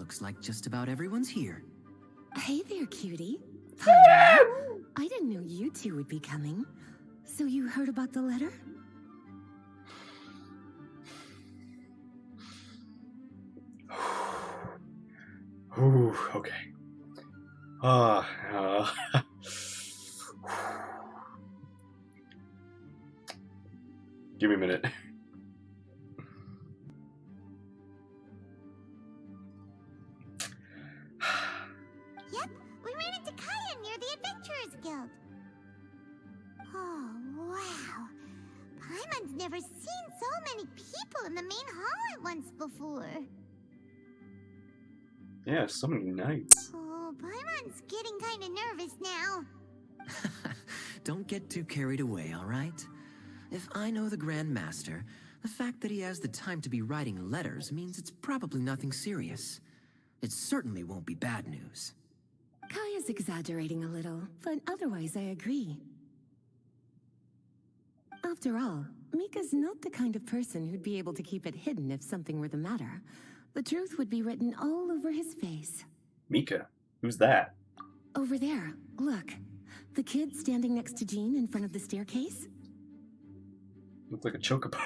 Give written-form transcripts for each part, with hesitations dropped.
looks like just about everyone's here. Hey there, cutie. Hi. I didn't know you two would be coming. So you heard about the letter? Ooh, okay. Give me a minute. Yep, we ran into Kaya near the Adventurers Guild. Oh, wow. Paimon's never seen so many people in the main hall at once before. Yeah, so many knights. Oh, Paimon's getting kind of nervous now. Don't get too carried away, all right? If I know the Grand Master, the fact that he has the time to be writing letters means it's probably nothing serious. It certainly won't be bad news. Kaya's exaggerating a little, but otherwise I agree. After all, Mika's not the kind of person who'd be able to keep it hidden if something were the matter. The truth would be written all over his face. Mika? Who's that? Over there, look. The kid standing next to Jean in front of the staircase? Looks like a chocobo.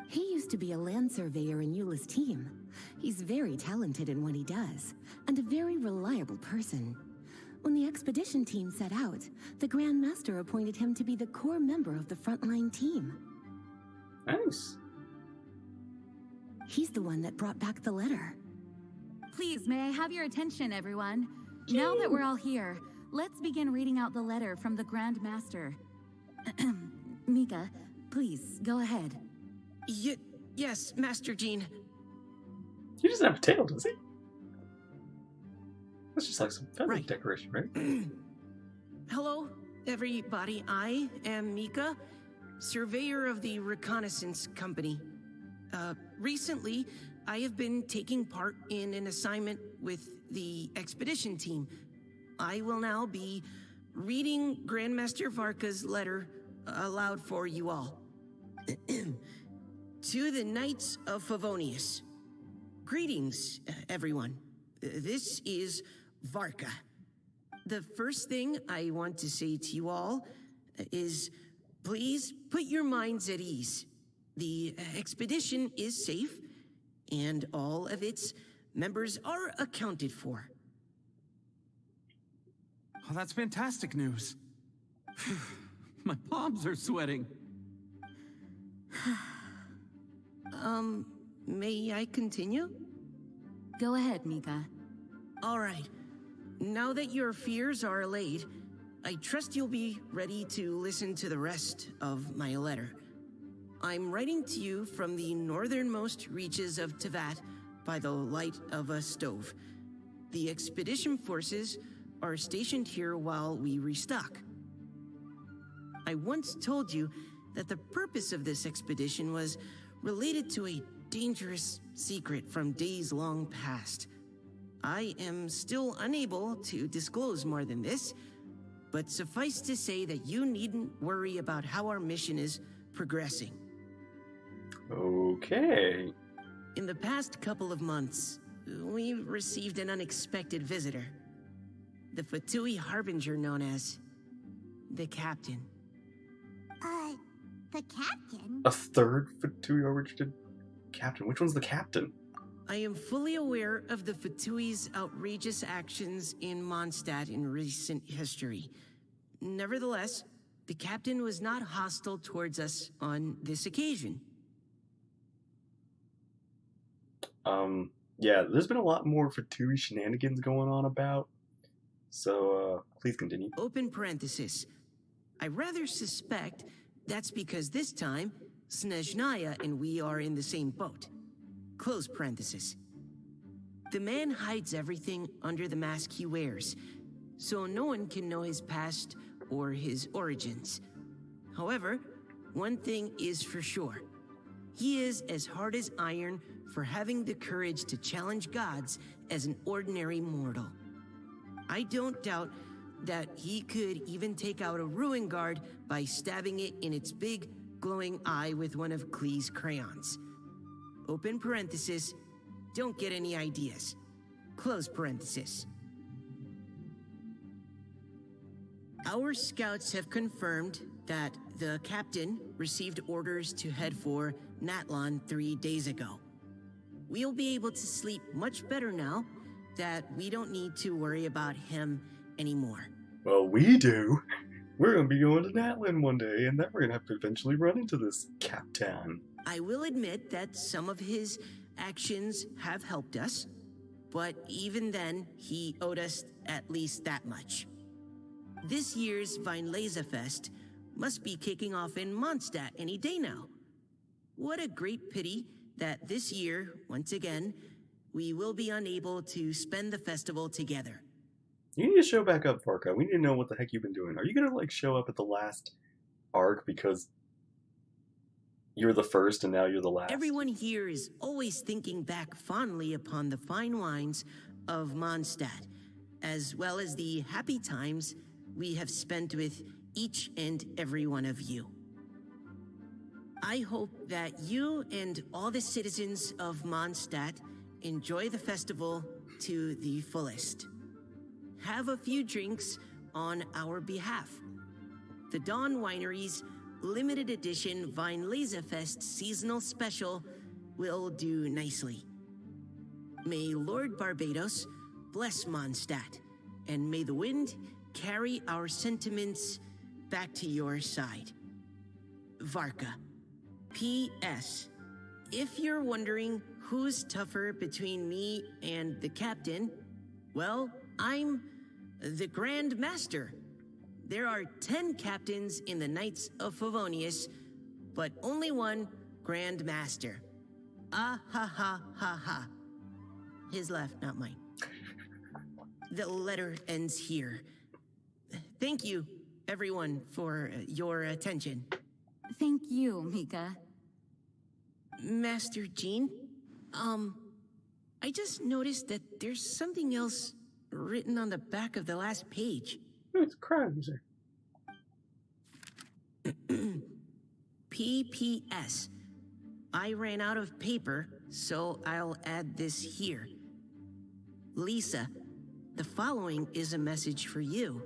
He used to be a land surveyor in Eula's team. He's very talented in what he does, and a very reliable person. When the expedition team set out, the Grand Master appointed him to be the core member of the frontline team. Nice. He's the one that brought back the letter. Please, may I have your attention, everyone? Now that we're all here, let's begin reading out the letter from the Grand Master. Mika, please, go ahead. Yes, Master Jean. He doesn't have a tail, does he? That's just like some feather Right. decoration, right? Hello, everybody. I am Mika, surveyor of the Reconnaissance Company. Recently, I have been taking part in an assignment with the expedition team. I will now be reading Grandmaster Varka's letter aloud for you all. To the Knights of Favonius. Greetings, everyone. This is Varka. The first thing I want to say to you all is please put your minds at ease. The expedition is safe, and all of its members are accounted for. Oh, that's fantastic news. My palms are sweating. May I continue? Go ahead, Mika. All right. Now that your fears are allayed, I trust you'll be ready to listen to the rest of my letter. I'm writing to you from the northernmost reaches of Tevat by the light of a stove. The expedition forces are stationed here while we restock. I once told you that the purpose of this expedition was related to a dangerous secret from days long past. I am still unable to disclose more than this, but suffice to say that you needn't worry about how our mission is progressing. Okay. In the past couple of months, we received an unexpected visitor. The Fatui Harbinger known as the Captain. The captain? A third Fatui originated captain. Which one's the captain? I am fully aware of the Fatui's outrageous actions in Mondstadt in recent history. Nevertheless, the captain was not hostile towards us on this occasion. Yeah, there's been a lot more Fatui shenanigans going on about. So, please continue. Open parenthesis. I rather suspect that's because this time, Snezhnaya and we are in the same boat. Close parenthesis. The man hides everything under the mask he wears, so no one can know his past or his origins. However, one thing is for sure. He is as hard as iron for having the courage to challenge gods as an ordinary mortal. I don't doubt that he could even take out a ruin guard by stabbing it in its big, glowing eye with one of Klee's crayons. Open parenthesis, don't get any ideas. close parenthesis. Our scouts have confirmed that the captain received orders to head for Natlon 3 days ago. We'll be able to sleep much better now that we don't need to worry about him anymore. Well, we do. We're gonna be going to Natlin one day, and then we're gonna have to eventually run into this captain. I will admit that some of his actions have helped us, but even then, he owed us at least that much. This year's Weinlesefest must be kicking off in Mondstadt any day now. What a great pity that this year, once again, we will be unable to spend the festival together. You need to show back up, Farka. We need to know what the heck you've been doing. Are you gonna, like, show up at the last arc because you're the first and now you're the last? Everyone here is always thinking back fondly upon the fine wines of Mondstadt, as well as the happy times we have spent with each and every one of you. I hope that you and all the citizens of Mondstadt enjoy the festival to the fullest. Have a few drinks on our behalf. The Dawn Winery's limited edition Weinlesefest seasonal special will do nicely. May Lord Barbados bless Mondstadt, and may the wind carry our sentiments back to your side. Varka. P.S. If you're wondering who's tougher between me and the captain, well, I'm the Grand Master. There are 10 captains in the Knights of Favonius, but only one Grand Master. Ah ha ha ha ha. His left, not mine. The letter ends here. Thank you, everyone, for your attention. Thank you, Mika. Master Jean, I just noticed that there's something else written on the back of the last page. Oh, it's a crime user. P.P.S. I ran out of paper, so I'll add this here. Lisa, the following is a message for you.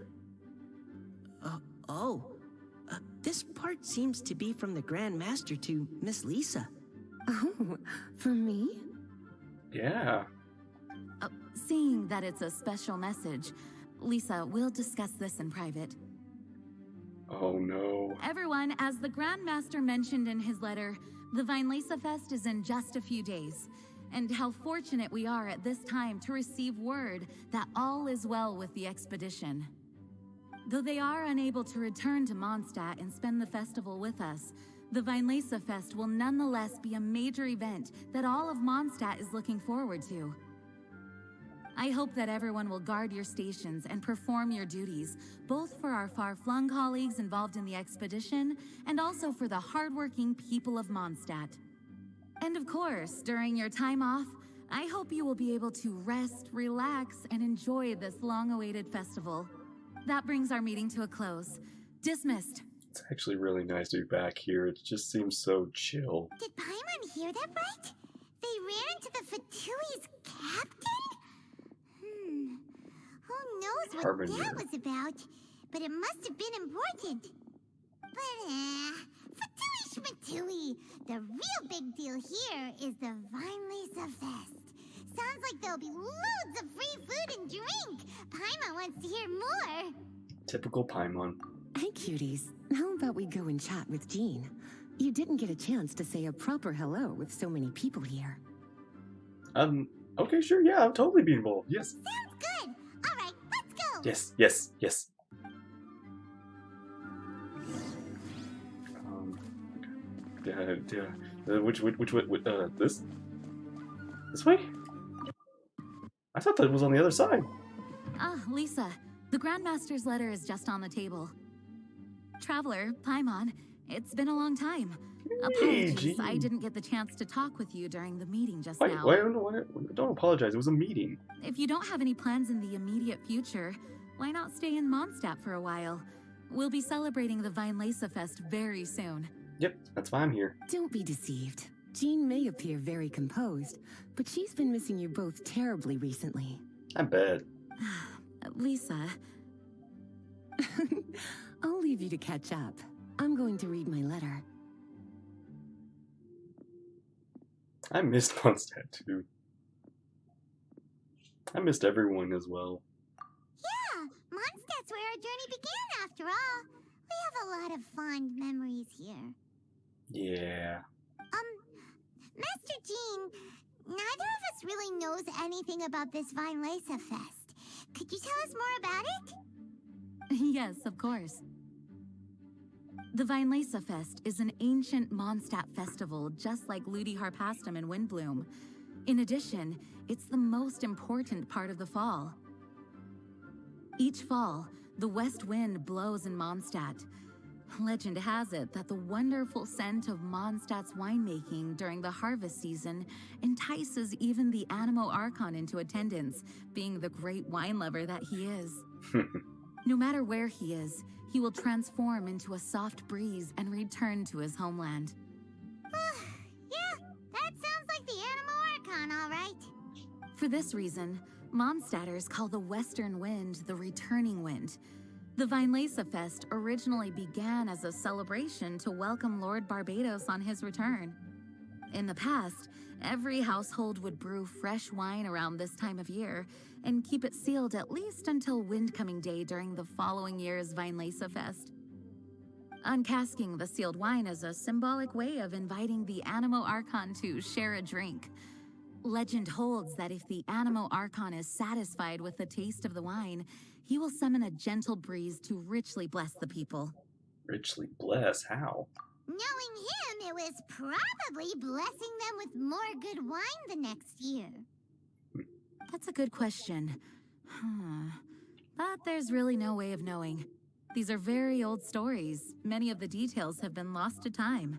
This part seems to be from the Grand Master to Miss Lisa. Oh, from me? Yeah. Seeing that it's a special message, Lisa, we'll discuss this in private. Oh no. Everyone, as the Grand Master mentioned in his letter, the Weinlesefest is in just a few days. And how fortunate we are at this time to receive word that all is well with the expedition. Though they are unable to return to Mondstadt and spend the festival with us, the Weinlesefest will nonetheless be a major event that all of Mondstadt is looking forward to. I hope that everyone will guard your stations and perform your duties, both for our far-flung colleagues involved in the expedition and also for the hardworking people of Mondstadt. And of course, during your time off, I hope you will be able to rest, relax, and enjoy this long-awaited festival. That brings our meeting to a close. Dismissed. It's actually really nice to be back here. It just seems so chill. Did Paimon hear that right? They ran into the Fatui's captain? Who knows what Harbinger. that was about? But it must have been important. But, Fatui Schmatui. The real big deal here is the Weinlesefest. Sounds like there'll be loads of free food and drink. Paimon wants to hear more. Typical Paimon. Hey, cuties. How about we go and chat with Jean? You didn't get a chance to say a proper hello with so many people here. Okay, sure, yeah, I'll totally be involved, yes. Sounds good. All right, let's go. Yes, yes, yes. Which this? This way? I thought that was on the other side. Ah, Lisa, the Grandmaster's letter is just on the table. Traveler, Paimon, it's been a long time. Apologies, Jean. I didn't get the chance to talk with you during the meeting just Wait, now. don't apologize, it was a meeting. If you don't have any plans in the immediate future, why not stay in Mondstadt for a while? We'll be celebrating the Weinlesefest very soon. Yep, that's why I'm here. Don't be deceived. Jean may appear very composed, but she's been missing you both terribly recently. I bet. Lisa, I'll leave you to catch up. I'm going to read my letter. I missed Mondstadt too. I missed everyone as well. Yeah, Mondstadt's where our journey began after all. We have a lot of fond memories here. Yeah. Master Jean, neither of us really knows anything about this Weinlesefest. Could you tell us more about it? yes, of course. The Weinlesefest is an ancient Mondstadt festival just like Ludi Harpastum and Windbloom. In addition, it's the most important part of the fall. Each fall, the west wind blows in Mondstadt. Legend has it that the wonderful scent of Mondstadt's winemaking during the harvest season entices even the Animo Archon into attendance, being the great wine lover that he is. No matter where he is, he will transform into a soft breeze and return to his homeland. Yeah, that sounds like the Animo Archon, all right. For this reason, Mondstadters call the western wind the returning wind. The Weinlesefest originally began as a celebration to welcome Lord Barbados on his return. In the past, every household would brew fresh wine around this time of year and keep it sealed at least until Windcoming Day during the following year's Weinlesefest. Uncasking the sealed wine is a symbolic way of inviting the Animo Archon to share a drink. Legend holds that if the Animo Archon is satisfied with the taste of the wine, he will summon a gentle breeze to richly bless the people. Richly bless? How? Knowing him, it was probably blessing them with more good wine the next year. That's a good question. But there's really no way of knowing. These are very old stories. Many of the details have been lost to time.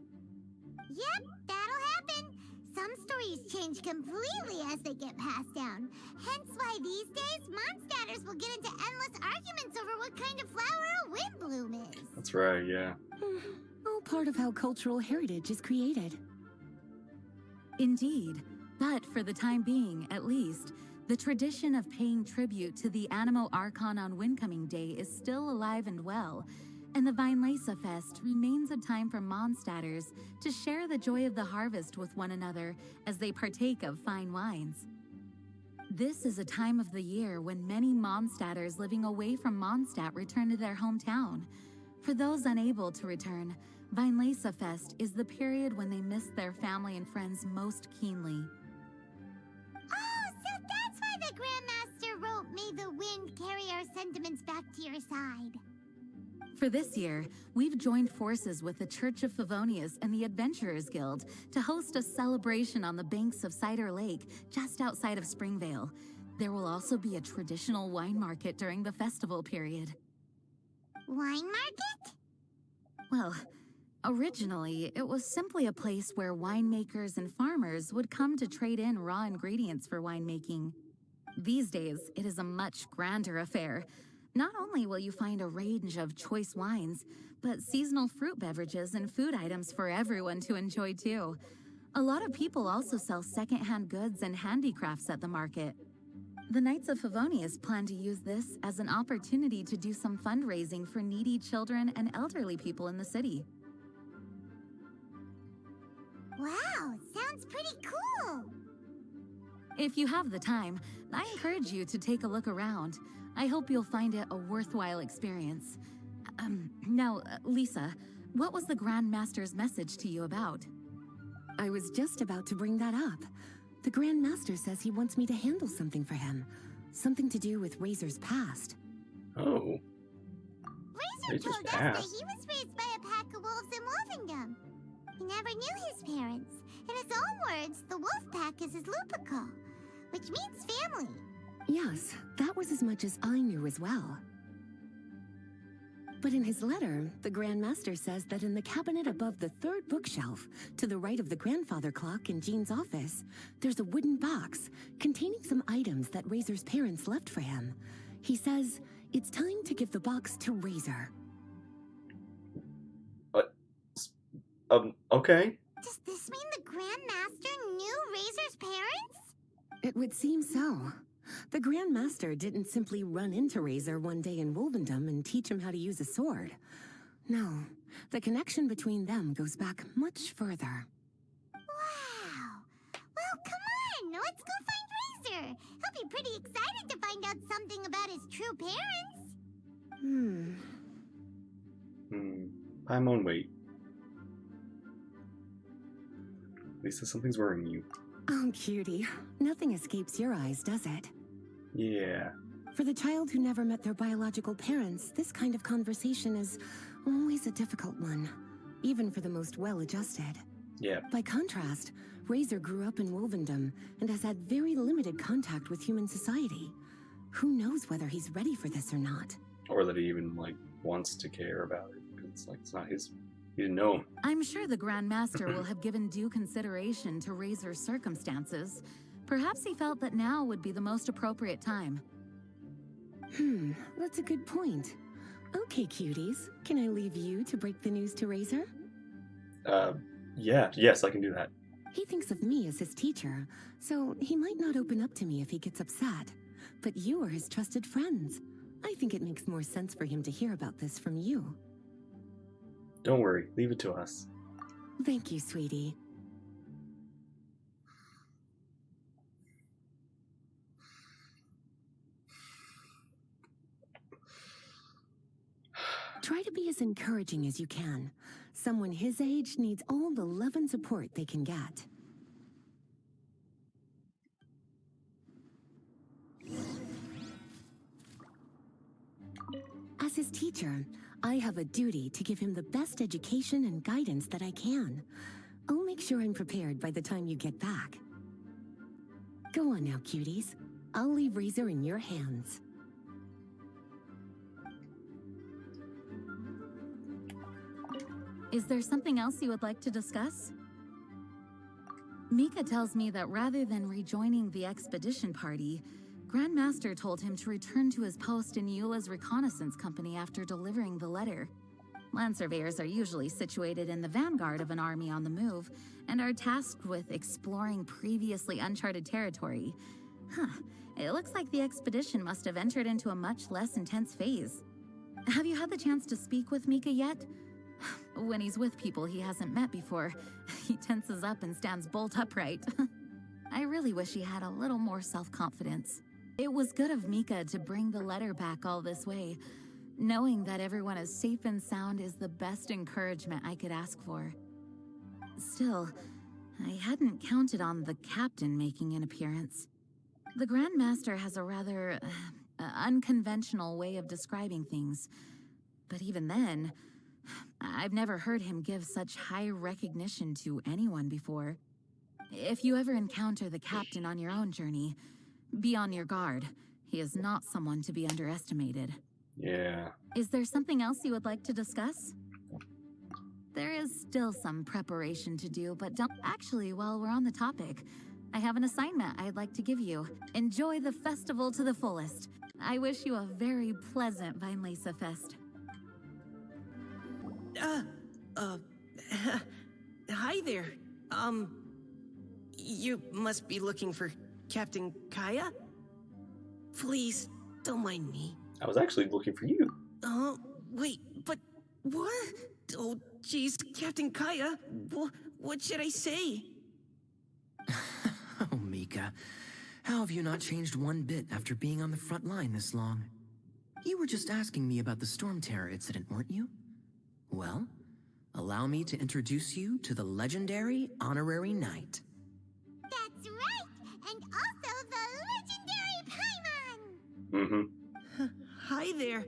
Yep, that'll happen. Some stories change completely as they get passed down. Hence why these days, Mondstadters will get into endless arguments over what kind of flower a windbloom is. That's right, yeah. All part of how cultural heritage is created. Indeed. But for the time being, at least, the tradition of paying tribute to the Animo Archon on Windcoming Day is still alive and well, and the Weinlesefest remains a time for Mondstadters to share the joy of the harvest with one another as they partake of fine wines. This is a time of the year when many Mondstadters living away from Mondstadt return to their hometown. For those unable to return, Weinlesefest is the period when they miss their family and friends most keenly. Oh, so that's why the Grandmaster wrote, "May the wind carry our sentiments back to your side." For this year, we've joined forces with the Church of Favonius and the Adventurers Guild to host a celebration on the banks of Cider Lake, just outside of Springvale. There will also be a traditional wine market during the festival period. Wine market? Well, originally, it was simply a place where winemakers and farmers would come to trade in raw ingredients for winemaking. These days, it is a much grander affair. Not only will you find a range of choice wines, but seasonal fruit beverages and food items for everyone to enjoy too. A lot of people also sell secondhand goods and handicrafts at the market. The Knights of Favonius plan to use this as an opportunity to do some fundraising for needy children and elderly people in the city. Wow, sounds pretty cool. If you have the time, I encourage you to take a look around. I hope you'll find it a worthwhile experience. Now, Lisa, what was the Grand Master's message to you about? I was just about to bring that up. The Grand Master says he wants me to handle something for him. Something to do with Razor's past. Oh. Razor Razor's told us that past. he was raised by a pack of wolves in Wolfendom. He never knew his parents. In his own words, the wolf pack is his lupico, which means family. Yes, that was as much as I knew as well. But in his letter, the Grand Master says that in the cabinet above the third bookshelf, to the right of the grandfather clock in Jean's office, there's a wooden box containing some items that Razor's parents left for him. He says it's time to give the box to Razor. Okay. Does this mean the Grand Master knew Razor's parents? It would seem so. The Grand Master didn't simply run into Razor one day in Wolvendom and teach him how to use a sword. No, the connection between them goes back much further. Wow. Well, come on, let's go find Razor. He'll be pretty excited to find out something about his true parents. Paimon, wait. Lisa, something's worrying you. Oh, cutie. Nothing escapes your eyes, does it? Yeah. For the child who never met their biological parents, this kind of conversation is always a difficult one, even for the most well-adjusted. Yeah. By contrast, Razor grew up in Wolvendom and has had very limited contact with human society. Who knows whether he's ready for this or not? Or that he even, like, wants to care about it. Because it's like, it's not his... He didn't know him. I'm sure the Grand Master will have given due consideration to Razor's circumstances. Perhaps he felt that now would be the most appropriate time. That's a good point. Okay, cuties. Can I leave you to break the news to Razor? Yeah. Yes, I can do that. He thinks of me as his teacher, so he might not open up to me if he gets upset. But you are his trusted friends. I think it makes more sense for him to hear about this from you. Don't worry. Leave it to us. Thank you, sweetie. Try to be as encouraging as you can. Someone his age needs all the love and support they can get. As his teacher, I have a duty to give him the best education and guidance that I can. I'll make sure I'm prepared by the time you get back. Go on now, cuties. I'll leave Razor in your hands. Is there something else you would like to discuss? Mika tells me that rather than rejoining the expedition party, Grand Master told him to return to his post in Eula's reconnaissance company after delivering the letter. Land surveyors are usually situated in the vanguard of an army on the move and are tasked with exploring previously uncharted territory. It looks like the expedition must have entered into a much less intense phase. Have you had the chance to speak with Mika yet? When he's with people he hasn't met before, he tenses up and stands bolt upright. I really wish he had a little more self-confidence. It was good of Mika to bring the letter back all this way. Knowing that everyone is safe and sound is the best encouragement I could ask for. Still, I hadn't counted on the captain making an appearance. The Grand Master has a rather unconventional way of describing things. But even then, I've never heard him give such high recognition to anyone before. If you ever encounter the captain on your own journey, be on your guard. He is not someone to be underestimated. Yeah. Is there something else you would like to discuss? There is still some preparation to do, but don't... Actually, while we're on the topic, I have an assignment I'd like to give you. Enjoy the festival to the fullest. I wish you a very pleasant Weinlesefest. Hi there. You must be looking for Captain Kaya? Please, don't mind me. I was actually looking for you. Wait, but what? Oh, jeez, Captain Kaya, what should I say? Oh, Mika. How have you not changed one bit after being on the front line this long? You were just asking me about the Storm Terror incident, weren't you? Well, allow me to introduce you to the legendary Honorary Knight. That's right, and also the legendary Paimon! Hi there.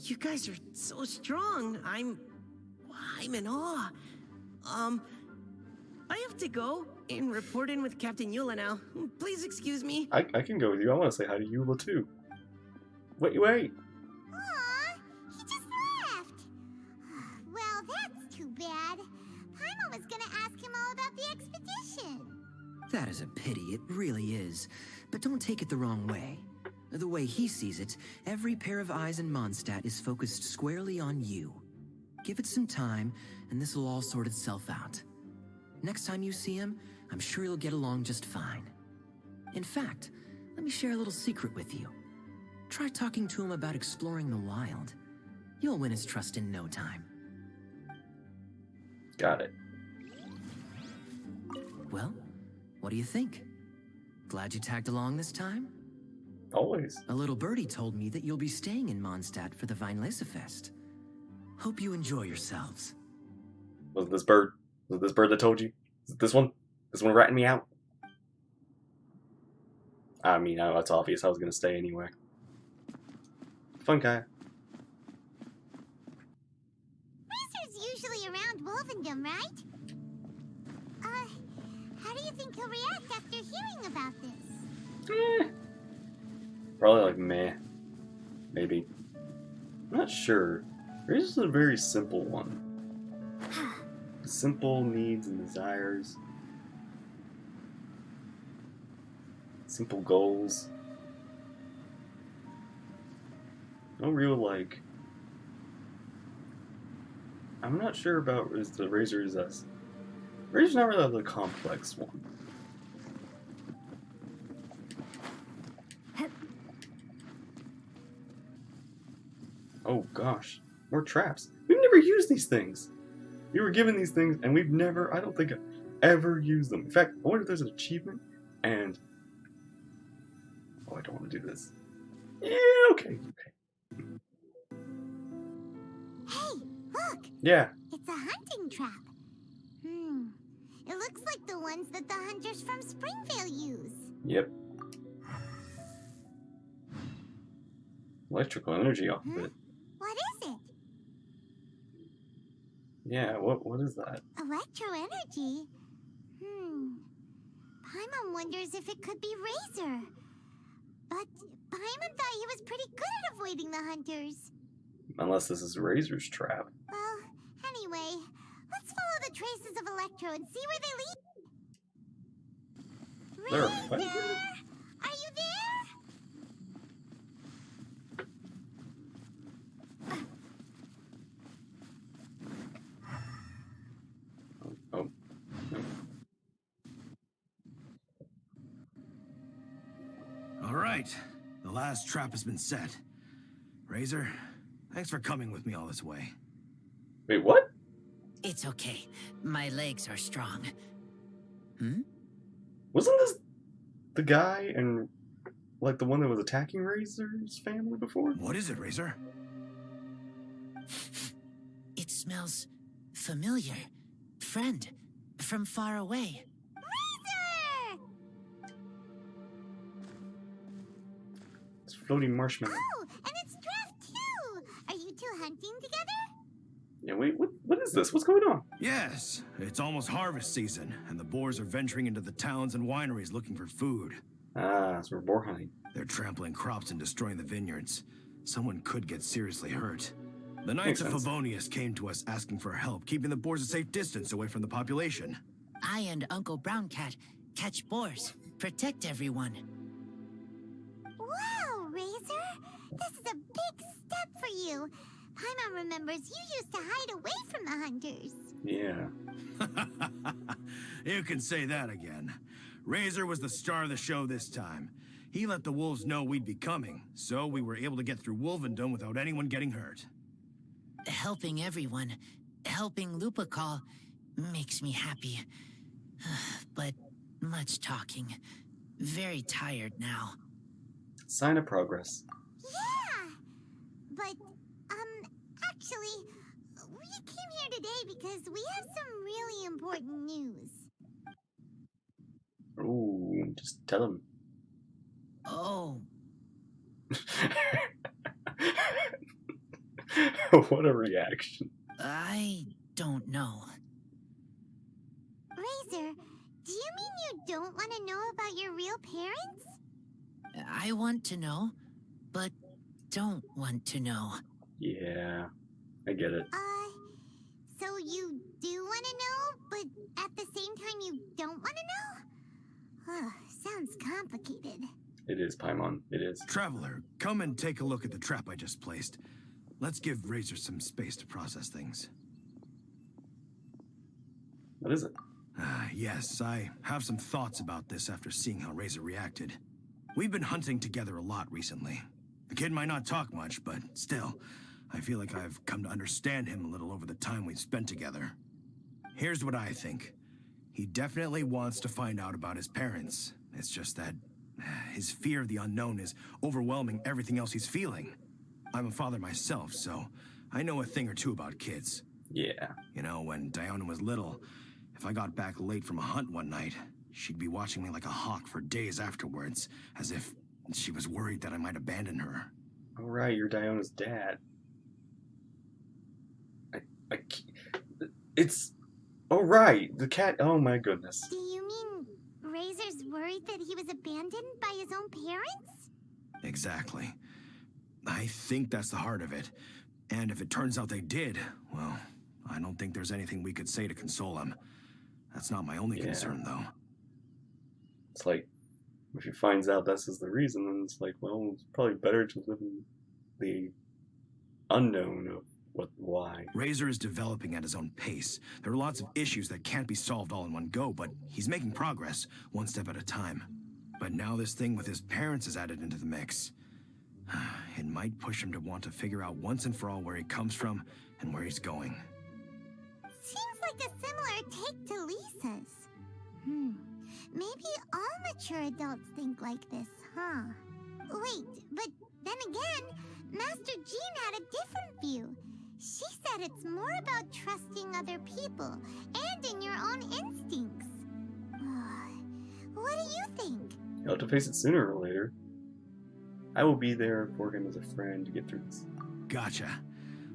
You guys are so strong. I'm in awe. I have to go and report in with Captain Eula now. Please excuse me. I can go with you. I want to say hi to Eula too. Wait. Aw, he just left. Well, that's too bad. Paimon was gonna ask him all about the expedition. That is a pity, it really is. But don't take it the wrong way. The way he sees it, every pair of eyes in Mondstadt is focused squarely on you. Give it some time, and this will all sort itself out. Next time you see him, I'm sure you'll get along just fine. In fact, let me share a little secret with you. Try talking to him about exploring the wild. You'll win his trust in no time. Got it. Well, what do you think? Glad you tagged along this time? Always. A little birdie told me that you'll be staying in Mondstadt for the Weinlesefest. Hope you enjoy yourselves. Was it this bird? Was it this bird that told you? Is it this one? This one ratting me out? I mean, it's obvious I was going to stay anyway. Fun guy. Razor's usually around Wolvendom, right? How do you think he'll react after hearing about this? Probably like meh. Maybe. I'm not sure. Razor's a very simple one. Simple needs and desires. Simple goals. No real, like... I'm not sure about the Razor's as... Razor's not really the complex one. Oh gosh, more traps. We've never used these things. We were given these things and we've never, I don't think I've ever used them. In fact, I wonder if there's an achievement and... Oh, I don't want to do this. Yeah, okay. Hey, look! Yeah. It's a hunting trap. It looks like the ones that the hunters from Springvale use. Yep. Electrical energy off of it. What is it? Yeah, what is that? Electro energy? Paimon wonders if it could be Razor. But Paimon thought he was pretty good at avoiding the hunters. Unless this is Razor's trap. Well, anyway, let's follow the traces of Electro and see where they lead. There, Razor! what? Are you there? Oh. No. All right, the last trap has been set. Razor, thanks for coming with me all this way. Wait, what? It's okay. My legs are strong. Wasn't this the guy and like the one that was attacking Razor's family before? What is it, Razor? It smells familiar. Friend, from far away. Razor! It's floating marshmallow. Oh, and it's Draft too! Are you two hunting together? Yeah, wait, what is this? What's going on? Yes, it's almost harvest season, and the boars are venturing into the towns and wineries looking for food. Ah, so we're boar hunting. They're trampling crops and destroying the vineyards. Someone could get seriously hurt. The Knights of Makes sense. Favonius came to us asking for help, keeping the boars a safe distance away from the population. I and Uncle Brown Cat catch boars, protect everyone. Wow, Razor! This is a big step for you. Paimon remembers you used to hide away from the hunters. Yeah. You can say that again. Razor was the star of the show this time. He let the wolves know we'd be coming, so we were able to get through Wolvendom without anyone getting hurt. Helping everyone, helping Lupical, makes me happy. But much talking. Very tired now. Sign of progress. Yeah! But, actually, we came here today because we have some really important news. Ooh, just tell him. Oh, What a reaction. I don't know. Razor, do you mean you don't want to know about your real parents? I want to know, but don't want to know. Yeah, I get it. So you do want to know, but at the same time you don't want to know? Sounds complicated. It is, Paimon. It is. Traveler, come and take a look at the trap I just placed. Let's give Razor some space to process things. What is it? Yes, I have some thoughts about this after seeing how Razor reacted. We've been hunting together a lot recently. The kid might not talk much, but still, I feel like I've come to understand him a little over the time we've spent together. Here's what I think. He definitely wants to find out about his parents. It's just that his fear of the unknown is overwhelming everything else he's feeling. I'm a father myself, so I know a thing or two about kids. Yeah. You know, when Diana was little, if I got back late from a hunt one night, she'd be watching me like a hawk for days afterwards, as if she was worried that I might abandon her. All right, you're Diona's dad. It's... Oh, right, the cat... Oh, my goodness. Do you mean Razor's worried that he was abandoned by his own parents? Exactly. I think that's the heart of it. And if it turns out they did, well, I don't think there's anything we could say to console him. That's not my only concern, though. It's like, if he finds out this is the reason, then it's like, well, it's probably better to live in the unknown of why. Razor is developing at his own pace. There are lots of issues that can't be solved all in one go, but he's making progress, one step at a time. But now this thing with his parents is added into the mix. It might push him to want to figure out once and for all where he comes from and where he's going. Seems like a similar take to Lisa's. Maybe all mature adults think like this, huh? Wait, but then again, Master Jean had a different view. She said it's more about trusting other people and in your own instincts. What do you think? You'll have to face it sooner or later. I will be there for him as a friend to get through this. Gotcha.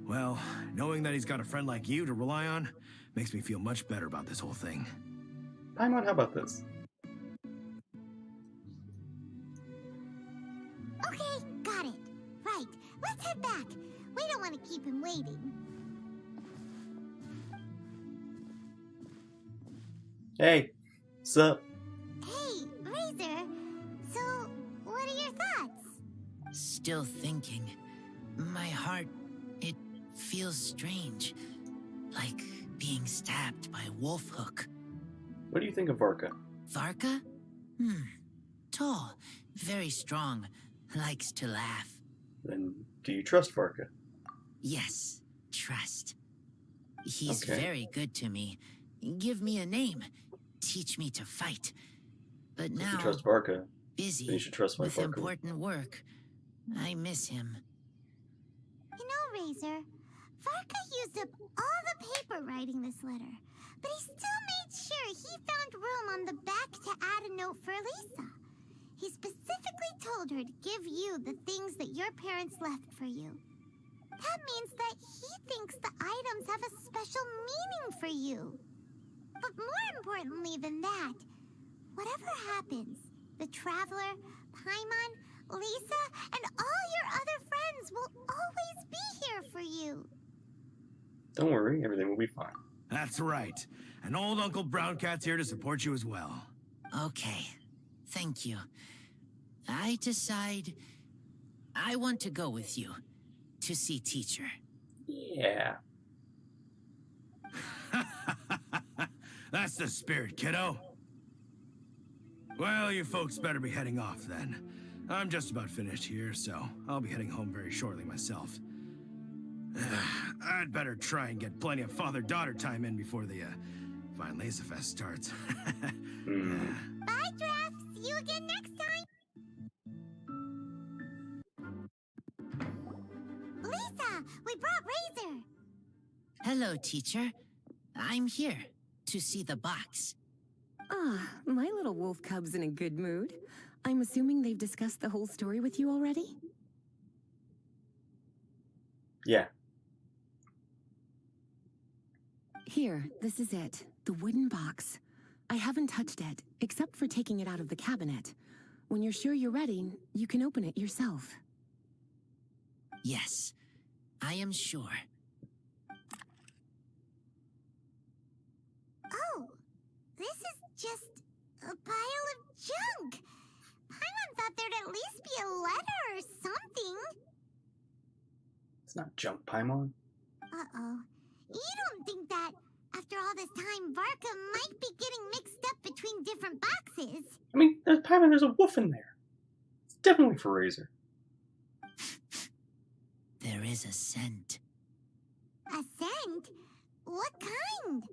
Well, knowing that he's got a friend like you to rely on makes me feel much better about this whole thing. Paimon, how about this? Okay, got it. Right, let's head back. We don't want to keep him waiting. Hey, sup? Hey, Razor. So, what are your thoughts? Still thinking. My heart, it feels strange. Like being stabbed by a wolf hook. What do you think of Varka? Varka? Tall, very strong, likes to laugh. Then, do you trust Varka? Yes, trust. He's Okay. very good to me. Give me a name. Teach me to fight. But If now, you trust Varka, busy then you should trust with Varka. important work. I miss him. You know, Razor, Varka used up all the paper writing this letter, but he still made sure he found room on the back to add a note for Lisa. He specifically told her to give you the things that your parents left for you. That means that he thinks the items have a special meaning for you. But more importantly than that, whatever happens, the Traveler, Paimon, Lisa, and all your other friends will always be here for you. Don't worry, everything will be fine. That's right. And old Uncle Brown Cat's here to support you as well. Okay, thank you. I decide I want to go with you to see teacher. Yeah. That's the spirit, kiddo. Well, you folks better be heading off then. I'm just about finished here, so I'll be heading home very shortly myself. I'd better try and get plenty of father-daughter time in before the Weinlesefest starts. Bye, Draft. See you again next time. Lisa, we brought Razor. Hello, teacher. I'm here to see the box. Ah, my little wolf cub's in a good mood. I'm assuming they've discussed the whole story with you already? Yeah. Here, this is it. The wooden box. I haven't touched it, except for taking it out of the cabinet. When you're sure you're ready, you can open it yourself. Yes, I am sure. Oh, this is just a pile of junk. Paimon thought there'd at least be a letter or something. It's not junk, Paimon. Uh-oh. You don't think that, after After all this time, Varka might be getting mixed up between different boxes. I mean, Paimon, there's a wolf in there. It's definitely for Razor. There is a scent. A scent? What kind?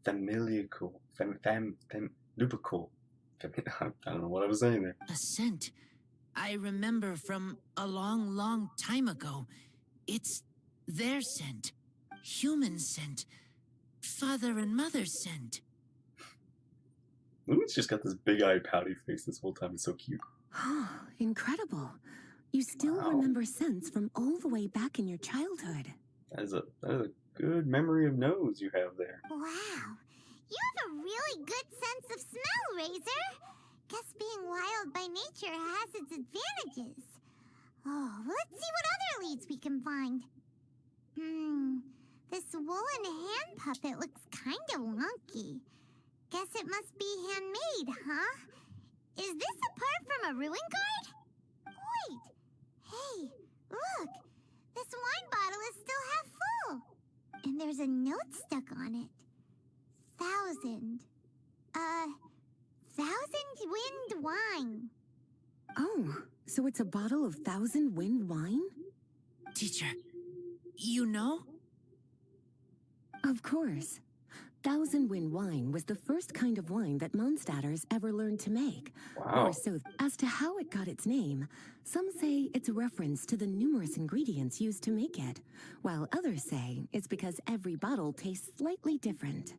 Familical. Lupical. I don't know what I was saying there. A scent I remember from a long, long time ago. It's their scent. Human scent. Father and mother scent. Luna's just got this big-eyed pouty face this whole time. It's so cute. Incredible. You still Wow. remember scents from all the way back in your childhood. That is a good memory of nose you have there. Wow. You have a really good sense of smell, Razor. Guess being wild by nature has its advantages. Oh, let's see what other leads we can find. This woolen hand puppet looks kinda wonky. Guess it must be handmade, huh? Is this a part from a ruin guard? Wait! Hey, look! This wine bottle is still half full! And there's a note stuck on it. 1,000 wind wine. Oh, so it's a bottle of 1,000 wind wine? Teacher, you know? Of course. 1,000 wind wine was the first kind of wine that Mondstadters ever learned to make. Wow. Or so. As to how it got its name, some say it's a reference to the numerous ingredients used to make it, while others say it's because every bottle tastes slightly different.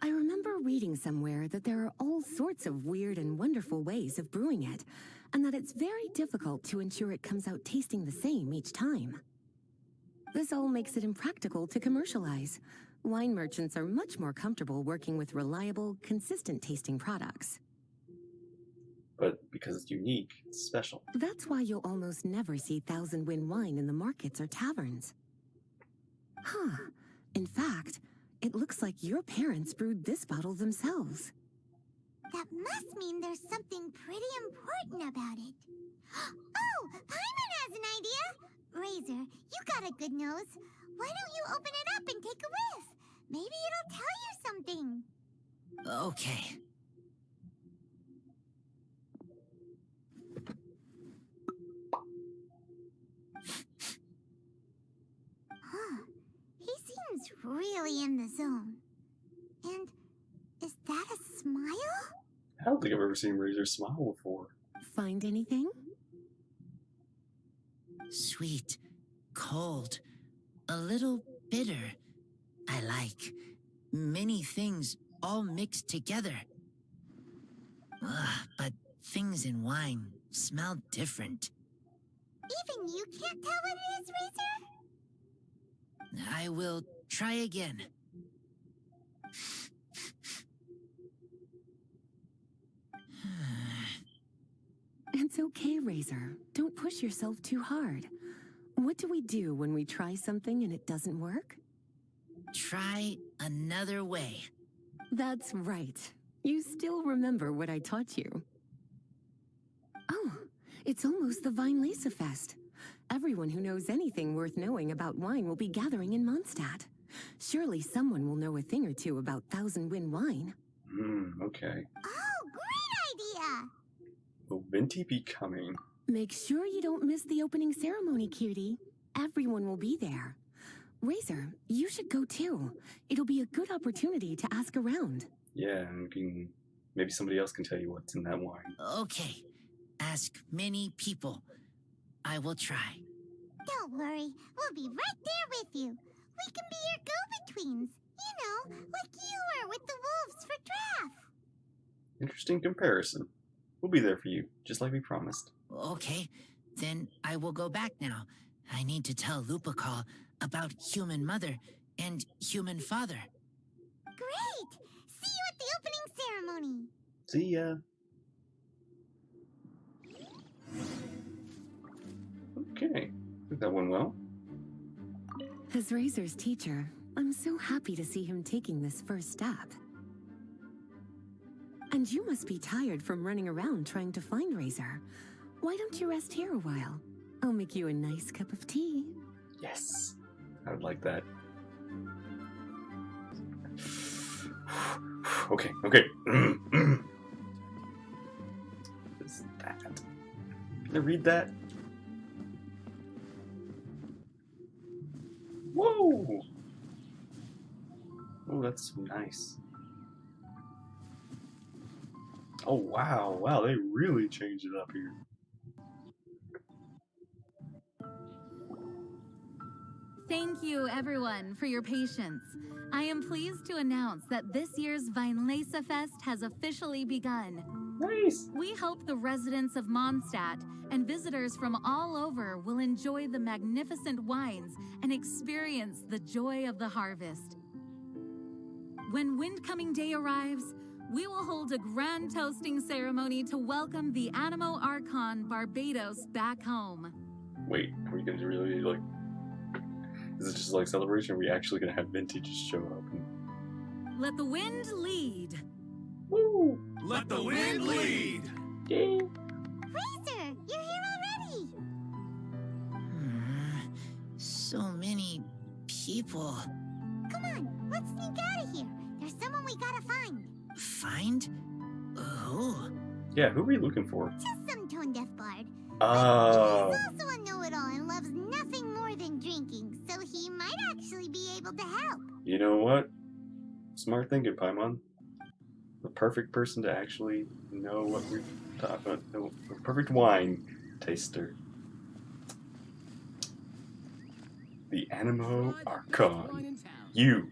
I remember reading somewhere that there are all sorts of weird and wonderful ways of brewing it, and that it's very difficult to ensure it comes out tasting the same each time. This all makes it impractical to commercialize. Wine merchants are much more comfortable working with reliable, consistent-tasting products. But because it's unique, it's special. That's why you'll almost never see 1,000 wind wine in the markets or taverns. In fact, it looks like your parents brewed this bottle themselves. That must mean there's something pretty important about it. Oh, Paimon has an idea! Razor, you got a good nose. Why don't you open it up and take a whiff? Maybe it'll tell you something. Okay. He seems really in the zone. And is that a smile? I don't think I've ever seen Razor smile before. Find anything? Sweet, cold, a little bitter. I like many things all mixed together. But things in wine smell different. Even you can't tell what it is, Razor? I will try again. It's okay, Razor. Don't push yourself too hard. What do we do when we try something and it doesn't work? Try another way. That's right. You still remember what I taught you. Oh, it's almost the Weinlesefest. Everyone who knows anything worth knowing about wine will be gathering in Mondstadt. Surely someone will know a thing or two about 1,000 wind wine. Okay. Oh, great idea! Will Venti be coming? Make sure you don't miss the opening ceremony, cutie. Everyone will be there. Razor, you should go too. It'll be a good opportunity to ask around. Yeah, and maybe somebody else can tell you what's in that wine. Okay. Ask many people. I will try. Don't worry, we'll be right there with you. We can be your go-betweens. You know, like you were with the wolves for Draft. Interesting comparison. We'll be there for you, just like we promised. Okay, then I will go back now. I need to tell Lupacol about human mother and human father. Great! See you at the opening ceremony. See ya. Okay, I think that went well. As Razor's teacher, I'm so happy to see him taking this first step. And you must be tired from running around trying to find Razor. Why don't you rest here a while? I'll make you a nice cup of tea. Yes, I would like that. Okay, okay. What is that? Can I read that? Whoa! Oh, that's nice. Oh, wow. Wow, they really changed it up here. Thank you, everyone, for your patience. I am pleased to announce that this year's Weinlesefest has officially begun. Nice! We hope the residents of Mondstadt and visitors from all over will enjoy the magnificent wines and experience the joy of the harvest. When Windcoming Day arrives, we will hold a grand toasting ceremony to welcome the Animo Archon Barbados back home. Wait, are we gonna really, like... Is it just like celebration, or are we actually gonna have vintages show up? Let the wind lead. Woo! Let the wind lead! Yay! Razor, you're here already! So many people. Come on, let's sneak out of here. There's someone we gotta find. Find? Who? Yeah, who are we looking for? Just some tone-deaf bard. Oh. He's also a know-it-all and loves nothing more than drinking, so he might actually be able to help. You know what? Smart thinking, Paimon. The perfect person to actually know what we're talking about. No, a perfect wine taster. The Animo Archon. You.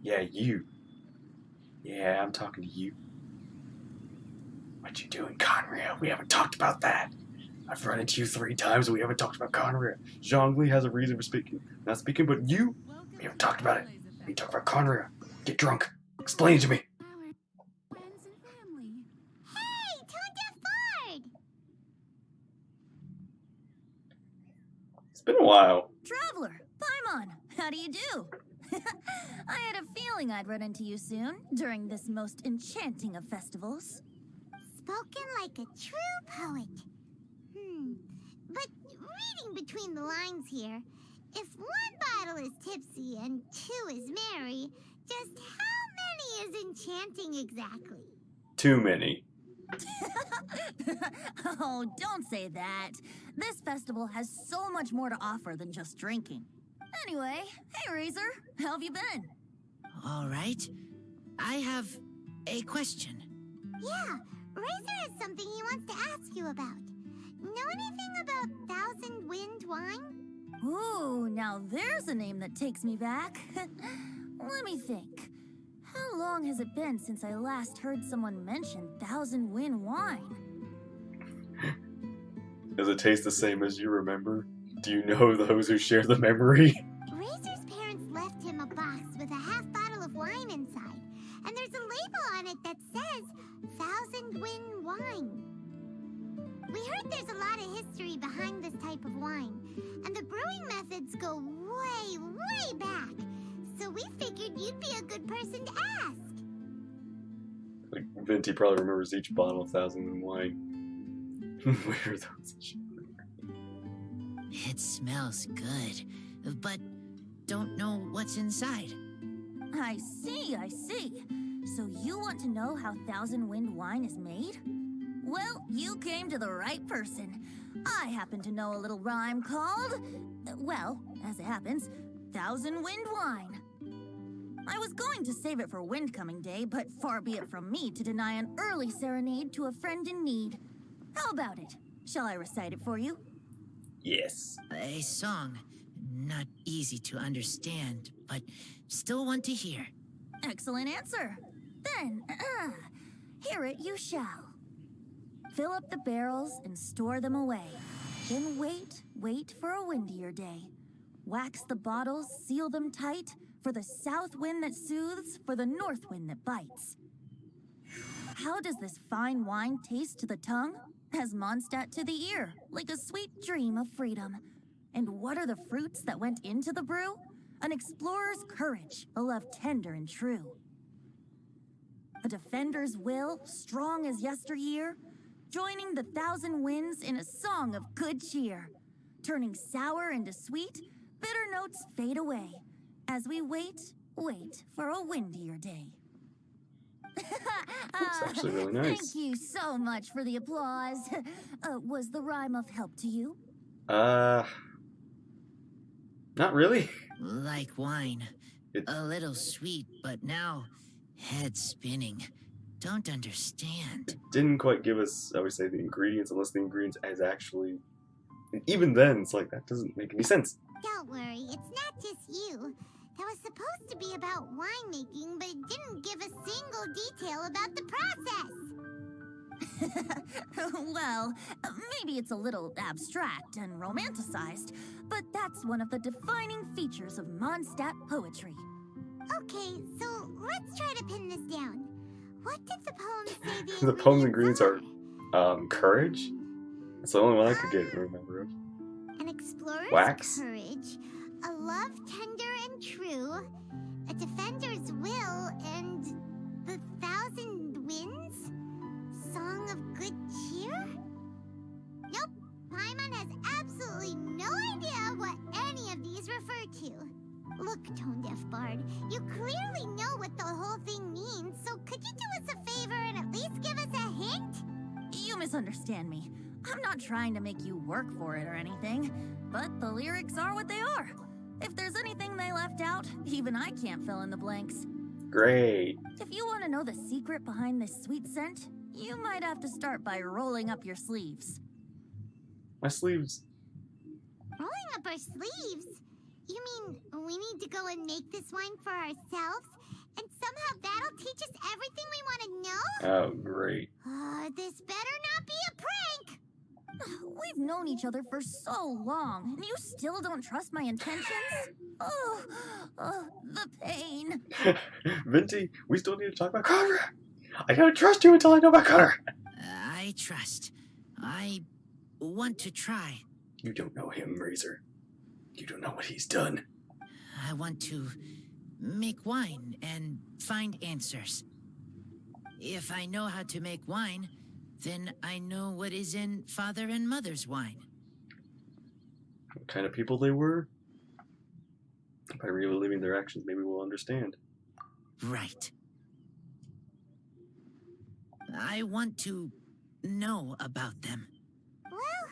Yeah, you. Yeah, I'm talking to you. What you doing, Conria? We haven't talked about that. I've run into you 3 times and we haven't talked about Conria. Zhongli has a reason for speaking. Not speaking, but you? We haven't talked about it. We talk about Conria. Get drunk. Explain it to me. Friends and family. Hey, tone-deaf bard! It's been a while. Traveler, Paimon, how do you do? I had a feeling I'd run into you soon, during this most enchanting of festivals. Spoken like a true poet. But reading between the lines here, if 1 bottle is tipsy and 2 is merry, just how many is enchanting exactly? Too many. Oh, don't say that. This festival has so much more to offer than just drinking. Anyway, hey Razor, how have you been? All right. I have a question. Yeah, Razor has something he wants to ask you about. Know anything about Thousand Wind wine? Ooh, now there's a name that takes me back. Let me think. How long has it been since I last heard someone mention Thousand Wind wine? Does it taste the same as you remember? Do you know those who share the memory? Razor's parents left him a box with a half bottle of wine inside, and there's a label on it that says Thousand Wind wine. We heard there's a lot of history behind this type of wine, and the brewing methods go way, way back. So we figured you'd be a good person to ask. Like, Venti probably remembers each bottle of Thousand wine. Where are those? It smells good, but don't know what's inside. I see, I see. So you want to know how Thousand Wind wine is made? Well, you came to the right person. I happen to know a little rhyme called, well, as it happens, Thousand Wind wine. I was going to save it for Windcoming Day, but far be it from me to deny an early serenade to a friend in need. How about it? Shall I recite it for you? Yes. A song. Not easy to understand, but still want to hear. Excellent answer. Then, hear it you shall. Fill up the barrels and store them away. Then wait for a windier day. Wax the bottles, seal them tight, for the south wind that soothes, for the north wind that bites. How does this fine wine taste to the tongue? As Mondstadt to the ear, like a sweet dream of freedom. And what are the fruits that went into the brew? An explorer's courage, a love tender and true. A defender's will, strong as yesteryear, joining the thousand winds in a song of good cheer. Turning sour into sweet, bitter notes fade away, as we wait for a windier day. It's actually really nice. Thank you so much for the applause. Was the rhyme of help to you? Not really. Like wine. It- A little sweet, but now head spinning. Don't understand. Didn't quite give us, I would say, the ingredients, unless the ingredients is actually. And even then, it's like, that doesn't make any sense. Don't worry, it's not just you. That was supposed to be about winemaking, but it didn't give a single detail about the process. Well, maybe it's a little abstract and romanticized, but that's one of the defining features of Mondstadt poetry. Okay, so let's try to pin this down. What did the poem say The poem's ingredients are are? courage. That's the only one I could remember of. An explorer's Wax. courage, a love tender and true, a defender's will, and the thousand winds? Song of good cheer? Nope, Paimon has absolutely no idea what any of these refer to. Look, Tone-Deaf Bard, you clearly know what the whole thing means, so could you do us a favor and at least give us a hint? You misunderstand me. I'm not trying to make you work for it or anything, but the lyrics are what they are. If there's anything they left out, even I can't fill in the blanks. Great. If you want to know the secret behind this sweet scent, you might have to start by rolling up your sleeves. My sleeves. Rolling up our sleeves? You mean we need to go and make this wine for ourselves? And somehow that'll teach us everything we want to know? Oh, great. This better not be a prank! We've known each other for so long, and you still don't trust my intentions? Oh, the pain. Venti, we still need to talk about Connor. I don't trust you until I know about Connor. I trust. I want to try. You don't know him, Razor. You don't know what he's done. I want to make wine and find answers. If I know how to make wine, then I know what is in Father and Mother's wine. What kind of people they were? By reliving their actions, maybe we'll understand. Right. I want to know about them. Well,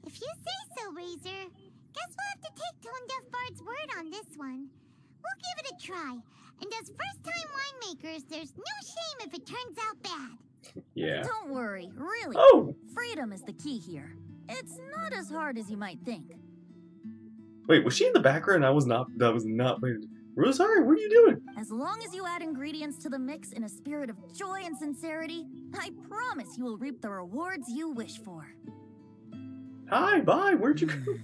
if you say so, Razor, guess we'll have to take Tone-Deaf Bard's word on this one. We'll give it a try, and as first-time winemakers, there's no shame if it turns out bad. Yeah. Don't worry, really. Oh! Freedom is the key here. It's not as hard as you might think. Wait, was she in the background? That was not playing. Rosario, what are you doing? As long as you add ingredients to the mix in a spirit of joy and sincerity, I promise you will reap the rewards you wish for. Hi, bye, where'd you go?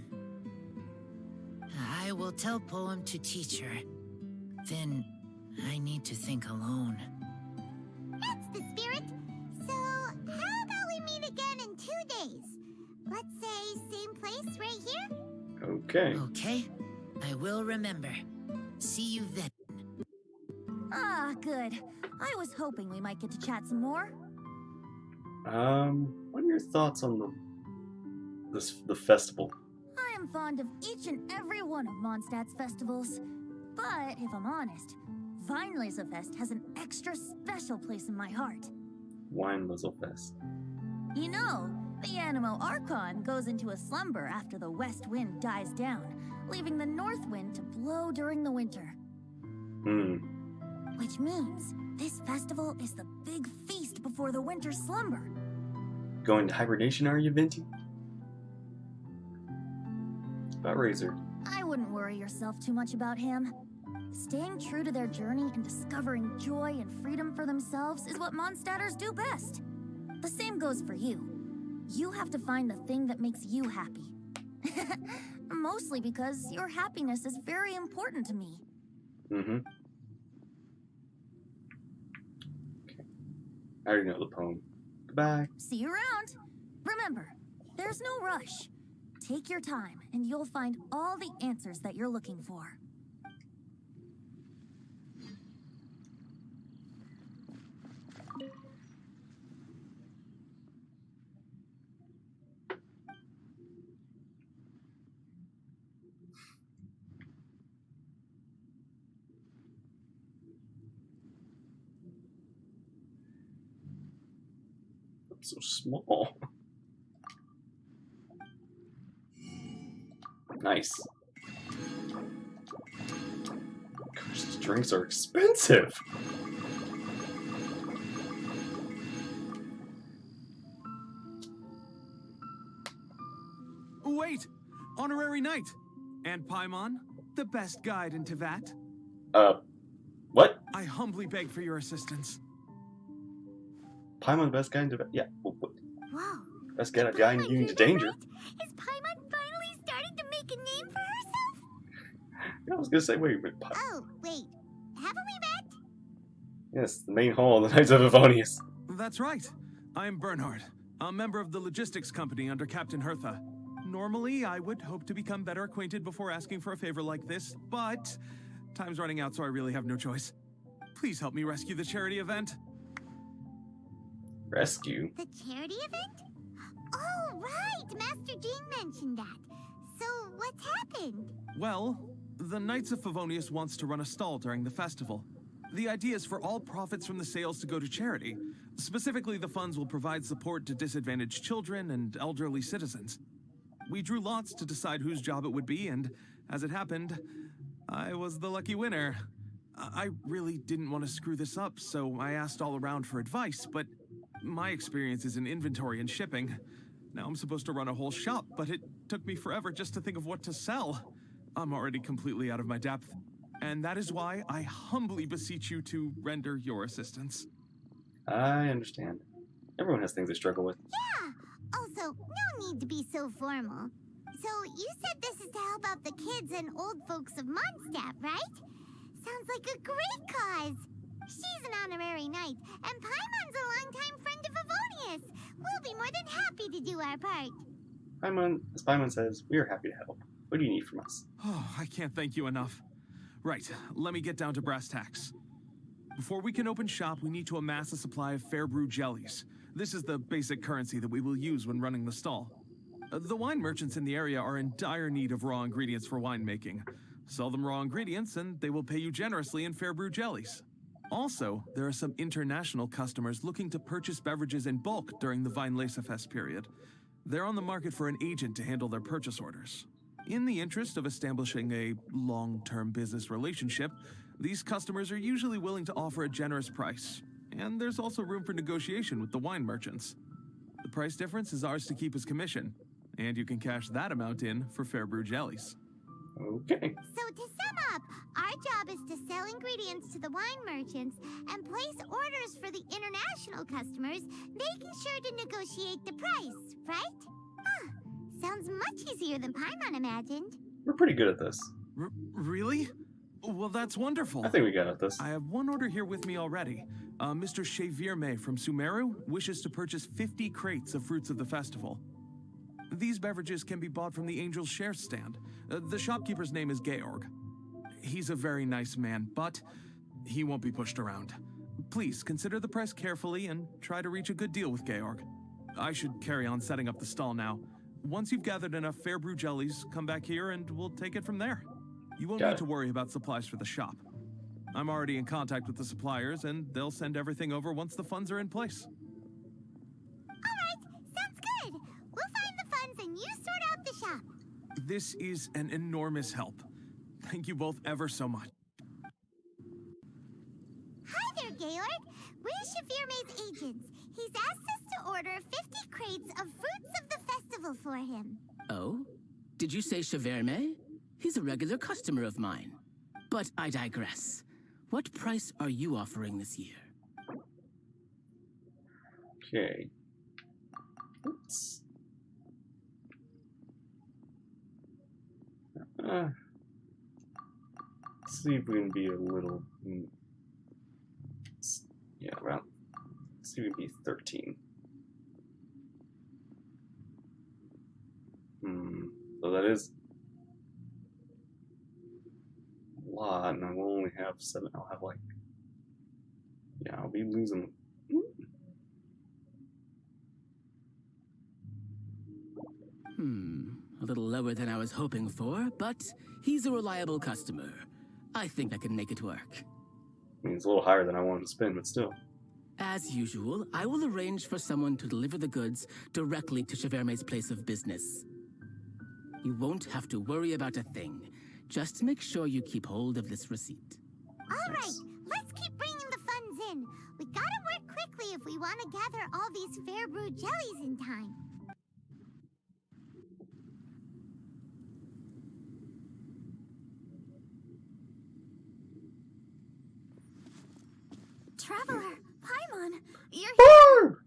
I will tell Poem to teach her. Then I need to think alone. That's the spirit. So, how about we meet again in 2 days? Let's say same place right here? Okay. Okay, I will remember. See you then. Ah, good. I was hoping we might get to chat some more. What are your thoughts on the festival? I am fond of each and every one of Mondstadt's festivals. But if I'm honest, Weinlesefest has an extra special place in my heart. Weinlesefest. You know, the Animo Archon goes into a slumber after the west wind dies down, leaving the north wind to blow during the winter. Which means this festival is the big feast before the winter slumber. Going to hibernation, are you, Venti? About Razor. I wouldn't worry yourself too much about him. Staying true to their journey and discovering joy and freedom for themselves is what Mondstadters do best. The same goes for you. You have to find the thing that makes you happy. Mostly because your happiness is very important to me. Okay. I already know the poem. Goodbye. See you around. Remember, there's no rush. Take your time, and you'll find all the answers that you're looking for. so small. Nice. Gosh, these drinks are expensive. Wait! Honorary Knight! And Paimon, the best guide in Tevat. What? I humbly beg for your assistance. Paimon, best guy in Tibet? Yeah. Whoa. Best guy in Union to Danger. Is Paimon finally starting to make a name for herself? Yeah, I was gonna say, wait. Oh, wait. Haven't we met? Yes, the main hall of the Knights of Favonius. That's right. I'm Bernhard, a member of the logistics company under Captain Hertha. Normally, I would hope to become better acquainted before asking for a favor like this, but time's running out, so I really have no choice. Please help me rescue the charity event. Rescue? The charity event? Oh, right! Master Jean mentioned that. So, what's happened? Well, the Knights of Favonius wants to run a stall during the festival. The idea is for all profits from the sales to go to charity. Specifically, the funds will provide support to disadvantaged children and elderly citizens. We drew lots to decide whose job it would be, and as it happened, I was the lucky winner. I really didn't want to screw this up, so I asked all around for advice, but my experience is in inventory and shipping. Now I'm supposed to run a whole shop, but it took me forever just to think of what to sell. I'm already completely out of my depth, and that is why I humbly beseech you to render your assistance. I understand. Everyone has things they struggle with. Yeah! Also, no need to be so formal. So, you said this is to help out the kids and old folks of Mondstadt, right? Sounds like a great cause! She's an honorary knight, and Paimon's a longtime friend of Favonius. We'll be more than happy to do our part. Paimon, as Paimon says, we are happy to help. What do you need from us? Oh, I can't thank you enough. Right, let me get down to brass tacks. Before we can open shop, we need to amass a supply of fair brew jellies. This is the basic currency that we will use when running the stall. The wine merchants in the area are in dire need of raw ingredients for winemaking. Sell them raw ingredients and they will pay you generously in fair brew jellies. Also, there are some international customers looking to purchase beverages in bulk during the Weinlesefest period. They're on the market for an agent to handle their purchase orders. In the interest of establishing a long-term business relationship, these customers are usually willing to offer a generous price, and there's also room for negotiation with the wine merchants. The price difference is ours to keep as commission, and you can cash that amount in for fair brew jellies. Okay. So to sum up, our job is to sell ingredients to the wine merchants and place orders for the international customers, making sure to negotiate the price, right? Huh. Sounds much easier than Paimon imagined. We're pretty good at this. Really? Well, that's wonderful. I think we got at this. I have one order here with me already. Mr. Chevirme from Sumeru wishes to purchase 50 crates of fruits of the festival. These beverages can be bought from the Angel's Share stand. The shopkeeper's name is Georg. He's a very nice man, but he won't be pushed around. Please consider the price carefully and try to reach a good deal with Georg. I should carry on setting up the stall now. Once you've gathered enough fair brew jellies, come back here and we'll take it from there. You won't need to worry about supplies for the shop. I'm already in contact with the suppliers and they'll send everything over once the funds are in place. Alright, sounds good. We'll find the funds and you sort out the shop. This is an enormous help. Thank you both ever so much. Hi there, Georg. We're Chevirme's agents. He's asked us to order 50 crates of fruits of the festival for him. Oh? Did you say Chevirme? He's a regular customer of mine. But I digress. What price are you offering this year? Okay. Let's... see if we can be a little... yeah, around... let's see if we can be 13. So that is... a lot, and I will only have 7. I'll have like... yeah, I'll be losing... A little lower than I was hoping for, but he's a reliable customer. I think I can make it work. I mean, it's a little higher than I wanted to spend, but still. As usual, I will arrange for someone to deliver the goods directly to Cheverme's place of business. You won't have to worry about a thing. Just make sure you keep hold of this receipt. All right, let's keep bringing the funds in. We gotta work quickly if we want to gather all these fair brew jellies in time. Traveler, Paimon, you're here!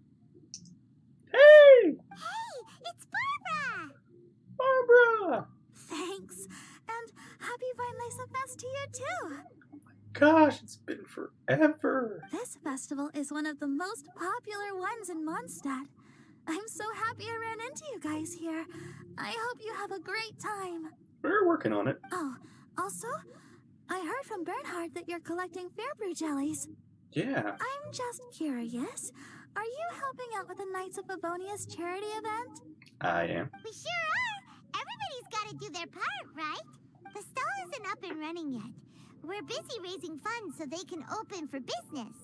Hey! Hey, it's Barbara! Barbara! Thanks. And happy Weinlesefest to you too. Gosh, it's been forever. This festival is one of the most popular ones in Mondstadt. I'm so happy I ran into you guys here. I hope you have a great time. We're working on it. Oh, also, I heard from Bernhard that you're collecting Fairbrew jellies. Yeah. I'm just curious. Are you helping out with the Knights of Favonius charity event? I am. We sure are! Everybody's gotta do their part, right? The stall isn't up and running yet. We're busy raising funds so they can open for business.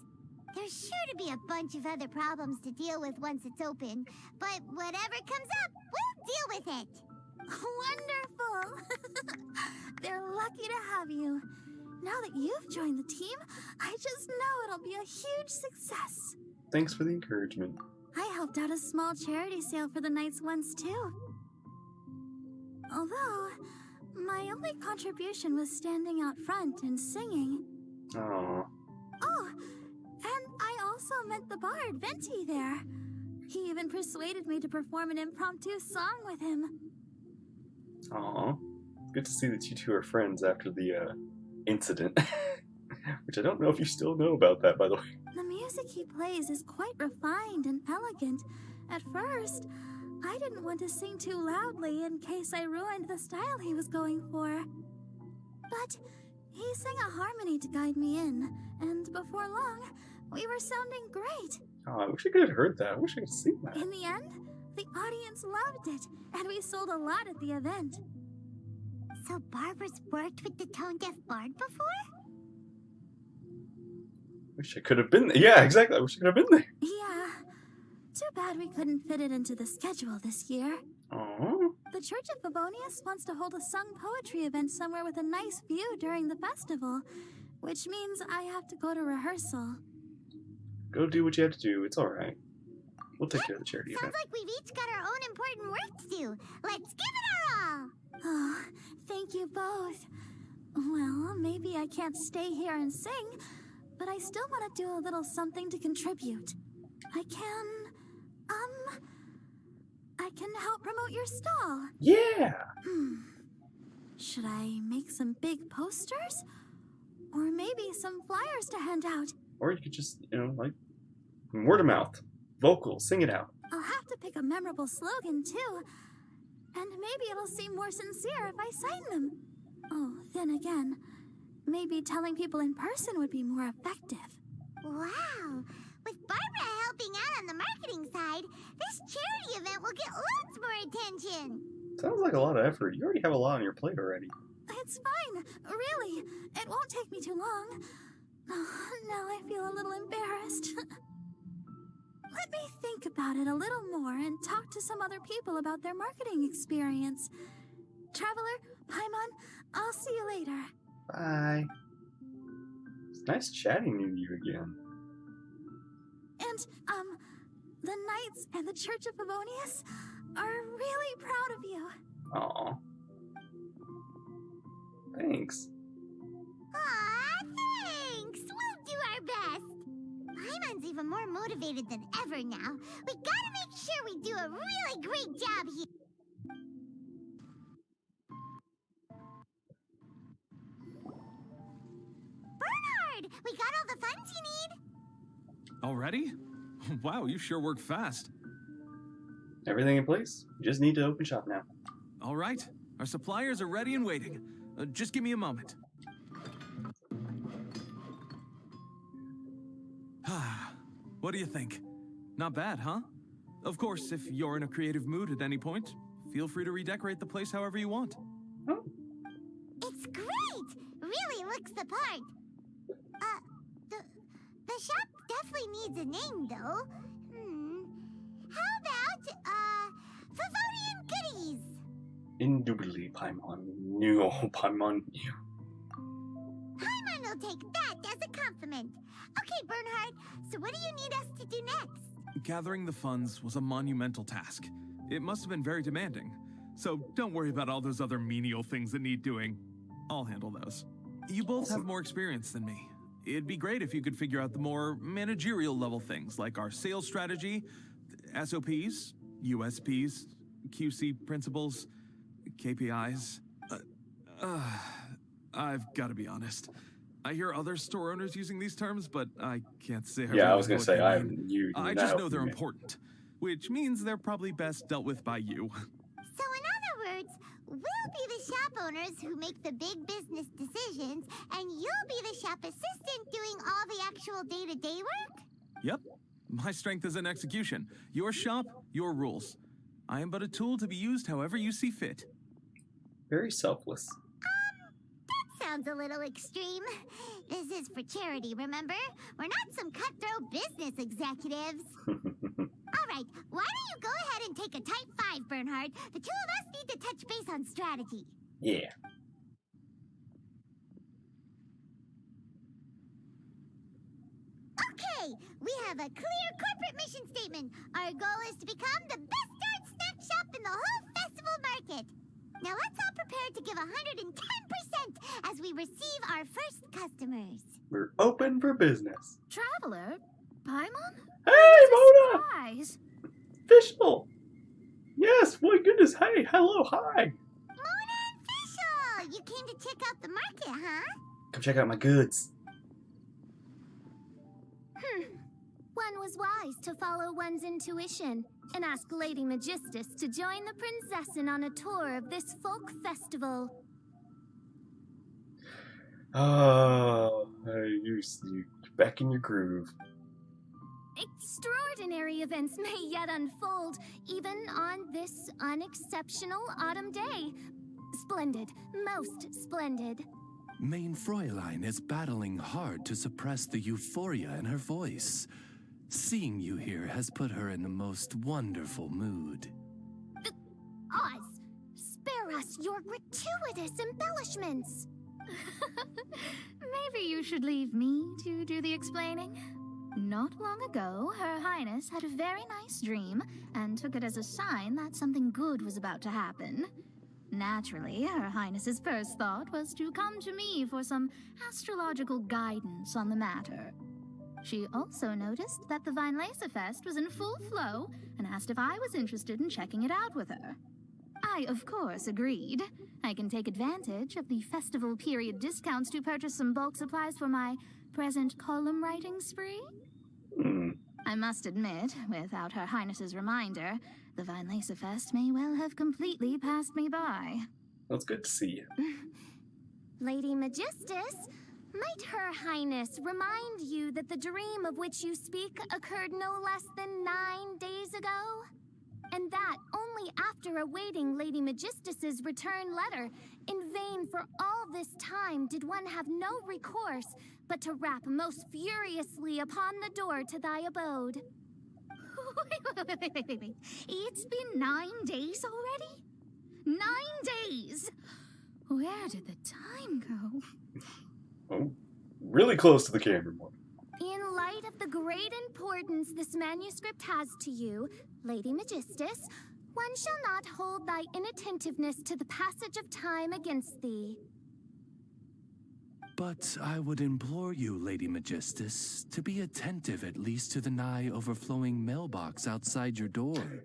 There's sure to be a bunch of other problems to deal with once it's open, but whatever comes up, we'll deal with it. Wonderful! They're lucky to have you. Now that you've joined the team, I just know it'll be a huge success. Thanks for the encouragement. I helped out a small charity sale for the Knights once too. Although, my only contribution was standing out front and singing. Aww. Oh, and I also met the bard, Venti, there. He even persuaded me to perform an impromptu song with him. Aww. Good to see that you two are friends after the, incident. Which I don't know if you still know about that, by the way. The music he plays is quite refined and elegant. At first, I didn't want to sing too loudly in case I ruined the style he was going for. But he sang a harmony to guide me in, and before long, we were sounding great. Oh, I wish I could have heard that. I wish I could see that. In the end, the audience loved it, and we sold a lot at the event. So Barbara's worked with the tone-deaf bard before? Wish I could have been there. Yeah, exactly. I wish I could have been there. Yeah. Too bad we couldn't fit it into the schedule this year. Aww. The Church of Favonius wants to hold a sung poetry event somewhere with a nice view during the festival, which means I have to go to rehearsal. Go do what you have to do. It's alright. We'll take care of the charity Sounds event. like we've each got our own important work to do. Let's give it our all! Oh, thank you both. Well, maybe I can't stay here and sing, but I still want to do a little something to contribute. I can help promote your stall. Yeah! Should I make some big posters? Or maybe some flyers to hand out? Or you could just, like, word of mouth. Vocal. Sing it out. I'll have to pick a memorable slogan, too. And maybe it'll seem more sincere if I sign them. Oh, then again, maybe telling people in person would be more effective. Wow! With Barbara helping out on the marketing side, this charity event will get loads more attention! Sounds like a lot of effort. You already have a lot on your plate already. It's fine, really. It won't take me too long. Oh, now I feel a little embarrassed. Let me think about it a little more and talk to some other people about their marketing experience. Traveler, Paimon, I'll see you later. Bye. It's nice chatting with you again. And, the Knights and the Church of Favonius are really proud of you. Aw. Thanks. Aw, thanks! We'll do our best! Paimon's even more motivated than ever now. We gotta make sure we do a really great job here. Bernhard! We got all the funds you need! Already? Wow, you sure work fast. Everything in place? You just need to open shop now. All right, our suppliers are ready and waiting. Just give me a moment. What do you think? Not bad, huh? Of course, if you're in a creative mood at any point, feel free to redecorate the place however you want. Oh. It's great! Really looks the part. The shop definitely needs a name, though. How about, Favonian Goodies? Indubitably, Paimon. New Paimon. Paimon will take that as a compliment. Okay, Bernhard, so what do you need us to do next? Gathering the funds was a monumental task. It must have been very demanding. So don't worry about all those other menial things that need doing. I'll handle those. You both have more experience than me. It'd be great if you could figure out the more managerial level things like our sales strategy, SOPs, USPs, QC principles, KPIs. I've got to be honest. I hear other store owners using these terms, but I can't say. Yeah, I was gonna say I just know they're important, which means they're probably best dealt with by you. So in other words, we'll be the shop owners who make the big business decisions, and you'll be the shop assistant doing all the actual day-to-day work? Yep. My strength is in execution. Your shop, your rules. I am but a tool to be used however you see fit. Very selfless. That sounds a little extreme. This is for charity, remember? We're not some cutthroat business executives. All right, why don't you go ahead and take a type 5, Bernhard? The two of us need to touch base on strategy. Yeah. Okay, we have a clear corporate mission statement. Our goal is to become the best art snack shop in the whole festival market. Now let's all prepare to give 110% as we receive our first customers. We're open for business. Traveler? Paimon? Hey, Mona! Surprise! Fishel! Yes, my goodness, hey, hello, hi! Mona and Fishel! You came to check out the market, huh? Come check out my goods. One was wise to follow one's intuition and ask Lady Magistus to join the Prinzessin on a tour of this folk festival. Oh, you back in your groove. Extraordinary events may yet unfold, even on this unexceptional autumn day. Splendid, most splendid. Mein Fräulein is battling hard to suppress the euphoria in her voice. Seeing you here has put her in the most wonderful mood. Oz, spare us your gratuitous embellishments. Maybe you should leave me to do the explaining. Not long ago, Her Highness had a very nice dream and took it as a sign that something good was about to happen. Naturally, Her Highness's first thought was to come to me for some astrological guidance on the matter. She also noticed that the Weinlesefest was in full flow and asked if I was interested in checking it out with her. I, of course, agreed. I can take advantage of the festival period discounts to purchase some bulk supplies for my present column writing spree. I must admit, without Her Highness's reminder, the Weinlesefest may well have completely passed me by. Well, it's good to see you. Lady Magistus, might Her Highness remind you that the dream of which you speak occurred no less than 9 days ago? And that only after awaiting Lady Magistus's return letter, in vain for all this time did one have no recourse but to rap most furiously upon the door to thy abode. Wait. It's been 9 days already? 9 days! Where did the time go? Oh, really close to the camera. In light of the great importance this manuscript has to you, Lady Magistus, one shall not hold thy inattentiveness to the passage of time against thee. But I would implore you, Lady Magistus, to be attentive at least to the nigh overflowing mailbox outside your door.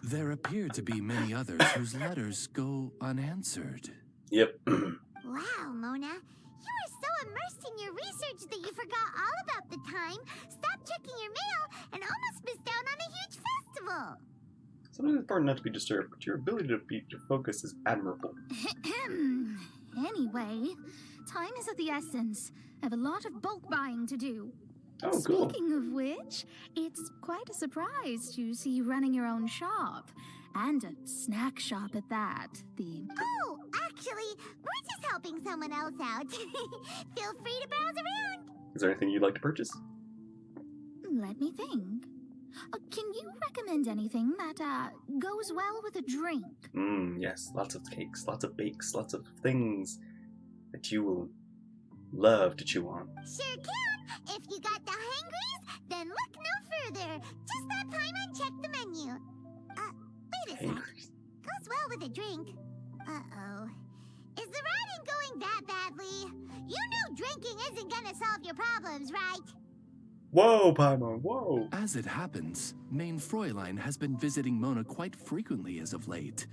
There appear to be many others whose letters go unanswered. Yep. Wow, Mona. You were so immersed in your research that you forgot all about the time, stopped checking your mail, and almost missed out on a huge festival. Sometimes it's important not to be disturbed, but your ability to focus is admirable. Anyway, time is of the essence. I have a lot of bulk buying to do. Oh, cool. Speaking of which, it's quite a surprise to see you running your own shop. And a snack shop at that. Oh, actually, we're just helping someone else out. Feel free to browse around. Is there anything you'd like to purchase? Let me think. Can you recommend anything that goes well with a drink? Yes, lots of cakes, lots of bakes, lots of things that you will love to chew on. Sure can. If you got the hangries, then look no further. Just that Paimon check the menu. Wait a sec. Hangries. Goes well with a drink. Uh-oh. Is the writing going that badly? You know drinking isn't gonna solve your problems, right? Whoa, Paimon, whoa! As it happens, Main Fräulein has been visiting Mona quite frequently as of late.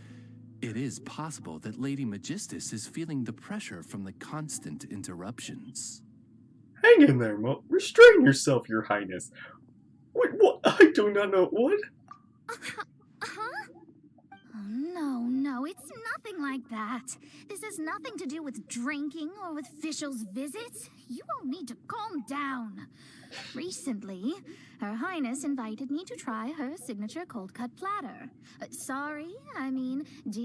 It is possible that Lady Magistus is feeling the pressure from the constant interruptions. Hang in there, Mo. Restrain yourself, Your Highness. Wait, what? I do not know. What? Huh? Oh, no, it's nothing like that. This has nothing to do with drinking or with officials' visits. You all need to calm down. Recently, Her Highness invited me to try her signature cold-cut platter. Die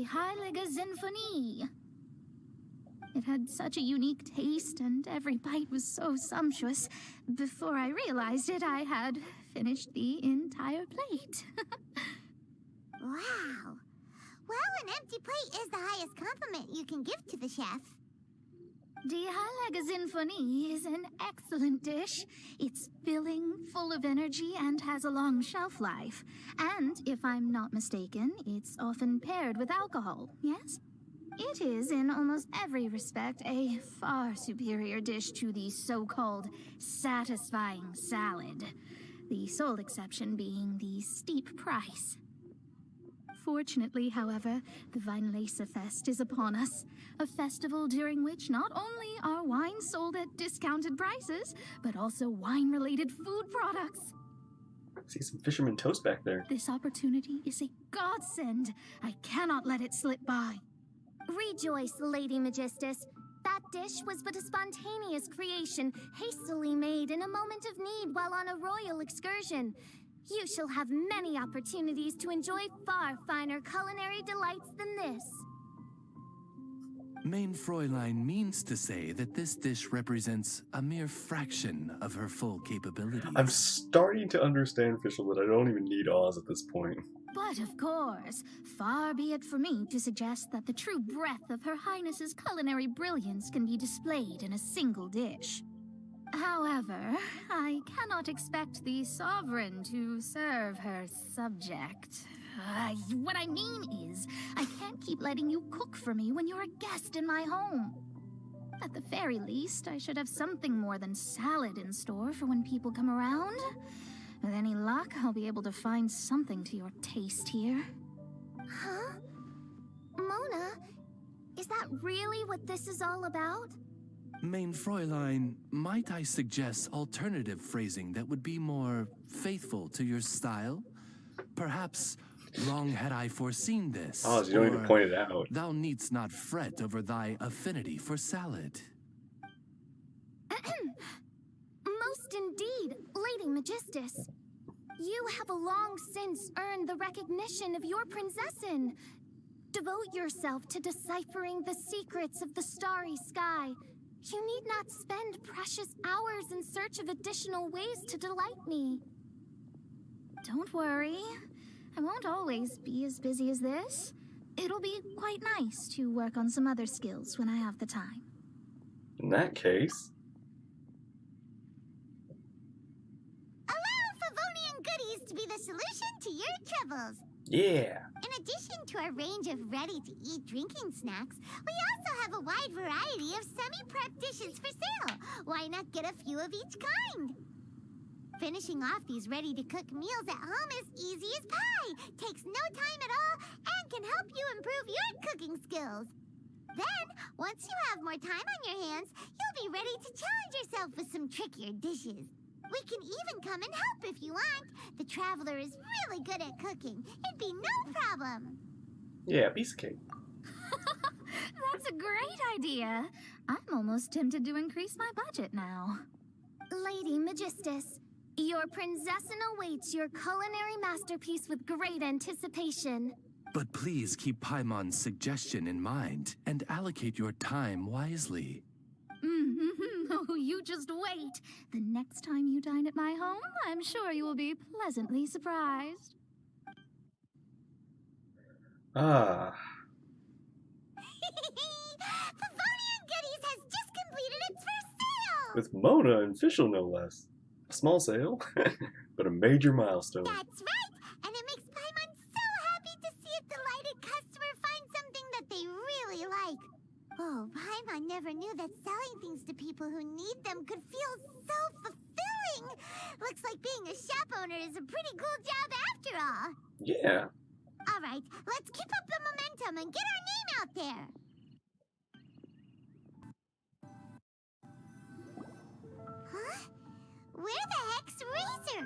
Heilige Sinfonie. It had such a unique taste, and every bite was so sumptuous. Before I realized it, I had finished the entire plate. Wow. Well, an empty plate is the highest compliment you can give to the chef. Die Heilige Sinfonie is an excellent dish. It's filling, full of energy, and has a long shelf life. And, if I'm not mistaken, it's often paired with alcohol, yes? It is, in almost every respect, a far superior dish to the so-called satisfying salad. The sole exception being the steep price. Fortunately, however, the Weinlesefest is upon us, a festival during which not only are wines sold at discounted prices, but also wine-related food products. See some fisherman toast back there. This opportunity is a godsend. I cannot let it slip by. Rejoice, Lady Magistus. That dish was but a spontaneous creation, hastily made in a moment of need while on a royal excursion. You shall have many opportunities to enjoy far finer culinary delights than this. Main Fräulein means to say that this dish represents a mere fraction of her full capabilities. I'm starting to understand, Fischl, that I don't even need Oz at this point. But of course, far be it for me to suggest that the true breadth of Her Highness's culinary brilliance can be displayed in a single dish. However, I cannot expect the sovereign to serve her subject. What I mean is, I can't keep letting you cook for me when you're a guest in my home. At the very least, I should have something more than salad in store for when people come around. With any luck, I'll be able to find something to your taste here. Huh? Mona, is that really what this is all about? Main Fräulein, might I suggest alternative phrasing that would be more faithful to your style? Perhaps, long had I foreseen this. Oz, you don't even point it out. Thou needst not fret over thy affinity for salad. Most indeed, Lady Magistus. You have long since earned the recognition of your prinzessin. Devote yourself to deciphering the secrets of the starry sky. You need not spend precious hours in search of additional ways to delight me. Don't worry. I won't always be as busy as this. It'll be quite nice to work on some other skills when I have the time. In that case... Allow Favonian goodies to be the solution to your troubles. Yeah. In addition to our range of ready-to-eat drinking snacks, we also have a wide variety of semi-prep dishes for sale. Why not get a few of each kind? Finishing off these ready-to-cook meals at home is easy as pie, takes no time at all, and can help you improve your cooking skills. Then, once you have more time on your hands, you'll be ready to challenge yourself with some trickier dishes. We can even come and help if you want. The Traveler is really good at cooking. It'd be no problem. Yeah, piece of cake. That's a great idea. I'm almost tempted to increase my budget now. Lady Magistus, your prinzessin awaits your culinary masterpiece with great anticipation. But please keep Paimon's suggestion in mind and allocate your time wisely. Oh, you just wait. The next time you dine at my home, I'm sure you will be pleasantly surprised. Ah. Favonian Goodies has just completed its first sale! With Mona and Fischl, no less. A small sale, but a major milestone. That's right! And it makes Paimon so happy to see a delighted customer find something that they really like. Oh, Paimon never knew that selling things to people who need them could feel so fulfilling! Looks like being a shop owner is a pretty cool job after all. Yeah. Alright, let's keep up the momentum and get our name out there! Huh? Where the heck's Razor?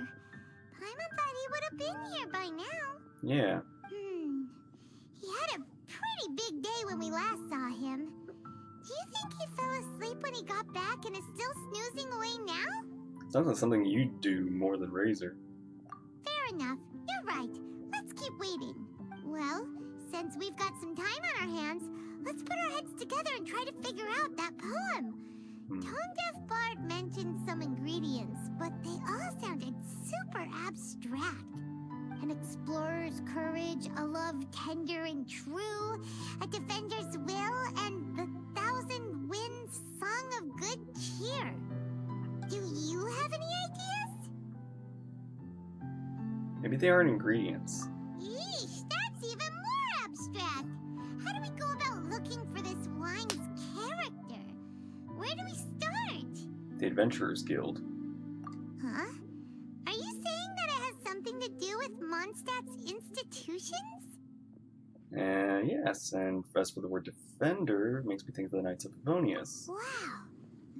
Paimon thought he would have been here by now. Yeah. He had a pretty big day when we last saw him. Do you think he fell asleep when he got back and is still snoozing away now? Sounds like something you do more than Razor. Fair enough. You're right. Let's keep waiting. Well, since we've got some time on our hands, let's put our heads together and try to figure out that poem. Tone-deaf Bard mentioned some ingredients, but they all sounded super abstract. An explorer's courage, a love tender and true, a defender's will, and the thousand winds song of good cheer. Do you have any ideas? Maybe they aren't ingredients. Yeesh, that's even more abstract. How do we go about looking for this wine's character? Where do we start? The Adventurers Guild. Huh? Are you saying that it has something to do with Mondstadt's institutions? Yes, and as for the word defender, it makes me think of the Knights of Favonius. Wow,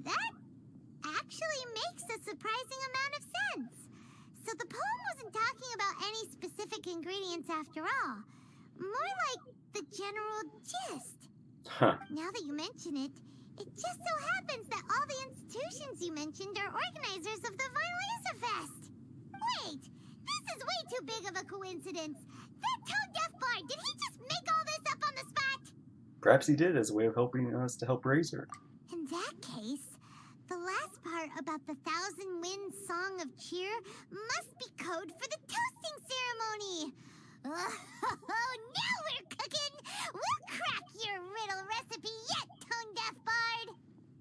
that actually makes a surprising amount of sense. So the poem wasn't talking about any specific ingredients after all. More like the general gist. Huh. Now that you mention it, it just so happens that all the institutions you mentioned are organizers of the Weinlesefest. Wait, this is way too big of a coincidence. That tone-deaf bard, did he just make all this up on the spot? Perhaps he did as a way of helping us to help Razor. In that case, the last part about the thousand winds song of cheer must be code for the toasting ceremony. Oh, now we're cooking! We'll crack your riddle recipe yet, tone-deaf bard!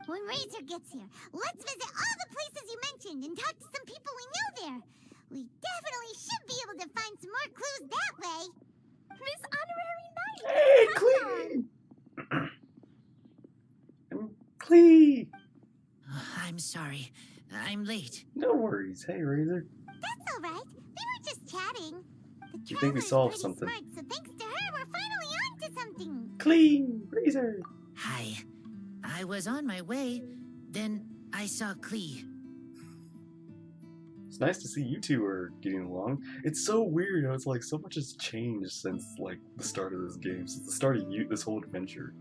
When Razor gets here, let's visit all the places you mentioned and talk to some people we know there. We definitely should be able to find some more clues that way. Miss Honorary Knight! Hey, Clee! Clee! I'm sorry. I'm late. No worries. Hey, Razor. That's all right. We were just chatting. The You think we Traveler's solved pretty something? Smart, so thanks to her, we're finally on to something. Clee! Razor! Hi. I was on my way, then I saw Klee. It's nice to see you two are getting along. It's so weird how it's like so much has changed since like the start of this game, since the start of this whole adventure.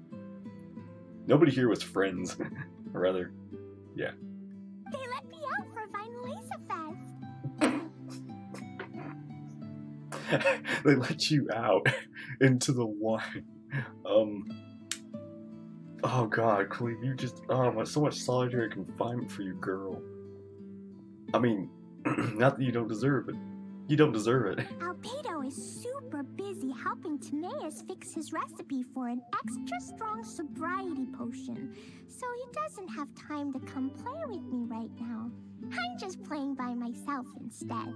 Nobody here was friends. Or rather, yeah. They let me out for Weinlesefest. They let you out into the wine. Oh god, Clee, you just so much solitary confinement for you, girl. I mean, not that you don't deserve it. You don't deserve it. Albedo is super busy helping Timaeus fix his recipe for an extra strong sobriety potion, so he doesn't have time to come play with me right now. I'm just playing by myself instead.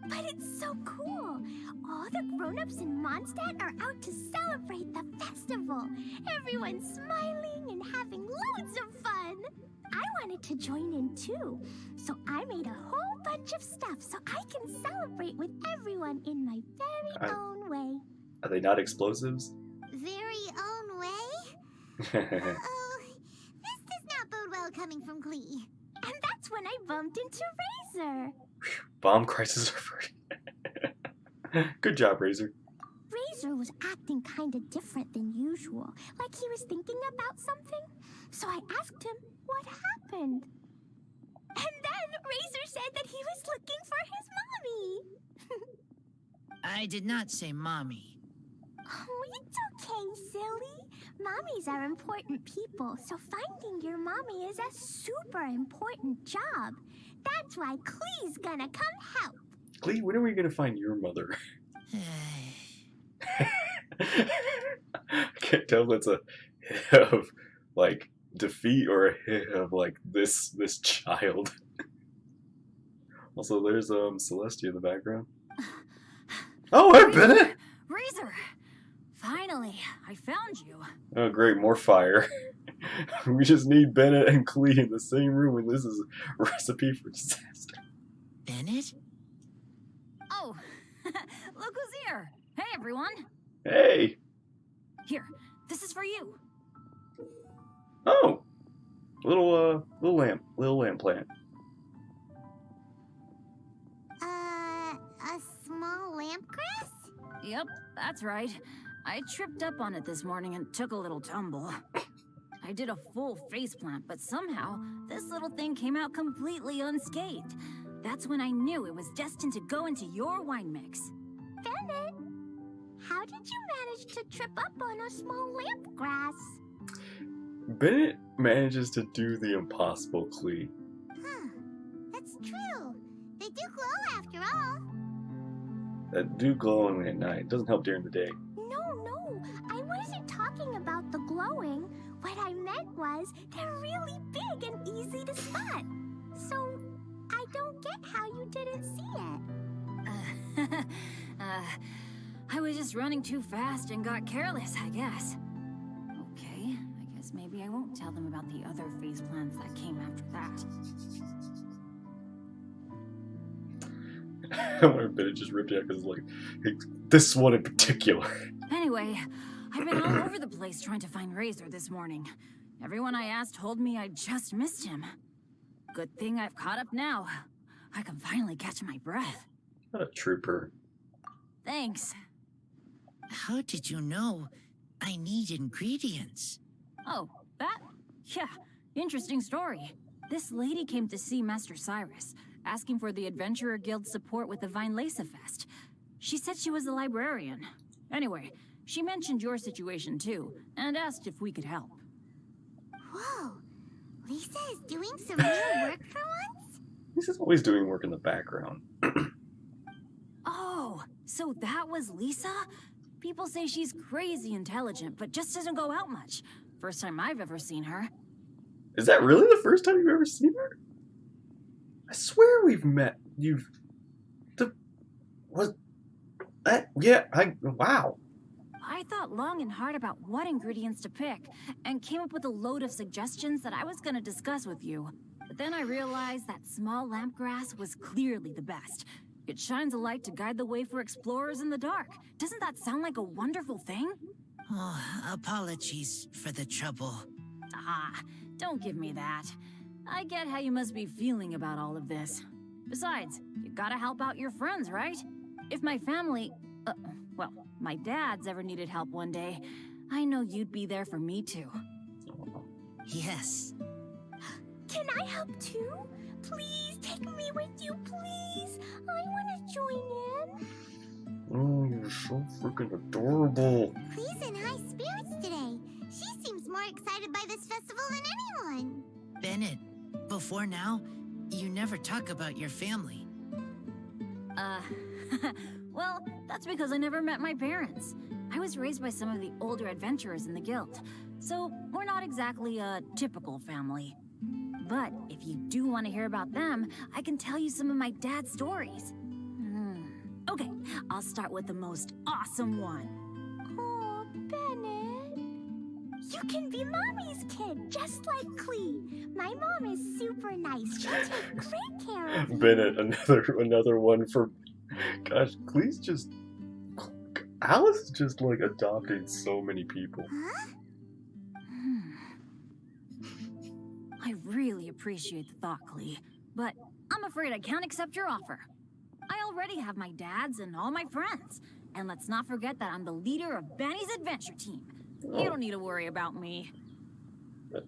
But it's so cool! All the grown-ups in Mondstadt are out to celebrate the festival. Everyone's smiling and having loads of fun. I wanted to join in too, so I made a whole bunch of stuff so I can celebrate with everyone in my very own way. Are they not explosives? Very own way? Uh-oh. This does not bode well coming from Clee. And that's when I bumped into Razor. Bomb crisis averted. Good job, Razor. Razor was acting kind of different than usual, like he was thinking about something. So I asked him what happened. And then Razor said that he was looking for his mommy. I did not say mommy. Oh, it's okay, silly. Mommies are important people, so finding your mommy is a super important job. That's why Klee's gonna come help. Klee, when are we gonna find your mother? I can't tell if it's a hit of like defeat or a hit of like this child. Also, there's Celestia in the background. Oh, hey, Bennett! Razor! Finally, I found you. Oh, great, more fire. We just need Bennett and Klee in the same room, and this is a recipe for disaster. Bennett? Oh, look who's here. Hey, everyone. Hey! Here, this is for you. Oh! Little lamp plant. A small lamp grass? Yep, that's right. I tripped up on it this morning and took a little tumble. I did a full faceplant, but somehow this little thing came out completely unscathed. That's when I knew it was destined to go into your wine mix. Bennett, how did you manage to trip up on a small lamp grass? Bennett manages to do the impossible, Klee. Huh. That's true. They do glow after all. That do glowing at night. Doesn't help during the day. No, I wasn't talking about the glowing. What I meant was they're really big and easy to spot. So, I don't get how you didn't see it. I was just running too fast and got careless, I guess. Okay, I guess maybe I won't tell them about the other faceplants that came after that. I wonder if Bennett just ripped it out because like, this one in particular. Anyway, I've been all over the place trying to find Razor this morning. Everyone I asked told me I just missed him. Good thing I've caught up now. I can finally catch my breath. What a trooper. Thanks. How did you know I need ingredients? Oh, that? Yeah, interesting story. This lady came to see Master Cyrus, asking for the Adventurer Guild's support with the Weinlesefest. She said she was a librarian. Anyway, she mentioned your situation too, and asked if we could help. Whoa. Lisa is doing some real work for once? Lisa's always doing work in the background. Oh, so that was Lisa? People say she's crazy intelligent, but just doesn't go out much. First time I've ever seen her. Is that really the first time you've ever seen her? I swear we've met. Wow. I thought long and hard about what ingredients to pick, and came up with a load of suggestions that I was gonna discuss with you. But then I realized that small lamp grass was clearly the best. It shines a light to guide the way for explorers in the dark. Doesn't that sound like a wonderful thing? Oh, apologies for the trouble. Ah, don't give me that. I get how you must be feeling about all of this. Besides, you gotta help out your friends, right? If my family, well, my dad's ever needed help one day, I know you'd be there for me too. Yes. Can I help too? Please take me with you, please. I want to join in. Oh, you're so freaking adorable. Klee's in high spirits today. She seems more excited by this festival than anyone. Bennett, before now, you never talk about your family. Well, that's because I never met my parents. I was raised by some of the older adventurers in the guild, so we're not exactly a typical family. But if you do want to hear about them, I can tell you some of my dad's stories. Okay, I'll start with the most awesome one. Oh, Bennett. You can be Mommy's kid, just like Klee. My mom is super nice. She'll take great care of you. Bennett, another one for... Gosh, Klee's just... Alice is just, like, adopting so many people. Huh? I really appreciate the thought, Klee, but I'm afraid I can't accept your offer. I already have my dad's and all my friends. And let's not forget that I'm the leader of Benny's adventure team. You don't need to worry about me.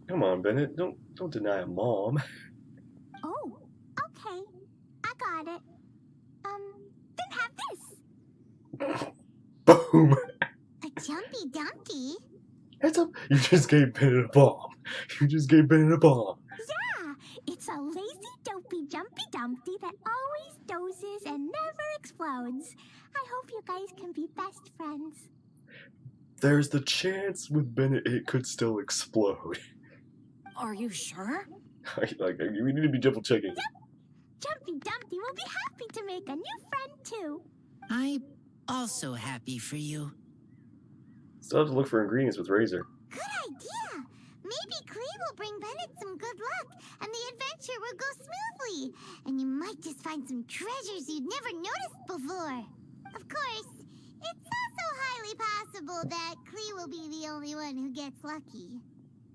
Come on, Bennett. Don't deny a mom. Oh, okay. I got it. Then have this. Boom! A Jumpy Dumpty? Heads up! You just gave Bennett a bomb. You just gave Bennett a bomb. Yeah, it's a lazy, dopey, jumpy dumpty that always dozes and never explodes. I hope you guys can be best friends. There's the chance with Bennett it could still explode. Are you sure? We need to be double checking. Yep. Jumpy Dumpty will be happy to make a new friend too. I'm also happy for you. Still have to look for ingredients with Razor. Good idea! Maybe Klee will bring Bennett some good luck, and the adventure will go smoothly. And you might just find some treasures you'd never noticed before. Of course, it's also highly possible that Klee will be the only one who gets lucky.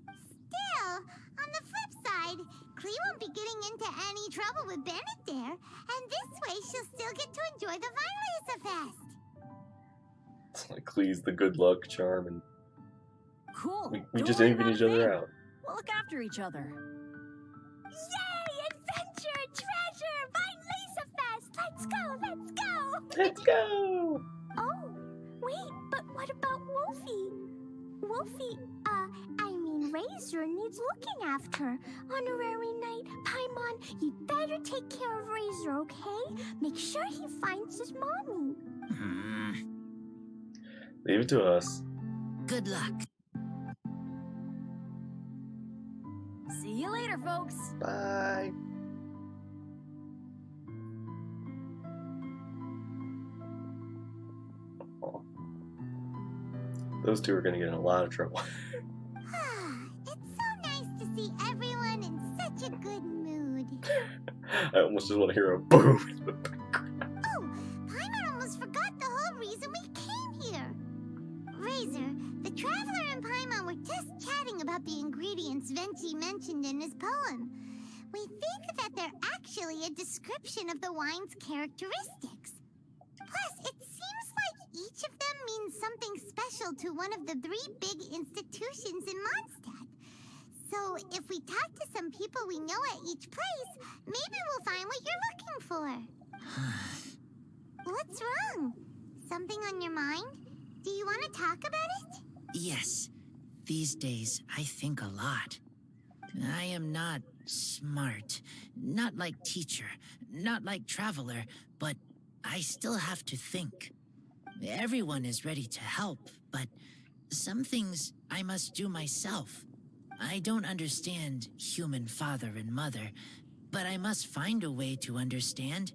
Still, on the flip side, Klee won't be getting into any trouble with Bennett there, and this way she'll still get to enjoy the Weinlesefest. It's like Klee's the good luck charm, and Cool. we Don't just worry even about each a other thing. out. We'll look after each other. Yay! Adventure! Treasure! Weinlesefest! Let's go! Let's go! Let's go! Oh, wait, but what about Wolfie? Wolfie, Razor needs looking after. Honorary Knight, Paimon, you'd better take care of Razor, okay? Make sure he finds his mommy. Leave it to us. Good luck. See you later, folks. Bye. Oh. Those two are going to get in a lot of trouble. It's so nice to see everyone in such a good mood. I almost just want to hear a boom in the background. Oh, Paimon almost forgot the whole reason we came here. Razor, the Traveler and Paimon were just chatting about the ingredients Venti mentioned in his poem. We think that they're actually a description of the wine's characteristics. Plus, it seems like each of them means something special to one of the 3 big institutions in Mondstadt. So, if we talk to some people we know at each place, maybe we'll find what you're looking for. What's wrong? Something on your mind? Do you want to talk about it? Yes. These days, I think a lot. I am not smart. Not like teacher. Not like traveler. But I still have to think. Everyone is ready to help, but some things I must do myself. I don't understand human father and mother, but I must find a way to understand.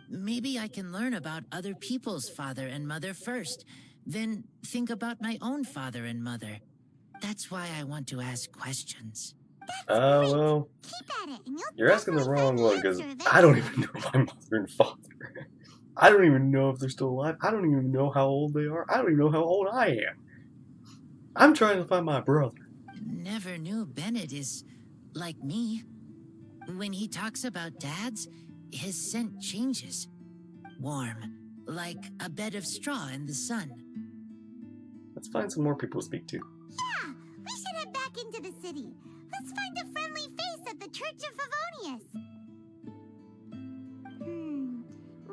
Maybe I can learn about other people's father and mother first, then think about my own father and mother. That's why I want to ask questions. Well, Keep at it, and you're asking the wrong one, because I don't even know my mother and father. I don't even know if they're still alive. I don't even know how old they are. I don't even know how old I am. I'm trying to find my brother. Never knew Bennett is like me. When he talks about dads, his scent changes. Warm, like a bed of straw in the sun. Let's find some more people to speak to. Yeah, we should head back into the city. Let's find a friendly face at the Church of Favonius.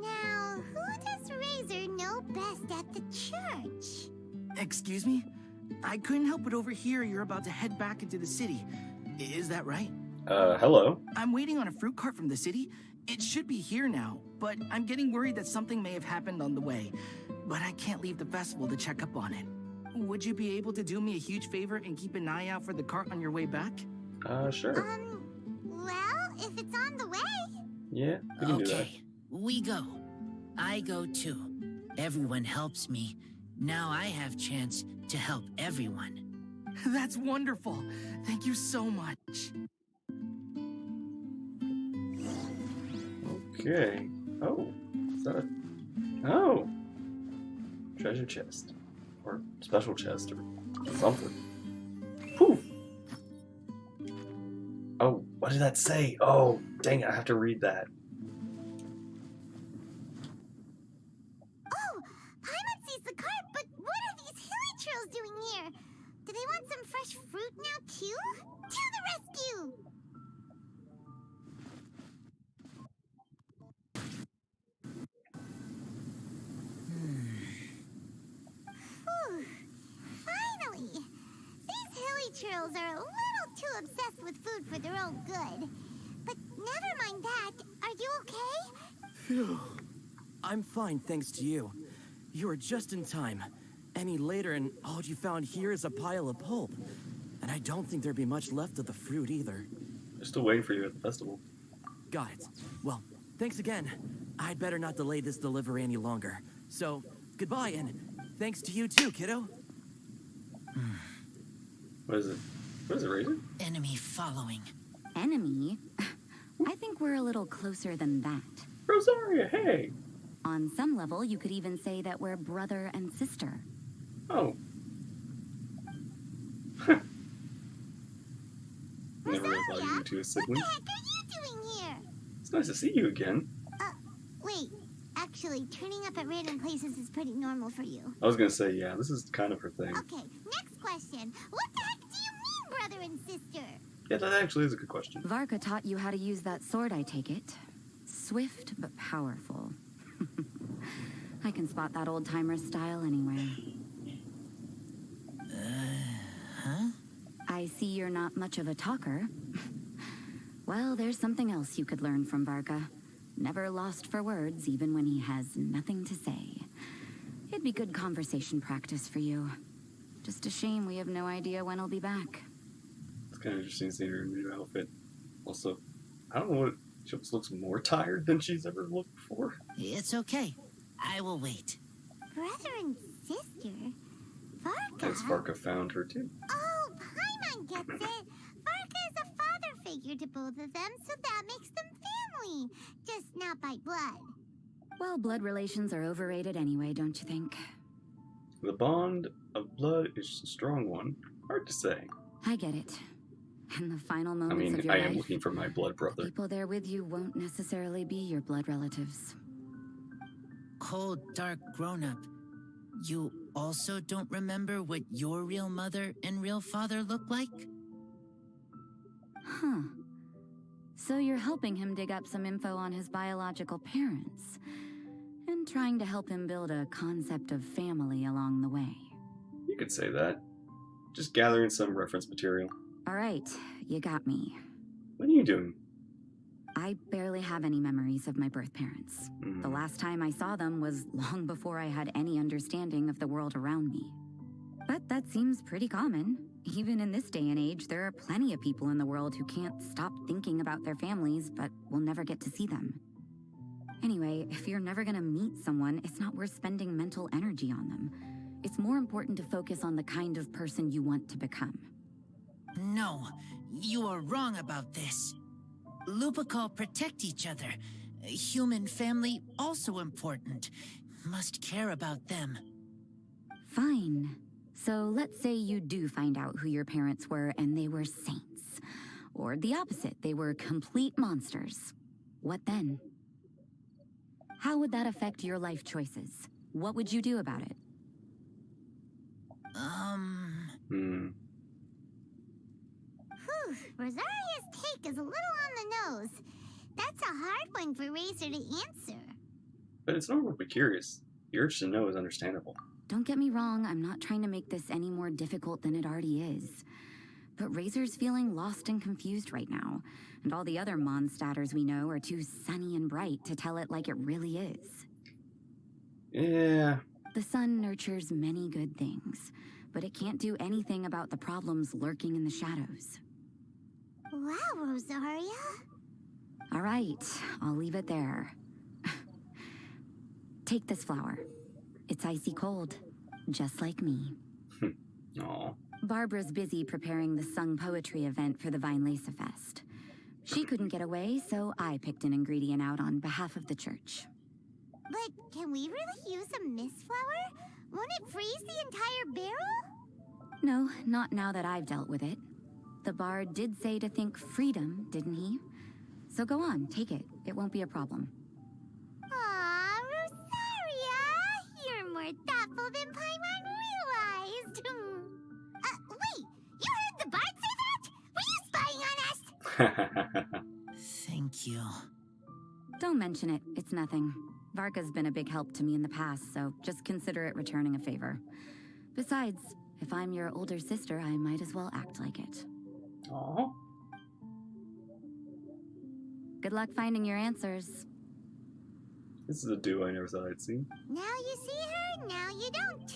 Now, who does Razor know best at the church? Excuse me? I couldn't help but overhear you're about to head back into the city. Is that right? Hello? I'm waiting on a fruit cart from the city. It should be here now, but I'm getting worried that something may have happened on the way. But I can't leave the festival to check up on it. Would you be able to do me a huge favor and keep an eye out for the cart on your way back? Sure. Well, if it's on the way. Yeah, we can do that. Okay, we go. I go too. Everyone helps me. Now I have chance to help everyone. That's wonderful. Thank you so much. Okay. Oh, is that a... Oh! Treasure chest. Or special chest, or something. Poof! Oh, what did that say? Oh, dang it, I have to read that. Oh, Paimon sees the cart, but what are these hilly trails doing here? Do they want some fresh fruit now, too? To the rescue! Whew. Finally! churls are a little too obsessed with food for their own good. But never mind that. Are you okay? Phew. I'm fine, thanks to you. You were just in time. Any later and all you found here is a pile of pulp. And I don't think there'd be much left of the fruit either. They're still waiting for you at the festival. Got it. Well, thanks again. I'd better not delay this delivery any longer. So, goodbye, and thanks to you too, kiddo. What is it? What is it, Razor? Enemy following. Enemy? I think we're a little closer than that. Rosaria, hey! On some level, you could even say that we're brother and sister. Oh. Never really thought you two as siblings. What the heck are you doing here? It's nice to see you again. Wait. Actually, turning up at random places is pretty normal for you. I was gonna say, yeah, this is kind of her thing. Okay, next question. What the heck do you mean, brother and sister? Yeah, that actually is a good question. Varka taught you how to use that sword, I take it. Swift but powerful. I can spot that old-timer's style anywhere. Huh? I see you're not much of a talker. Well, there's something else you could learn from Varka. Never lost for words, even when he has nothing to say. It'd be good conversation practice for you. Just a shame we have no idea when he'll be back. It's kind of interesting seeing her in her new outfit. Also, I don't know what... She just looks more tired than she's ever looked before. It's okay. I will wait. Brother and sister? Varka? As Varka found her too. Oh, Paimon gets it. Varka is a father figure to both of them, so that makes them family. Just not by blood. Well, blood relations are overrated anyway, don't you think? The bond of blood is a strong one. Hard to say. I get it. In the final I moments mean, of your I life, am looking for my blood brother. people there with you won't necessarily be your blood relatives. Cold, dark grown-up. You also don't remember what your real mother and real father look like? Huh. So you're helping him dig up some info on his biological parents, and trying to help him build a concept of family along the way. You could say that. Just gathering some reference material. All right, you got me. What are you doing? I barely have any memories of my birth parents. The last time I saw them was long before I had any understanding of the world around me. But that seems pretty common. Even in this day and age, there are plenty of people in the world who can't stop thinking about their families, but will never get to see them. Anyway, if you're never gonna meet someone, it's not worth spending mental energy on them. It's more important to focus on the kind of person you want to become. No, you are wrong about this. Lupical protect each other. Human family also important. Must care about them. Fine. So let's say you do find out who your parents were and they were saints. Or the opposite, they were complete monsters. What then? How would that affect your life choices? What would you do about it? Whew, Rosaria's take is a little on the nose. That's a hard one for Razor to answer. But it's normal to be curious. The urge to know is understandable. Don't get me wrong, I'm not trying to make this any more difficult than it already is. But Razor's feeling lost and confused right now, and all the other Mondstadters we know are too sunny and bright to tell it like it really is. Yeah. The sun nurtures many good things, but it can't do anything about the problems lurking in the shadows. Wow, Rosaria. All right, I'll leave it there. Take this flower. It's icy cold, just like me. Aw. Barbara's busy preparing the sung poetry event for the Weinlesefest. She couldn't get away, so I picked an ingredient out on behalf of the church. But can we really use a mist flower? Won't it freeze the entire barrel? No, not now that I've dealt with it. The bard did say to think freedom, didn't he? So go on, take it. It won't be a problem. Aw, Rosaria! You're more thoughtful than Paimon realized. Wait! You heard the bard say that? Were you spying on us? Thank you. Don't mention it. It's nothing. Varka's been a big help to me in the past, so just consider it returning a favor. Besides, If I'm your older sister, I might as well act like it. Aww. Good luck finding your answers. This is a duo I never thought I'd see. Now you see her, now you don't.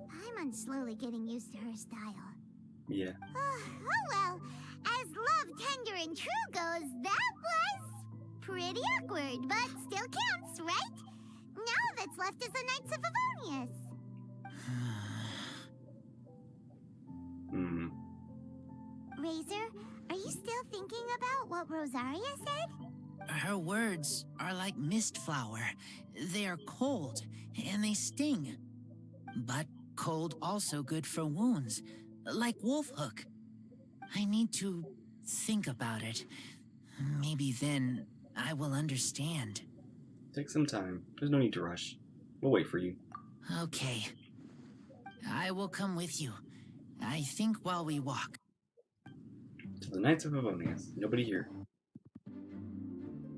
Paimon's slowly getting used to her style. Yeah. Oh well, as love, tender, and true goes, that was pretty awkward, but still counts, right? Now that's left is the Knights of Favonius. Razor, are you still thinking about what Rosaria said? Her words are like mist flower. They are cold, and they sting. But cold also good for wounds, like Wolfhook. I need to think about it. Maybe then I will understand. Take some time. There's no need to rush. We'll wait for you. Okay. I will come with you. I think while we walk. To the Knights of Favonius. Nobody here.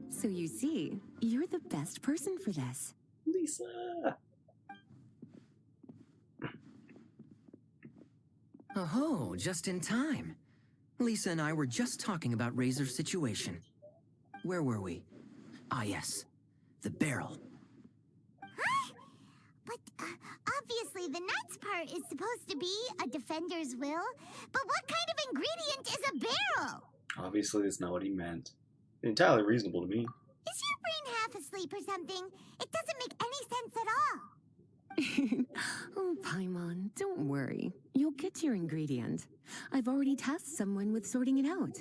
So you see, you're the best person for this. Lisa! Oh, just in time. Lisa and I were just talking about Razor's situation. Where were we? Ah, yes. The barrel. Huh? But obviously the Knight's part is supposed to be a defender's will. But what kind of ingredient is a barrel? Obviously, that's not what he meant. Entirely reasonable to me. Is your brain half asleep or something? It doesn't make any sense at all. Oh, Paimon, don't worry. You'll get your ingredient. I've already tasked someone with sorting it out.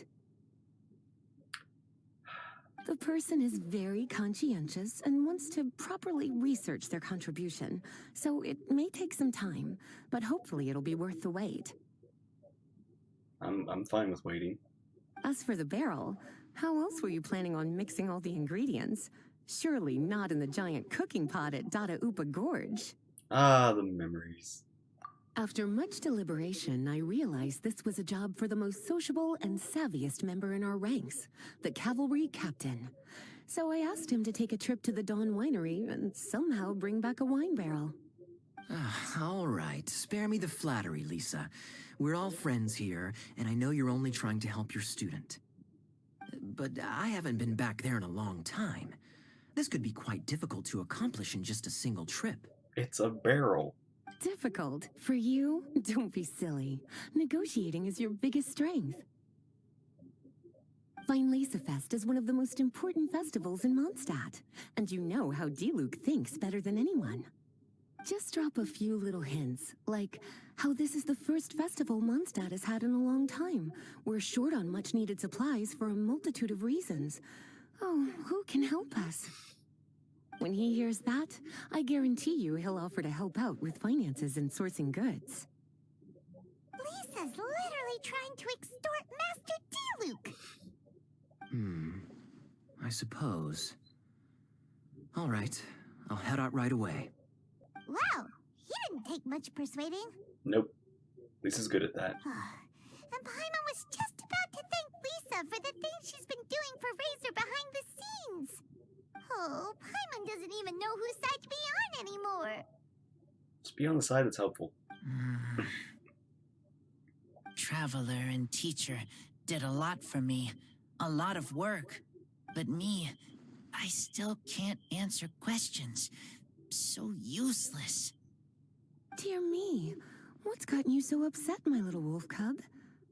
The person is very conscientious and wants to properly research their contribution, so it may take some time, but hopefully it'll be worth the wait. I'm fine with waiting. As for the barrel, how else were you planning on mixing all the ingredients? Surely not in the giant cooking pot at Dada Upa Gorge. Ah, the memories. After much deliberation, I realized this was a job for the most sociable and savviest member in our ranks, the cavalry captain. So I asked him to take a trip to the Dawn Winery and somehow bring back a wine barrel. All right, spare me the flattery, Lisa. We're all friends here, and I know you're only trying to help your student. But I haven't been back there in a long time. This could be quite difficult to accomplish in just a single trip. It's a barrel. Difficult? For you? Don't be silly. Negotiating is your biggest strength. Weinlesefest is one of the most important festivals in Mondstadt, and you know how Diluc thinks better than anyone. Just drop a few little hints, like how this is the first festival Mondstadt has had in a long time. We're short on much-needed supplies for a multitude of reasons. Oh, who can help us? When he hears that, I guarantee you he'll offer to help out with finances and sourcing goods. Lisa's literally trying to extort Master Diluc. I suppose. All right, I'll head out right away. Wow, he didn't take much persuading. Nope. Lisa's good at that. And Paimon was just about to thank Lisa for the things she's been doing for Razor behind the scenes. Oh, Paimon doesn't even know whose side to be on anymore. Just be on the side that's helpful. Traveler and teacher did a lot for me. A lot of work. But me, I still can't answer questions. So useless. Dear me, what's gotten you so upset, my little wolf cub?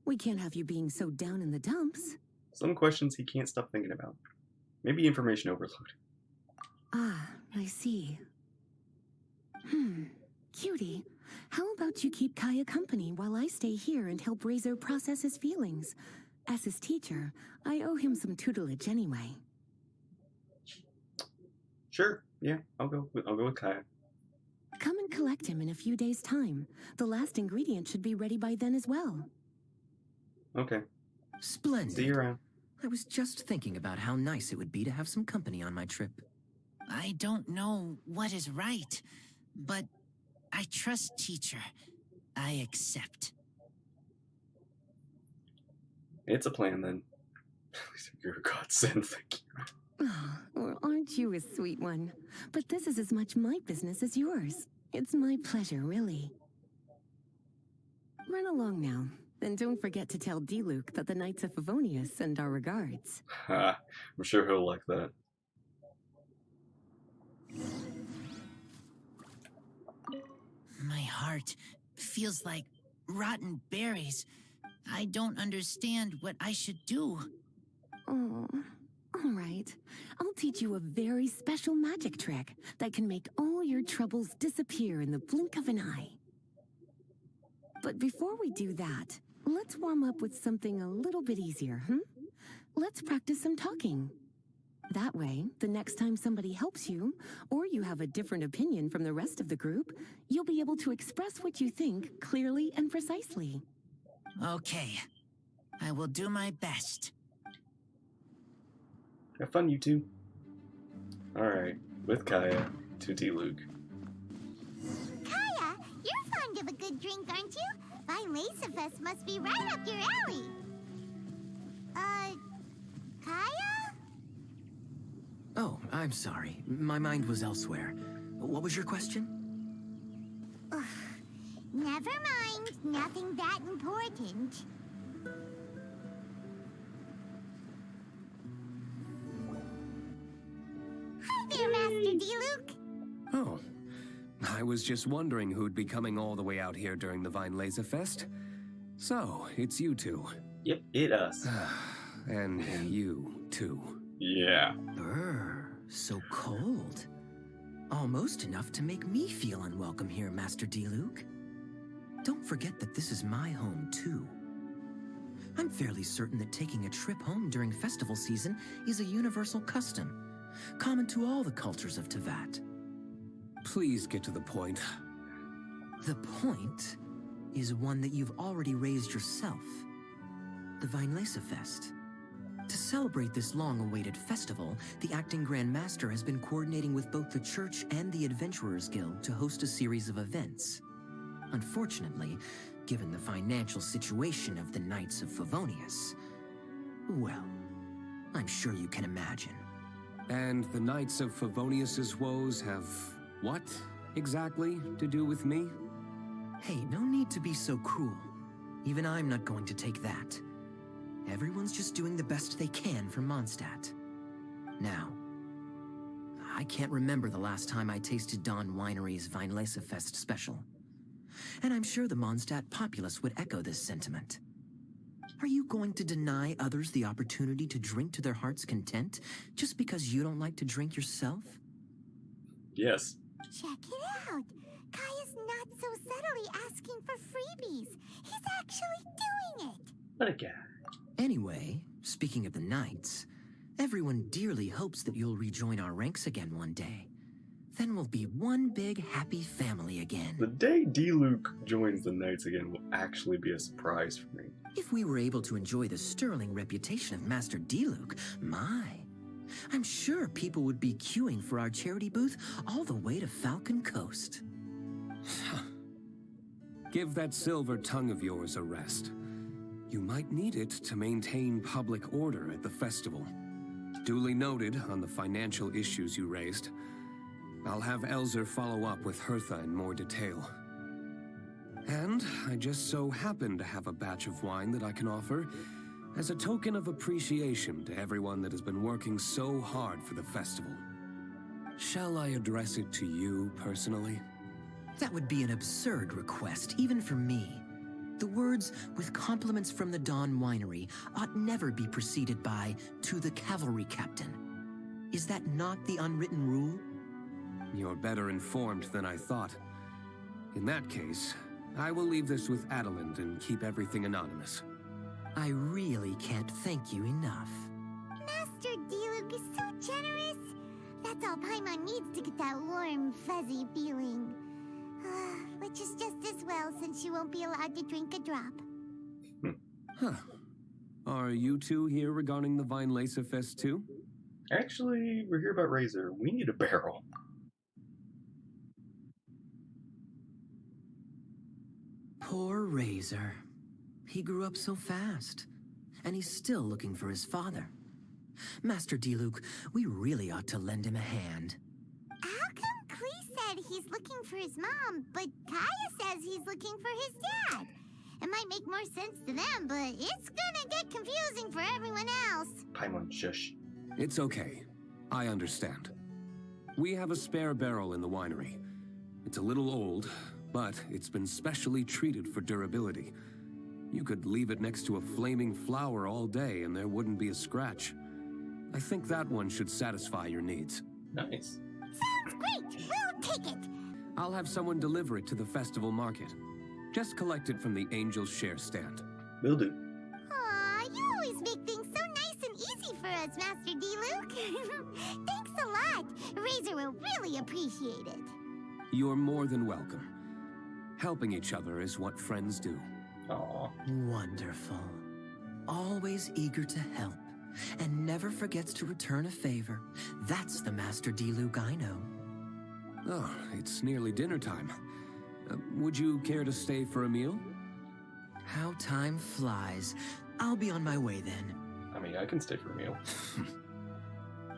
We can't have you being so down in the dumps. Some questions he can't stop thinking about. Maybe information overload. Ah, I see. Cutie, how about you keep Kaya company while I stay here and help Razor process his feelings? As his teacher, I owe him some tutelage anyway. Sure, yeah, I'll go with Kaya. Come and collect him in a few days' time. The last ingredient should be ready by then as well. Okay. Splendid. See you around. I was just thinking about how nice it would be to have some company on my trip. I don't know what is right, but I trust teacher. I accept. It's a plan then. You're a godsend, thank you. Oh, well, aren't you a sweet one? But this is as much my business as yours. It's my pleasure, really. Run along now. Then don't forget to tell D-Luke that the Knights of Favonius send our regards. Ha, I'm sure he'll like that. My heart feels like rotten berries. I don't understand what I should do. Oh, all right. I'll teach you a very special magic trick that can make all your troubles disappear in the blink of an eye. But before we do that, let's warm up with something a little bit easier, Let's practice some talking. That way, the next time somebody helps you, or you have a different opinion from the rest of the group, you'll be able to express what you think clearly and precisely. Okay. I will do my best. Have fun, you two. Alright, with Kaya to D-Luke. Kaya, you're fond of a good drink, aren't you? Weinlesefest must be right up your alley. Kaya? Oh, I'm sorry. My mind was elsewhere. What was your question? Ugh, never mind. Nothing that important. Hi there, Master D-Luke. Oh, I was just wondering who'd be coming all the way out here during the Weinlesefest. So, it's you two. Yep, it us. And you, too. Yeah. So cold. Almost enough to make me feel unwelcome here, Master D-Luke. Don't forget that this is my home, too. I'm fairly certain that taking a trip home during festival season is a universal custom, common to all the cultures of Teyvat. Please get to the point. The point is one that you've already raised yourself. The Weinlesefest. To celebrate this long-awaited festival, the Acting Grand Master has been coordinating with both the Church and the Adventurers Guild to host a series of events. Unfortunately, given the financial situation of the Knights of Favonius, well, I'm sure you can imagine. And the Knights of Favonius's woes have what, exactly, to do with me? Hey, no need to be so cruel. Even I'm not going to take that. Everyone's just doing the best they can for Mondstadt. Now, I can't remember the last time I tasted Dawn Winery's Weinlesefest special. And I'm sure the Mondstadt populace would echo this sentiment. Are you going to deny others the opportunity to drink to their heart's content just because you don't like to drink yourself? Yes. Check it out. Kaya's not so subtly asking for freebies. He's actually doing it. What a guy. Anyway, speaking of the Knights, everyone dearly hopes that you'll rejoin our ranks again one day. Then we'll be one big happy family again. The day D-Luke joins the Knights again will actually be a surprise for me. If we were able to enjoy the sterling reputation of Master D-Luke, I'm sure people would be queuing for our charity booth all the way to Falcon Coast. Give that silver tongue of yours a rest. You might need it to maintain public order at the festival. Duly noted on the financial issues you raised. I'll have Elzer follow up with Hertha in more detail. And I just so happen to have a batch of wine that I can offer as a token of appreciation to everyone that has been working so hard for the festival. Shall I address it to you personally? That would be an absurd request, even for me. The words, with compliments from the Dawn Winery, ought never be preceded by, to the cavalry captain. Is that not the unwritten rule? You're better informed than I thought. In that case, I will leave this with Adelind and keep everything anonymous. I really can't thank you enough. Master D-Luke is so generous. That's all Paimon needs to get that warm, fuzzy feeling. Which is just as well, since you won't be allowed to drink a drop. Huh. Are you two here regarding the Weinlesefest too? Actually, we're here about Razor. We need a barrel. Poor Razor. He grew up so fast, and he's still looking for his father. Master D-Luke, we really ought to lend him a hand. How come Klee said he's looking for his mom, but Kaya says he's looking for his dad? It might make more sense to them, but it's gonna get confusing for everyone else. Paimon, shush. It's okay. I understand. We have a spare barrel in the winery. It's a little old, but it's been specially treated for durability. You could leave it next to a flaming flower all day and there wouldn't be a scratch. I think that one should satisfy your needs. Nice. Sounds great! We'll take it! I'll have someone deliver it to the festival market. Just collect it from the Angel's Share stand. Will do. Aw, you always make things so nice and easy for us, Master D-Luke. Thanks a lot. Razor will really appreciate it. You're more than welcome. Helping each other is what friends do. Aw. Wonderful. Always eager to help, and never forgets to return a favor. That's the Master D-Luke I know. Oh, it's nearly dinner time. Would you care to stay for a meal? How time flies. I'll be on my way then. I mean, I can stay for a meal.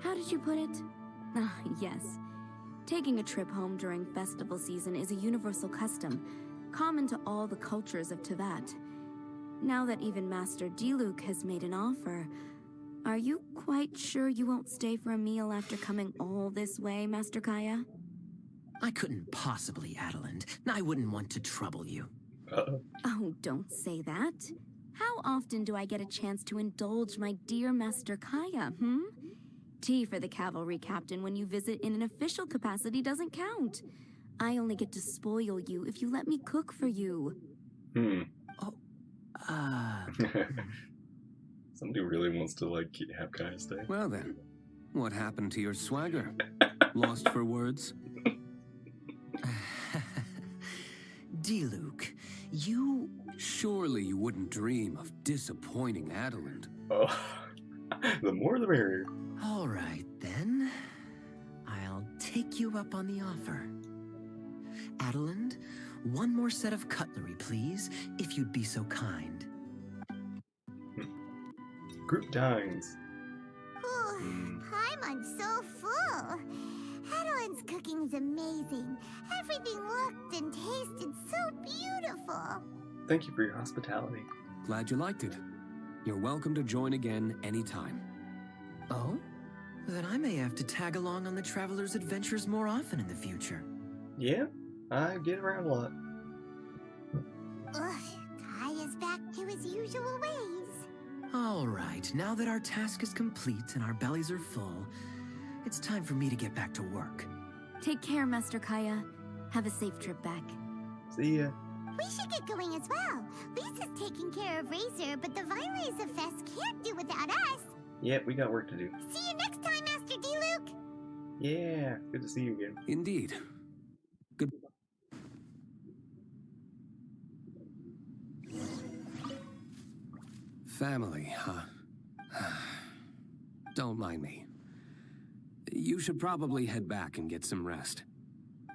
How did you put it? Ah, yes. Taking a trip home during festival season is a universal custom, common to all the cultures of Teyvat. Now that even Master D-Luke has made an offer, are you quite sure you won't stay for a meal after coming all this way, Master Kaya? I couldn't possibly, Adeland. I wouldn't want to trouble you. Uh-oh. Oh, don't say that. How often do I get a chance to indulge my dear Master Kaya, Tea for the cavalry captain when you visit in an official capacity doesn't count. I only get to spoil you if you let me cook for you. Somebody really wants to, like, have Kaya stay. Well then, what happened to your swagger? Lost for words? D-Luke, you... Surely you wouldn't dream of disappointing Adeland. Oh, the more the merrier. All right, then. I'll take you up on the offer. Adeland, one more set of cutlery, please, if you'd be so kind. Group dines. Paimon's so full. Adeline's cooking's amazing. Everything looked and tasted so beautiful. Thank you for your hospitality. Glad you liked it. You're welcome to join again anytime. Oh? Then I may have to tag along on the Traveler's Adventures more often in the future. Yeah, I get around a lot. Ugh, Kaya's back to his usual ways. All right, now that our task is complete and our bellies are full, it's time for me to get back to work. Take care, Master Kaya. Have a safe trip back. See ya. We should get going as well. Lisa's taking care of Razor, but the Weinlesefest can't do without us. Yep, we got work to do. See you next time, Master D-Luke. Yeah, good to see you again. Indeed. Good. Family, huh? Don't mind me. You should probably head back and get some rest.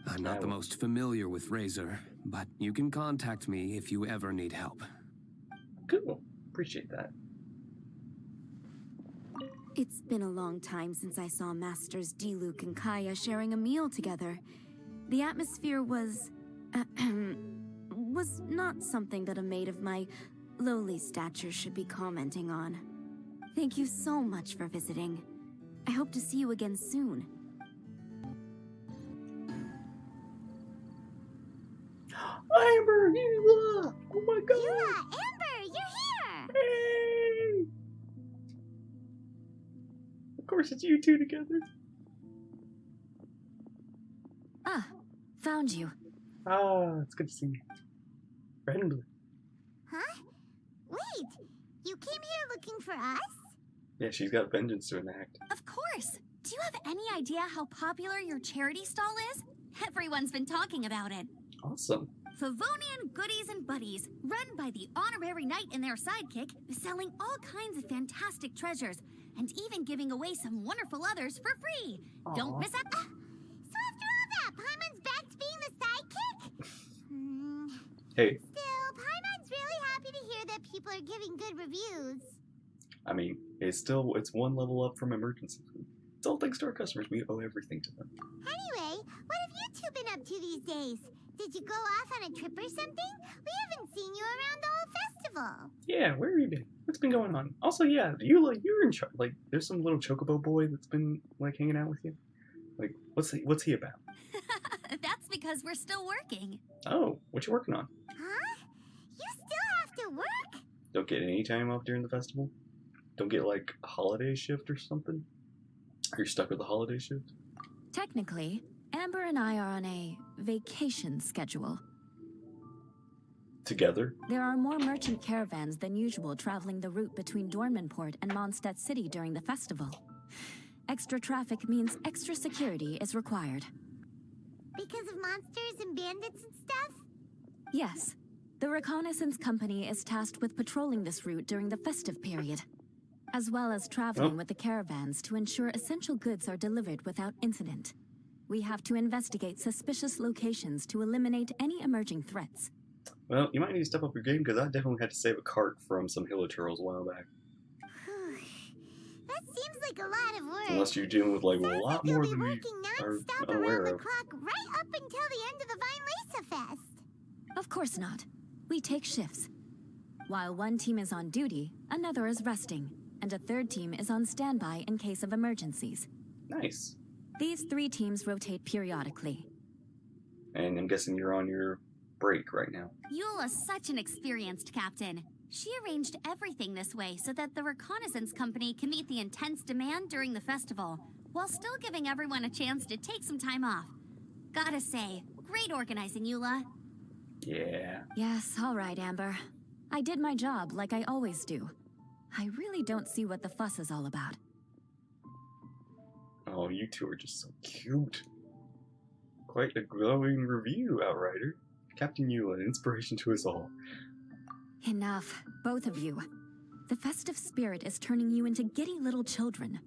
I'm not the most familiar with Razor, but you can contact me if you ever need help. Cool. Appreciate that. It's been a long time since I saw Masters D-Luke and Kaya sharing a meal together. The atmosphere was not something that a maid of my lowly stature should be commenting on. Thank you so much for visiting. I hope to see you again soon. Amber, Eula! Oh my god! Eula, Amber, you're here! Hey! Of course it's you two together. Ah, found you. Ah, it's good to see you. Red and blue. Huh? Wait, you came here looking for us? Yeah, she's got vengeance to enact. Of course! Do you have any idea how popular your charity stall is? Everyone's been talking about it. Awesome. Favonian Goodies and Buddies, run by the honorary knight and their sidekick, selling all kinds of fantastic treasures, and even giving away some wonderful others for free. Aww. Don't miss out. So after all that, Paimon's back to being the sidekick? Hey. Still, Paimon's really happy to hear that people are giving good reviews. I mean, it's one level up from emergency food. It's all thanks to our customers. We owe everything to them. Anyway, what have you two been up to these days? Did you go off on a trip or something? We haven't seen you around the whole festival. Yeah, where have you been? What's been going on? Also, yeah, you're in charge. Like, there's some little chocobo boy that's been like hanging out with you. Like, what's he about? That's because we're still working. Oh, what you working on? Huh? You still have to work? Don't get any time off during the festival? Don't get like a holiday shift or something? Are you stuck with the holiday shift? Technically, Amber and I are on a vacation schedule. Together? There are more merchant caravans than usual traveling the route between Dormanport and Mondstadt City during the festival. Extra traffic means extra security is required. Because of monsters and bandits and stuff? Yes. The reconnaissance company is tasked with patrolling this route during the festive period, as well as traveling with the caravans to ensure essential goods are delivered without incident. We have to investigate suspicious locations to eliminate any emerging threats. Well, you might need to step up your game, because I definitely had to save a cart from some hilliterals a while back. That seems like a lot of work. Unless you're dealing with like a lot more than we are unaware around the of. clock right up until the end of the Weinlesefest. Of course not. We take shifts. While one team is on duty, another is resting, and a third team is on standby in case of emergencies. Nice. These 3 teams rotate periodically. And I'm guessing you're on your break right now. Eula's such an experienced captain. She arranged everything this way so that the reconnaissance company can meet the intense demand during the festival, while still giving everyone a chance to take some time off. Gotta say, great organizing, Eula. Yeah. Yes, all right, Amber. I did my job like I always do. I really don't see what the fuss is all about. Oh, you two are just so cute. Quite a glowing review, Outrider. Captain Eula, an inspiration to us all. Enough, both of you. The festive spirit is turning you into giddy little children.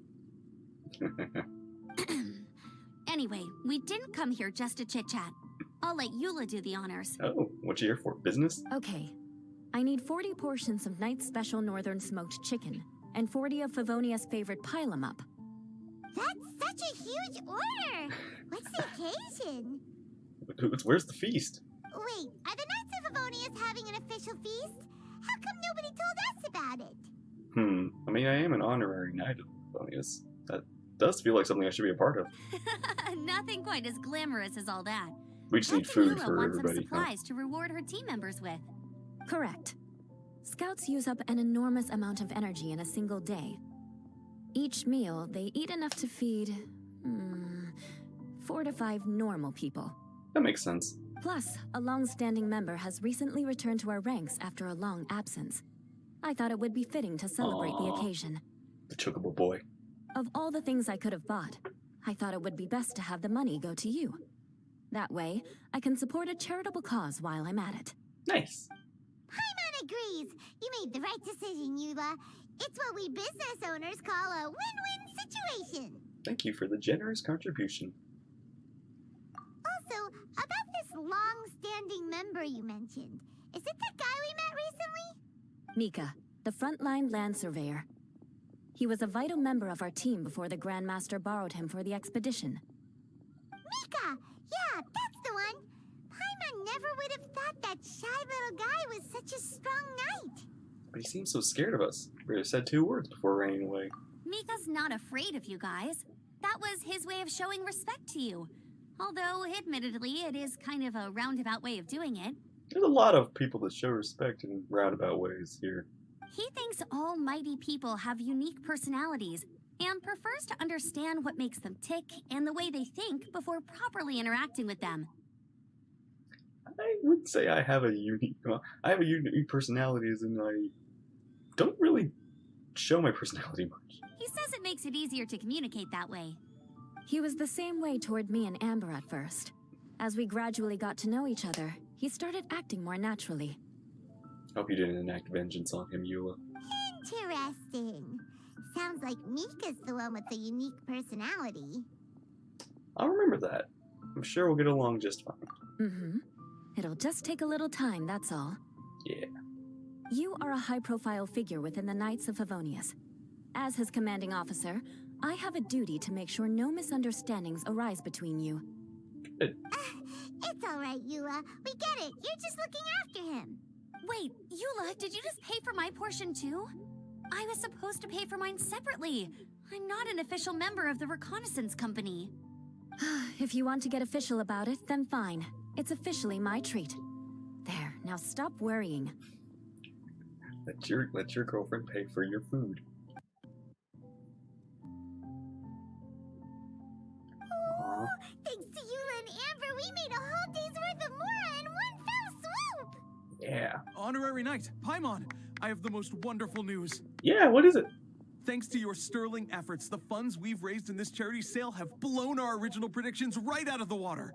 Anyway, we didn't come here just to chit-chat. I'll let Eula do the honors. Oh, what you here for? Business? Okay. I need 40 portions of Night's Special Northern Smoked Chicken, and 40 of Favonia's favorite pile-em-up. That's such a huge order! What's the occasion? Where's the feast? Wait, are the Knights of Favonius having an official feast? How come nobody told us about it? I mean, I am an honorary Knight of Favonius. That does feel like something I should be a part of. Nothing quite as glamorous as all that. We just need food for wants everybody. some supplies to reward her team members with. Correct. Scouts use up an enormous amount of energy in a single day. Each meal, they eat enough to feed 4 to 5 normal people. That makes sense. Plus, a long-standing member has recently returned to our ranks after a long absence. I thought it would be fitting to celebrate the occasion. The Chocobo boy. Of all the things I could have bought, I thought it would be best to have the money go to you. That way, I can support a charitable cause while I'm at it. Nice. Paimon agrees. You made the right decision, Eula. It's what we business owners call a win-win situation. Thank you for the generous contribution. Also, about this long-standing member you mentioned, is it the guy we met recently? Mika, the frontline land surveyor. He was a vital member of our team before the Grandmaster borrowed him for the expedition. Mika! Yeah, that's the one! Paimon never would have thought that shy little guy was such a strong knight. But he seems so scared of us. We said 2 words before running away. Mika's not afraid of you guys. That was his way of showing respect to you. Although, admittedly, it is kind of a roundabout way of doing it. There's a lot of people that show respect in roundabout ways here. He thinks all mighty people have unique personalities and prefers to understand what makes them tick and the way they think before properly interacting with them. I would say I have a unique personality, as in I don't really show my personality much. He says it makes it easier to communicate that way. He was the same way toward me and Amber at first. As we gradually got to know each other, he started acting more naturally. Hope you didn't enact vengeance on him, Eula. Interesting. Sounds like Mika's the one with the unique personality. I'll remember that. I'm sure we'll get along just fine. It'll just take a little time, that's all. Yeah. You are a high-profile figure within the Knights of Favonius. As his commanding officer, I have a duty to make sure no misunderstandings arise between you. Good. It's alright, Eula. We get it. You're just looking after him. Wait, Eula, did you just pay for my portion too? I was supposed to pay for mine separately. I'm not an official member of the reconnaissance company. If you want to get official about it, then fine. It's officially my treat. There, now stop worrying. Let your girlfriend pay for your food. Oh, thanks to Eula and Amber, we made a whole day's worth of Mora in one fell swoop! Yeah. Honorary Knight, Paimon, I have the most wonderful news. Yeah, what is it? Thanks to your sterling efforts, the funds we've raised in this charity sale have blown our original predictions right out of the water.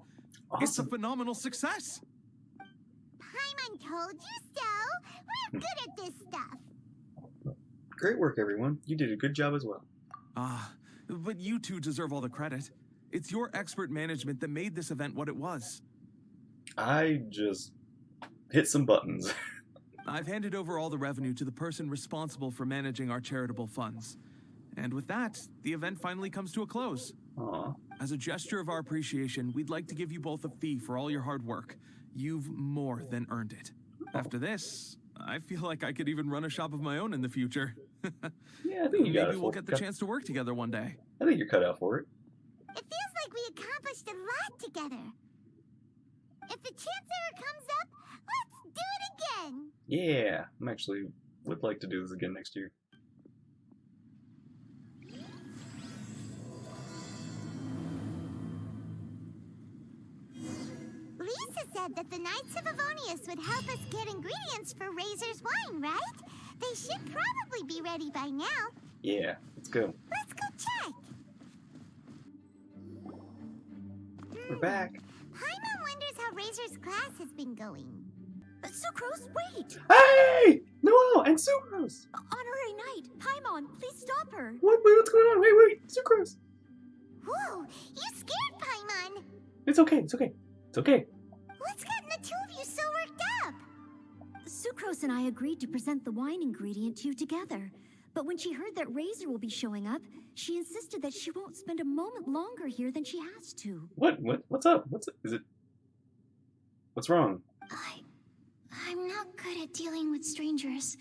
Awesome. It's a phenomenal success. Paimon told you so! We're good at this stuff! Great work, everyone. You did a good job as well. But you two deserve all the credit. It's your expert management that made this event what it was. I just hit some buttons. I've handed over all the revenue to the person responsible for managing our charitable funds. And with that, the event finally comes to a close. Aww. As a gesture of our appreciation, we'd like to give you both a fee for all your hard work. You've more than earned it. After this, I feel like I could even run a shop of my own in the future. Yeah, I think you got it. Maybe we'll get the chance to work together one day. I think you're cut out for it. It feels like we accomplished a lot together. If the chance ever comes up, let's do it again! Yeah, I'm actually would like to do this again next year. Lisa said that the Knights of Avonius would help us get ingredients for Razor's wine, right? They should probably be ready by now. Yeah, let's go. Let's go check. We're back. Paimon wonders how Razor's class has been going. Sucrose, wait! Hey! Noelle and Sucrose! Honorary Knight, Paimon, please stop her. What? Wait, what's going on? Wait, Sucrose! Whoa, you scared Paimon! It's okay, it's okay. It's okay. What's gotten the two of you so worked up? Sucrose and I agreed to present the wine ingredient to you together. But when she heard that Razor will be showing up, she insisted that she won't spend a moment longer here than she has to. What's up? What's wrong? I'm not good at dealing with strangers.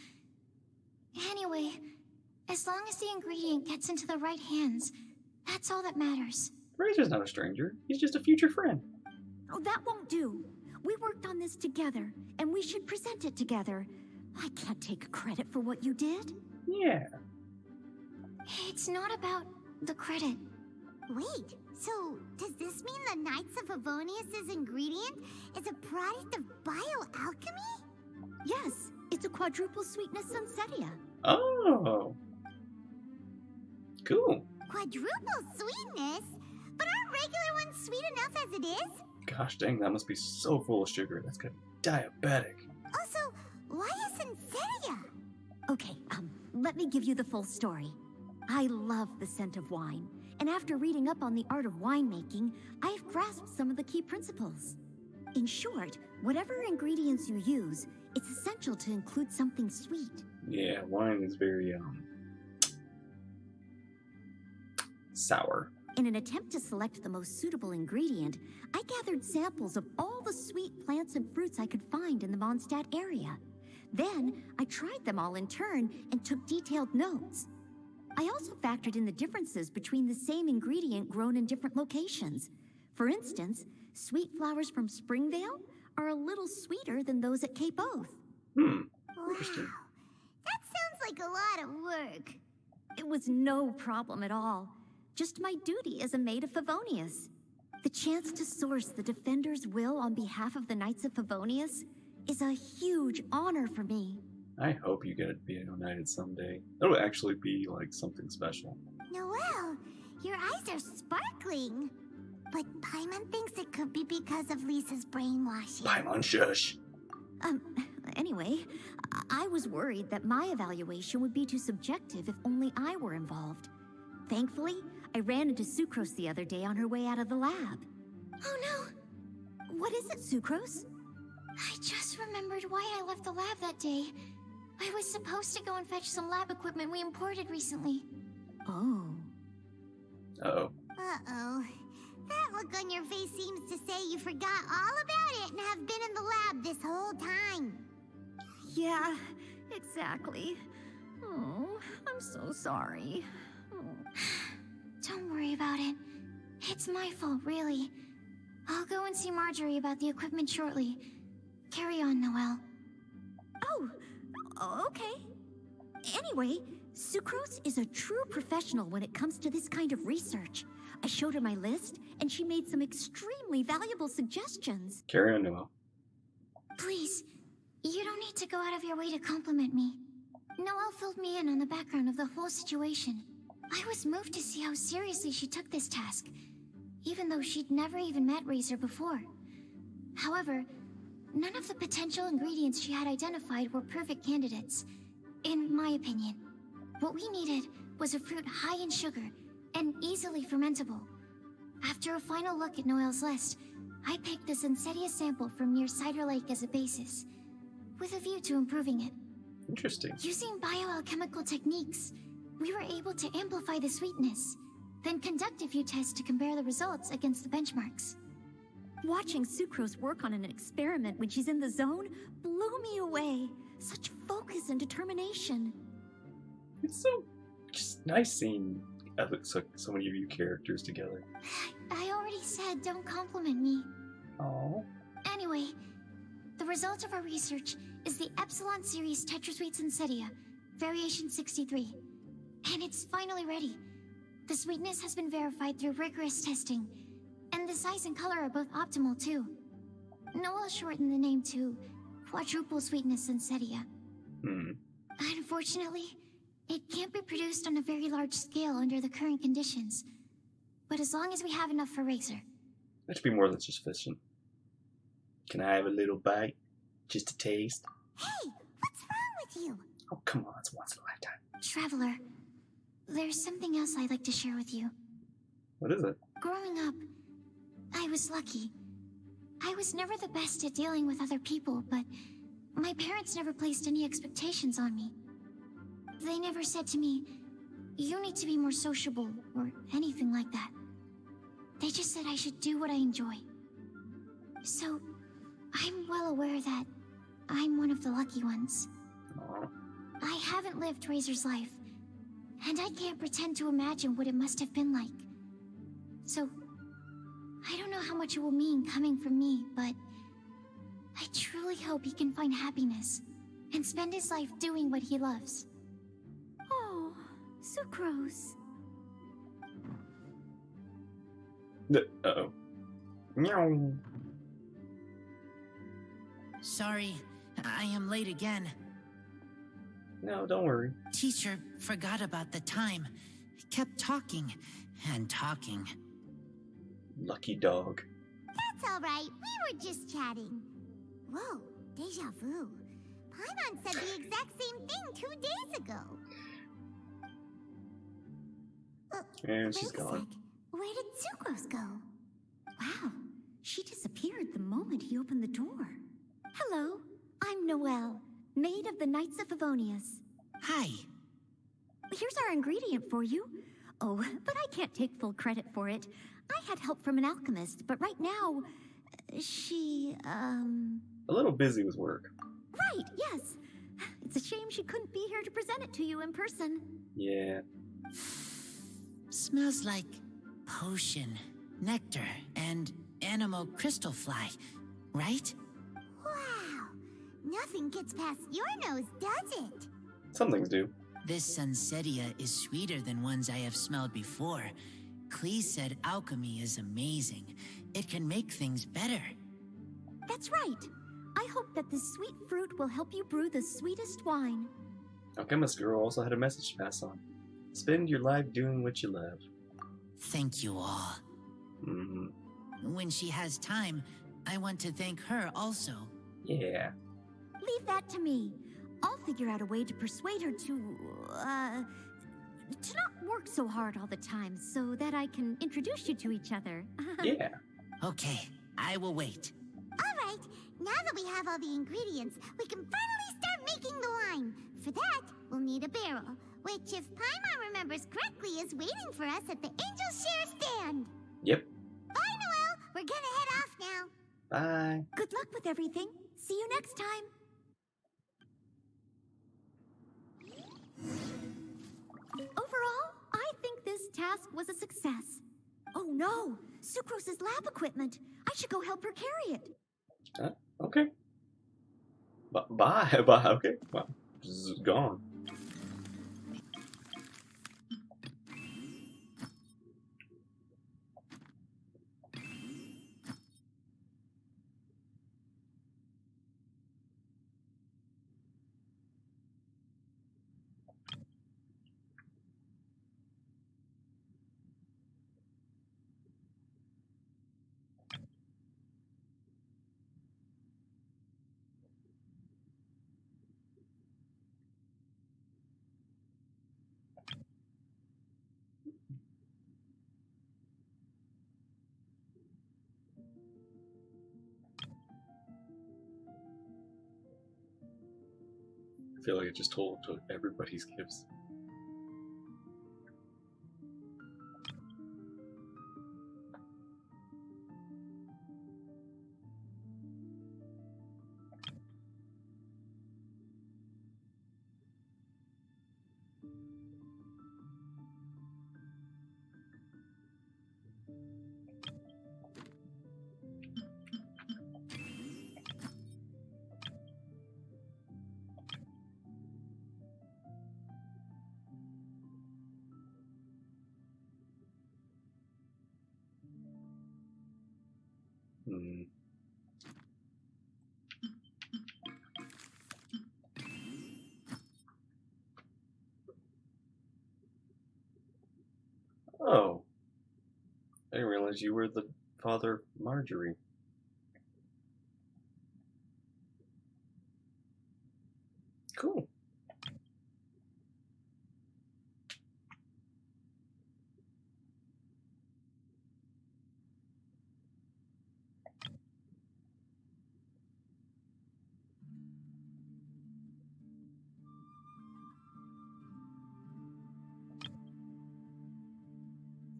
Anyway, as long as the ingredient gets into the right hands, that's all that matters. Razor's not a stranger. He's just a future friend. Oh, that won't do. We worked on this together, and we should present it together. I can't take credit for what you did. Yeah. It's not about the credit. Wait, so does this mean the Knights of Avonius' ingredient is a product of bioalchemy? Yes, it's a quadruple sweetness sunsetia. Oh. Cool. Quadruple sweetness? But aren't regular ones sweet enough as it is? Gosh dang, that must be so full of sugar. That's gonna be diabetic. Also, why is sunsetia? Okay, let me give you the full story. I love the scent of wine, and after reading up on the art of winemaking, I've grasped some of the key principles. In short, whatever ingredients you use, it's essential to include something sweet. Yeah, wine is very, sour. In an attempt to select the most suitable ingredient, I gathered samples of all the sweet plants and fruits I could find in the Mondstadt area. Then, I tried them all in turn and took detailed notes. I also factored in the differences between the same ingredient grown in different locations. For instance, sweet flowers from Springvale are a little sweeter than those at Cape Oath. Interesting. Wow, that sounds like a lot of work. It was no problem at all. Just my duty as a maid of Favonius. The chance to source the Defender's will on behalf of the Knights of Favonius is a huge honor for me. I hope you get to be united someday. That'll actually be like something special. Noelle, your eyes are sparkling. But Paimon thinks it could be because of Lisa's brainwashing. Paimon, shush. Anyway, I was worried that my evaluation would be too subjective if only I were involved. Thankfully, I ran into Sucrose the other day on her way out of the lab. Oh no! What is it, Sucrose? I just remembered why I left the lab that day. I was supposed to go and fetch some lab equipment we imported recently. Oh. Uh-oh. Uh-oh. That look on your face seems to say you forgot all about it and have been in the lab this whole time. Yeah, exactly. Oh, I'm so sorry. Don't worry about it. It's my fault, really. I'll go and see Marjorie about the equipment shortly. Carry on, Noelle. Oh, okay. Anyway, Sucrose is a true professional when it comes to this kind of research. I showed her my list, and she made some extremely valuable suggestions. Carry on, Noelle. Please, you don't need to go out of your way to compliment me. Noelle filled me in on the background of the whole situation. I was moved to see how seriously she took this task, even though she'd never even met Razor before. However, none of the potential ingredients she had identified were perfect candidates, in my opinion. What we needed was a fruit high in sugar and easily fermentable. After a final look at Noelle's list, I picked the Sensetia sample from near Cider Lake as a basis, with a view to improving it. Interesting. Using bioalchemical techniques, we were able to amplify the sweetness, then conduct a few tests to compare the results against the benchmarks. Watching Sucrose work on an experiment when she's in the zone blew me away. Such focus and determination. It's so just nice seeing so many of you characters together. I already said don't compliment me. Oh. Anyway, the result of our research is the Epsilon Series Tetrasweet Sensetia, Variation 63. And it's finally ready. The sweetness has been verified through rigorous testing, and the size and color are both optimal too. Noelle shortened the name to Quadruple Sweetness Sensetia. Unfortunately, it can't be produced on a very large scale under the current conditions. But as long as we have enough for Razor. That should be more than just sufficient. Can I have a little bite? Just a taste? Hey, what's wrong with you? Oh, come on, it's once in a lifetime. Traveler, there's something else I'd like to share with you. What is it? Growing up, I was lucky. I was never the best at dealing with other people, but my parents never placed any expectations on me. They never said to me, you need to be more sociable, or anything like that. They just said I should do what I enjoy. So, I'm well aware that I'm one of the lucky ones. Aww. I haven't lived Razor's life, and I can't pretend to imagine what it must have been like. So, I don't know how much it will mean coming from me, but I truly hope he can find happiness and spend his life doing what he loves. Oh, Sucrose. Uh-oh. Meow. Sorry, I am late again. No, don't worry. Teacher forgot about the time. Kept talking and talking. Lucky dog. That's alright, we were just chatting. Whoa, deja vu. Paimon said the exact same thing 2 days ago. And she's Wait a gone. sec. Where did Sucrose go? Wow, she disappeared the moment he opened the door. Hello, I'm Noelle, maid of the Knights of Favonius. Hi. Here's our ingredient for you. Oh, but I can't take full credit for it. I had help from an alchemist, but right now, she, A little busy with work. Right, yes. It's a shame she couldn't be here to present it to you in person. Yeah. Smells like potion, nectar, and animal crystal fly, right? Wow, nothing gets past your nose, does it? Some things do. This Sensetia is sweeter than ones I have smelled before. Clee said alchemy is amazing. It can make things better. That's right. I hope that this sweet fruit will help you brew the sweetest wine. Alchemist Girl also had a message to pass on. Spend your life doing what you love. Thank you all. When she has time, I want to thank her also. Yeah. Leave that to me. I'll figure out a way to persuade her to not work so hard all the time so that I can introduce you to each other. Yeah. Okay, I will wait. Alright, now that we have all the ingredients, we can finally start making the wine. For that, we'll need a barrel, which, if Paimon remembers correctly, is waiting for us at the Angel Share stand. Yep. we're gonna head off now. Bye. Good luck with everything. See you next time. Overall, I think this task was a success. Oh no! Sucrose's lab equipment. I should go help her carry it. Okay. Bye. Bye. Okay. Well, this is gone. I feel like I just told everybody's gifts. Oh. I didn't realize you were the father of Marjorie. Cool.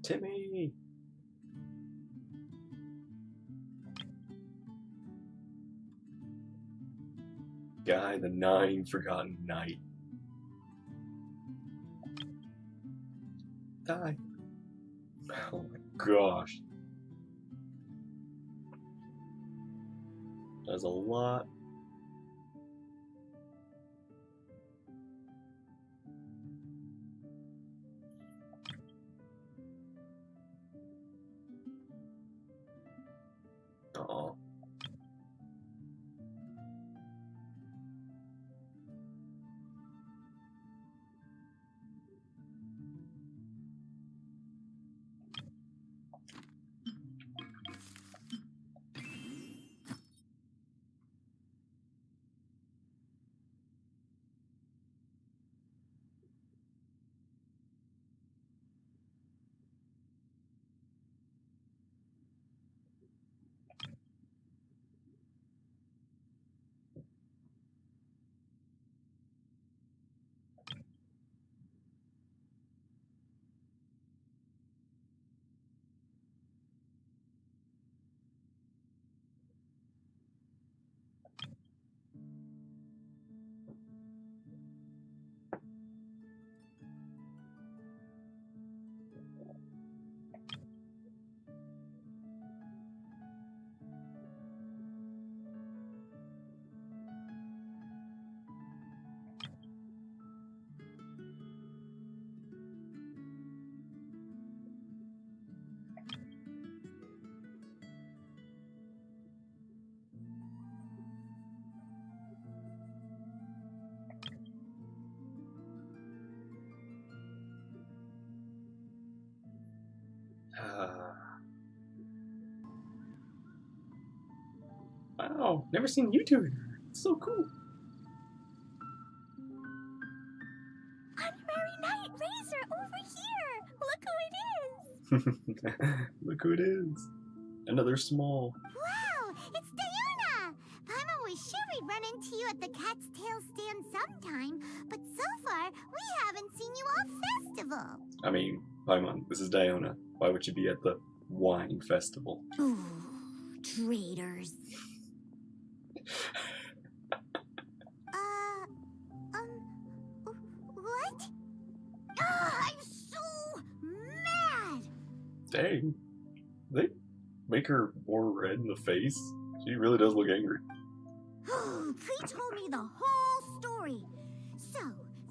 Timmy! Guy, the 9 Forgotten Night. Die. Oh my gosh. That's a lot. Oh. Wow, never seen you two. It's so cool. Honorary Knight Razor over here! Look who it is! Look who it is. Another small. Wow, it's Diona! Paimon was sure we'd run into you at the Cat's Tail stand sometime, but so far, we haven't seen you all festival. I mean, Paimon, this is Diona. Why would you be at the wine festival. Ooh, traitors. What? I'm so mad! Dang. They make her more red in the face? She really does look angry. He told me the whole story. So,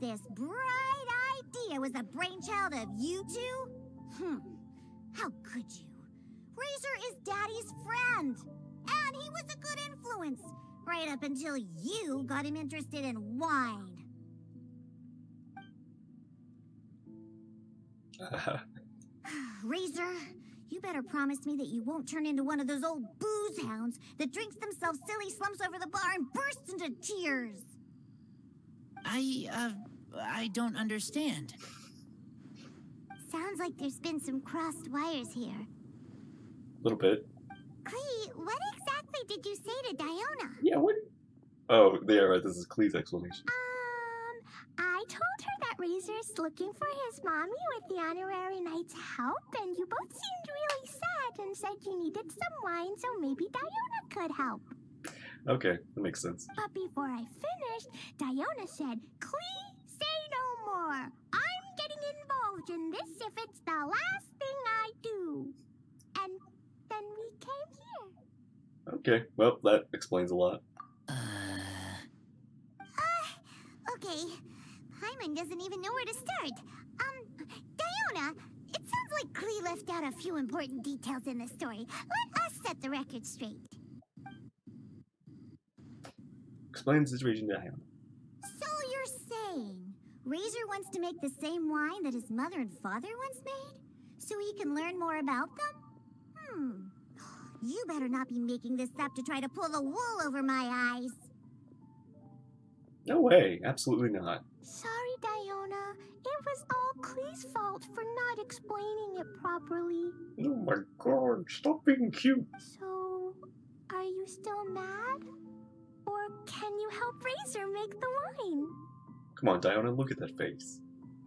this bright idea was the brainchild of you two? How could you? Razor is Daddy's friend. And he was a good influence. Right up until you got him interested in wine. Razor, you better promise me that you won't turn into one of those old booze hounds that drinks themselves silly, slumps over the bar, and bursts into tears. I don't understand. Sounds like there's been some crossed wires here. A little bit. Clee, what exactly did you say to Diona? Yeah, what? Oh, yeah, right, this is Clee's explanation. I told her that Razor's looking for his mommy with the honorary knight's help, and you both seemed really sad and said you needed some wine, so maybe Diona could help. Okay, that makes sense. But before I finished, Diona said, Clee, say no more. I'm getting involved in this if it's the last thing I do. And then we came here. Okay, well, that explains a lot. Okay. Paimon doesn't even know where to start. Diona, it sounds like Clee left out a few important details in the story. Let us set the record straight. Explain the situation to Diona. So you're saying Razor wants to make the same wine that his mother and father once made? So he can learn more about them? You better not be making this up to try to pull the wool over my eyes. No way, absolutely not. Sorry, Diona. It was all Clee's fault for not explaining it properly. Oh my god, stop being cute. So, are you still mad? Or can you help Razor make the wine? Come on, Diona, look at that face.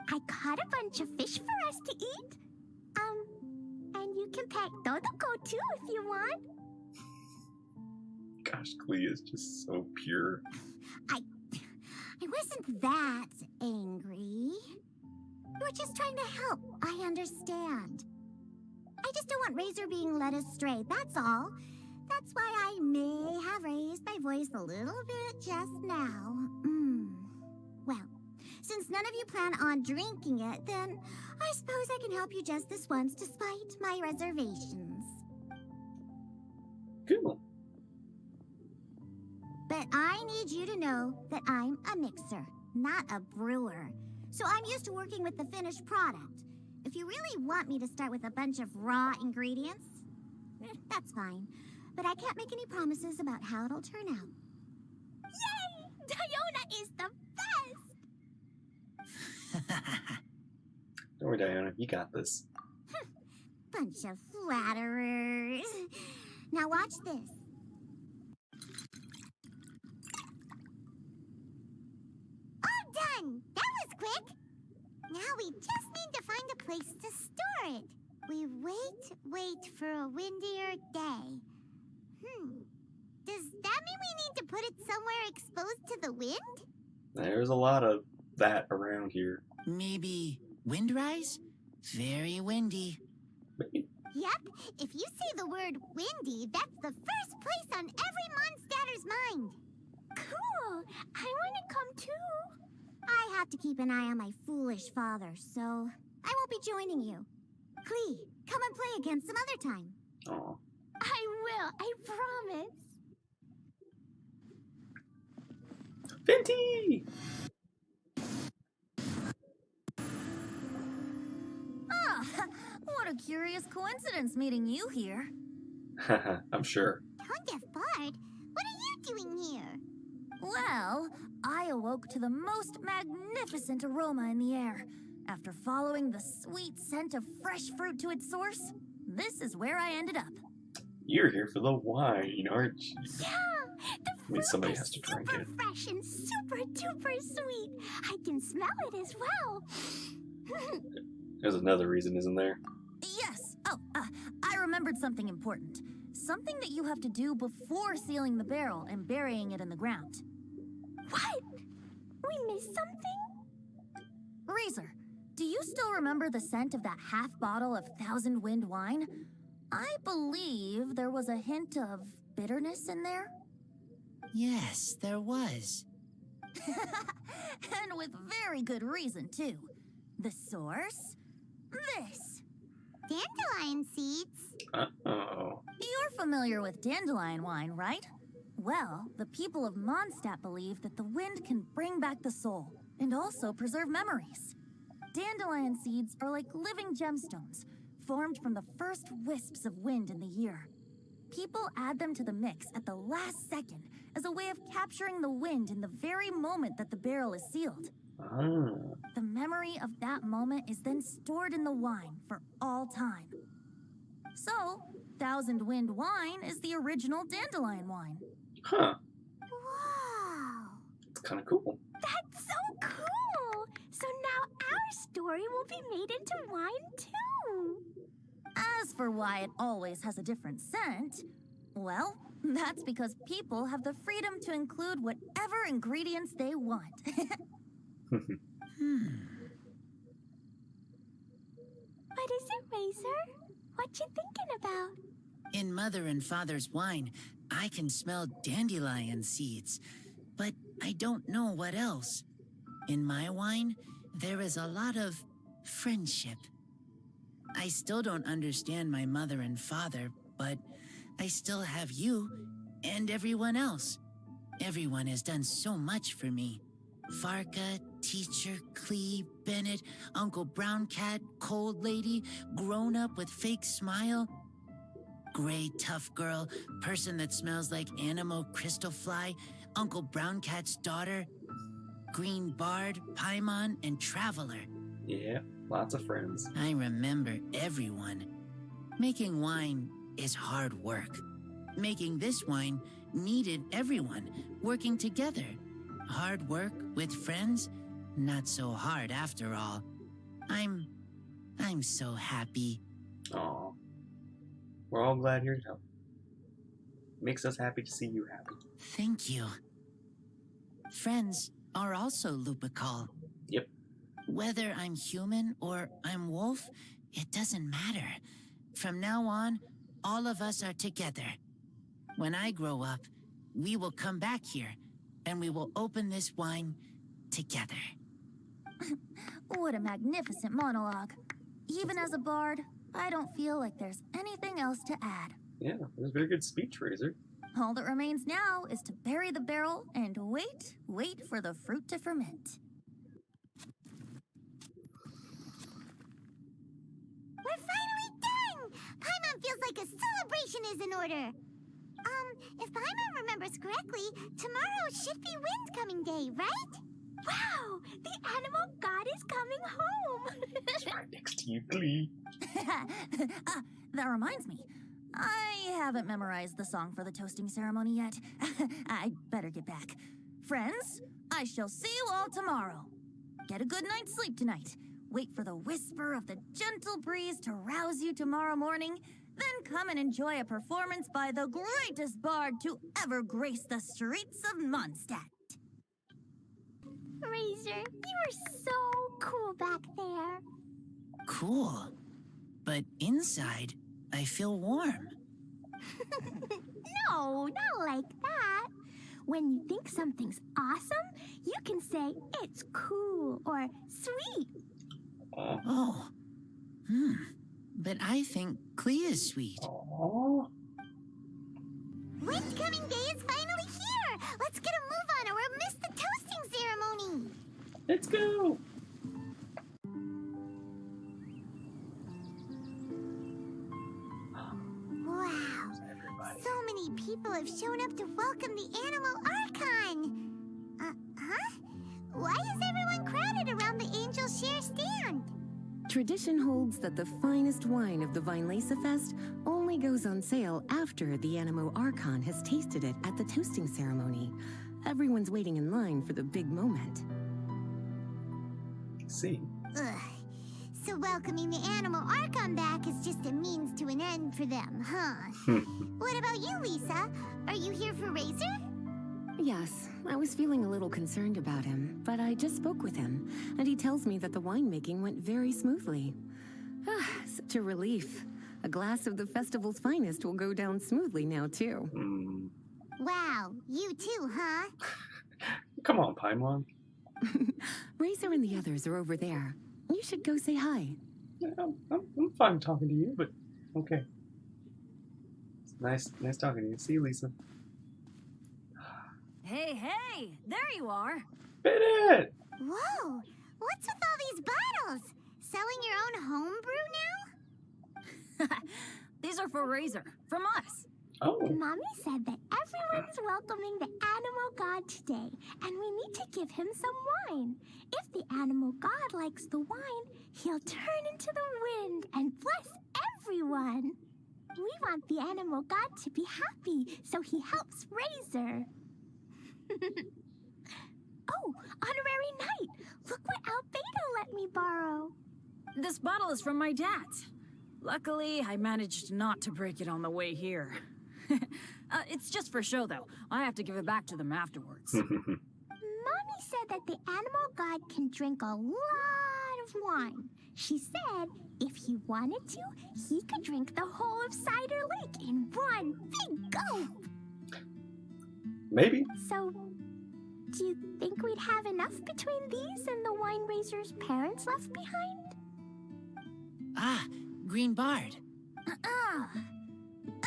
I caught a bunch of fish for us to eat. And you can pet Dodoko too if you want. Gosh, Clee is just so pure. I wasn't that angry. You were just trying to help. I understand. I just don't want Razor being led astray, that's all. That's why I may have raised my voice a little bit just now. Well, since none of you plan on drinking it, then I suppose I can help you just this once despite my reservations. Cool. But I need you to know that I'm a mixer, not a brewer. So I'm used to working with the finished product. If you really want me to start with a bunch of raw ingredients, that's fine. But I can't make any promises about how it'll turn out. Yay! Diona is the best! Don't worry, Diona, you got this. Bunch of flatterers. Now watch this. All done! That was quick! Now we just need to find a place to store it. We wait for a windier day. Does that mean we need to put it somewhere exposed to the wind? There's a lot of that around here. Maybe windrise? Very windy. Yep, if you say the word windy, that's the first place on every monster's mind. Cool! I want to come too. I have to keep an eye on my foolish father, so I won't be joining you. Clee, come and play again some other time. Aw. I will, I promise. Venti! What a curious coincidence meeting you here. I'm sure. Tone-deaf bard, what are you doing here? Well, I awoke to the most magnificent aroma in the air. After following the sweet scent of fresh fruit to its source, this is where I ended up. You're here for the wine, aren't you? Yeah! The fruit somebody is has to drink super it. fresh and super duper sweet. I can smell it as well. There's another reason, isn't there? Yes, Oh, I remembered something important. Something that you have to do before sealing the barrel and burying it in the ground. What? We missed something? Razor, do you still remember the scent of that half bottle of Thousand Wind wine? I believe there was a hint of bitterness in there. Yes, there was. And with very good reason, too. The source? This. Dandelion seeds? Uh-oh. You're familiar with dandelion wine, right? Well, the people of Mondstadt believe that the wind can bring back the soul and also preserve memories. Dandelion seeds are like living gemstones, formed from the first wisps of wind in the year. People add them to the mix at the last second as a way of capturing the wind in the very moment that the barrel is sealed. Oh. The memory of that moment is then stored in the wine for all time. So, Thousand Wind wine is the original dandelion wine. Huh. Wow. It's kind of cool. That's so cool! So now our story will be made into wine too. As for why it always has a different scent, well, that's because people have the freedom to include whatever ingredients they want. What is it, Razor? What you thinking about? In Mother and Father's wine, I can smell dandelion seeds, but I don't know what else. In my wine, there is a lot of friendship. I still don't understand my mother and father, but I still have you and everyone else. Everyone has done so much for me. Farka, Teacher, Clee, Bennett, Uncle Brown Cat, Cold Lady, Grown Up with Fake Smile, Gray Tough Girl, Person that Smells like Animo Crystal Fly, Uncle Brown Cat's Daughter, Green Bard, Paimon, and Traveler. Yeah, lots of friends. I remember everyone. Making wine is hard work. Making this wine needed everyone working together. Hard work with friends? Not so hard after all. I'm so happy. Aw. We're all glad here to help. Makes us happy to see you happy. Thank you. Friends are also Lupical. Yep. Whether I'm human or I'm wolf, it doesn't matter. From now on, all of us are together. When I grow up, we will come back here, and we will open this wine together. What a magnificent monologue. Even as a bard, I don't feel like there's anything else to add. Yeah, it was a very good speech, Razor. All that remains now is to bury the barrel and wait for the fruit to ferment. We're finally done! Paimon feels like a celebration is in order. If Paimon remembers correctly, tomorrow should be Wind Coming Day, right? Wow! The animal god is coming home! It's right next to you, Glee. That reminds me. I haven't memorized the song for the toasting ceremony yet. I'd better get back. Friends, I shall see you all tomorrow. Get a good night's sleep tonight. Wait for the whisper of the gentle breeze to rouse you tomorrow morning. Then come and enjoy a performance by the greatest bard to ever grace the streets of Mondstadt. Razor, you are so cool back there. Cool. But inside, I feel warm. No, not like that. When you think something's awesome, you can say it's cool or sweet. Oh. But I think Clea is sweet. Aww. Wind Coming Day is finally here! Let's get a move on or we'll miss the toasting ceremony! Let's go! Wow! So many people have shown up to welcome the Animal Archon! Huh? Why is everyone crowded around the Angel Share stand? Tradition holds that the finest wine of the Weinlesefest only goes on sale after the Animo Archon has tasted it at the toasting ceremony. Everyone's waiting in line for the big moment. See. Ugh. So welcoming the Animal Archon back is just a means to an end for them, huh? What about you, Lisa? Are you here for Razor? Yes, I was feeling a little concerned about him, but I just spoke with him, and he tells me that the winemaking went very smoothly. Ah, such a relief. A glass of the festival's finest will go down smoothly now, too. Wow, you too, huh? Come on, Paimon. Razor and the others are over there. You should go say hi. Yeah, I'm fine talking to you, but okay. It's nice talking to you. See you, Lisa. Hey, there you are. Bit it! Whoa, what's with all these bottles? Selling your own homebrew now? These are for Razor, from us. Oh. Mommy said that everyone's welcoming the animal god today, and we need to give him some wine. If the animal god likes the wine, he'll turn into the wind and bless everyone. We want the animal god to be happy, so he helps Razor. Oh, honorary knight! Look what Albedo let me borrow. This bottle is from my dad. Luckily, I managed not to break it on the way here. It's just for show, though. I have to give it back to them afterwards. Mommy said that the animal god can drink a lot of wine. She said if he wanted to, he could drink the whole of Cider Lake in one big gulp. Maybe. So, do you think we'd have enough between these and the wine raiser's parents left behind? Ah, Green Bard.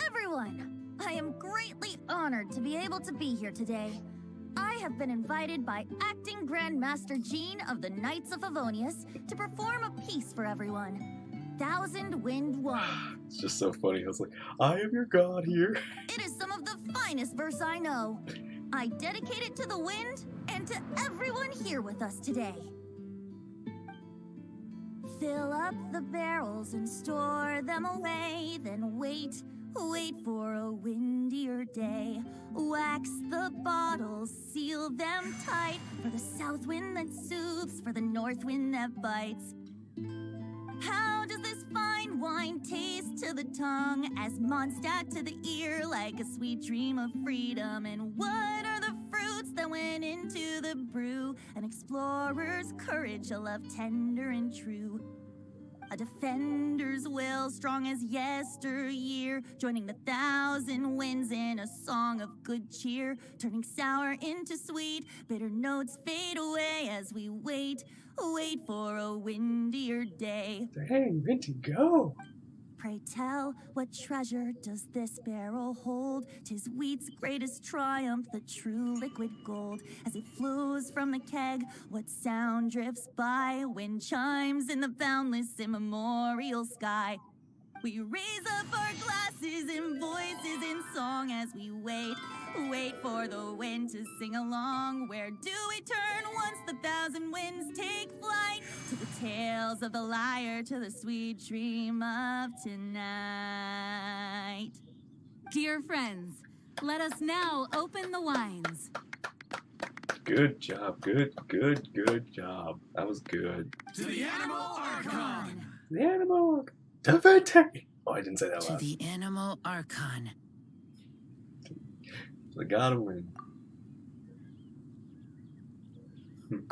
Everyone, I am greatly honored to be able to be here today. I have been invited by Acting Grand Master Jean of the Knights of Favonius to perform a piece for everyone. Thousand Wind Wine. It's just so funny. I was like, I am your god here. It is some of the finest verse I know. I dedicate it to the wind and to everyone here with us today. Fill up the barrels and store them away, then wait for a windier day. Wax the bottles, seal them tight, for the south wind that soothes, for the north wind that bites. How does this fine wine taste to the tongue, as Mondstadt to the ear, like a sweet dream of freedom? And what are the fruits that went into the brew? An explorer's courage, a love tender and true. A defender's will, strong as yesteryear, joining the thousand winds in a song of good cheer, turning sour into sweet, bitter notes fade away as we wait for a windier day. Dang, good to go. Pray tell, what treasure does this barrel hold? 'Tis wheat's greatest triumph, the true liquid gold. As it flows from the keg, what sound drifts by? Wind chimes in the boundless immemorial sky. We raise up our glasses and voices in song as we wait for the wind to sing along. Where do we turn once the thousand winds take flight? To the tales of the lyre, to the sweet dream of tonight. Dear friends, let us now open the wines. Good job. Good job. That was good. To the Animal Archon! The Animal Archon. Davete! Oh, I didn't say that To last. the Animal Archon. The god of wind.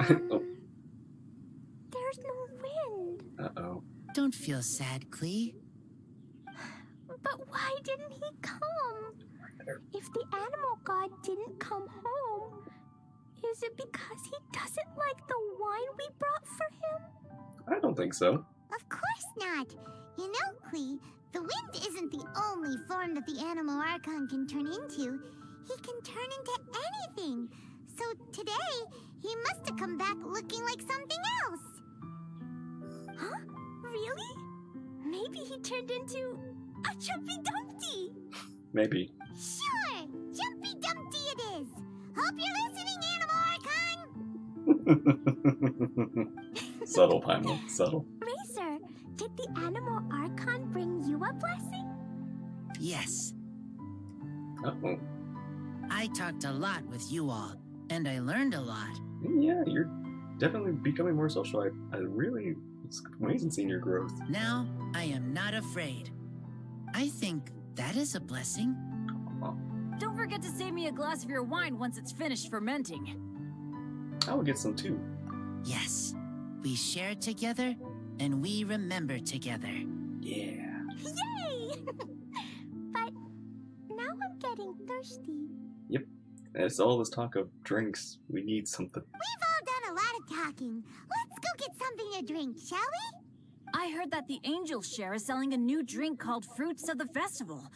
Oh. There's no wind. Uh-oh. Don't feel sad, Klee. But why didn't he come? If the animal god didn't come home, is it because he doesn't like the wine we brought for him? I don't think so. Of course not. You know, Klee, the wind isn't the only form that the Animal Archon can turn into. He can turn into anything. So today, he must have come back looking like something else. Huh? Really? Maybe he turned into a Jumpy Dumpty. Maybe. Sure, Jumpy Dumpty it is. Hope you're listening, Animal Archon. Subtle, Paimon. Subtle. Razor, did the Animal Archon bring you a blessing? Yes. Uh-oh. I talked a lot with you all, and I learned a lot. Yeah, you're definitely becoming more social. I really It's amazing seeing your growth. Now I am not afraid. I think that is a blessing. Don't forget to save me a glass of your wine once it's finished fermenting. I will get some too. Yes, we share together and we remember together. Yeah. Yay! But now I'm getting thirsty. Yep. That's all this talk of drinks. We need something. We've all done a lot of talking. Let's go get something to drink, shall we? I heard that the Angel Share is selling a new drink called Fruits of the Festival.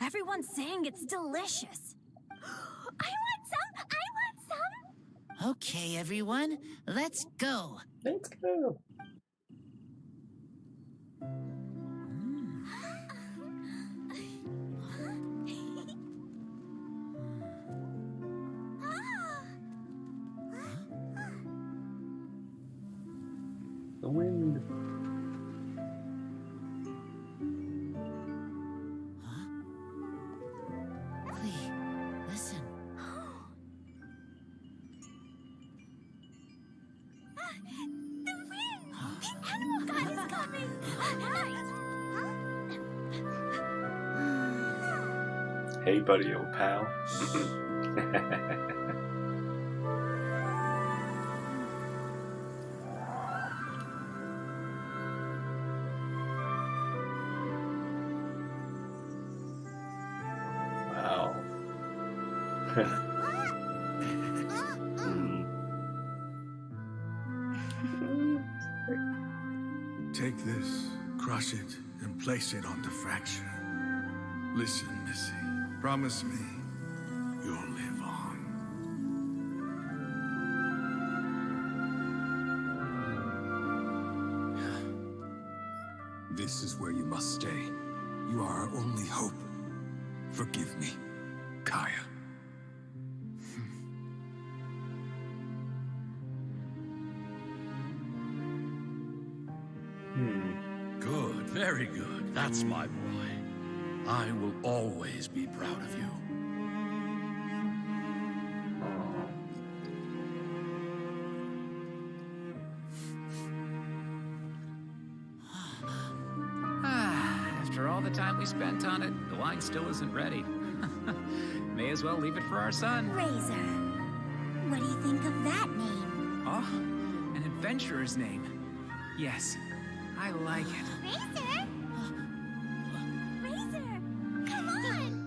Everyone's saying it's delicious. I want some! I want some! Okay, everyone, let's go. Let's go. The wind. Please, listen. The wind! The animal god is coming! Hey, buddy, old pal. Wow. Take this, crush it, and place it on the fracture. Listen, Missy. Promise me you'll live on. This is where you must stay. You are our only hope. Forgive me, Kaya. Good, very good. That's my boy. I will always be proud of you. After all the time we spent on it, the wine still isn't ready. May as well leave it for our son. Razor. What do you think of that name? Oh, an adventurer's name. Yes, I like it. Razor? Razor, come on!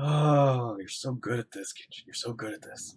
Oh, you're so good at this, Genshin. You're so good at this.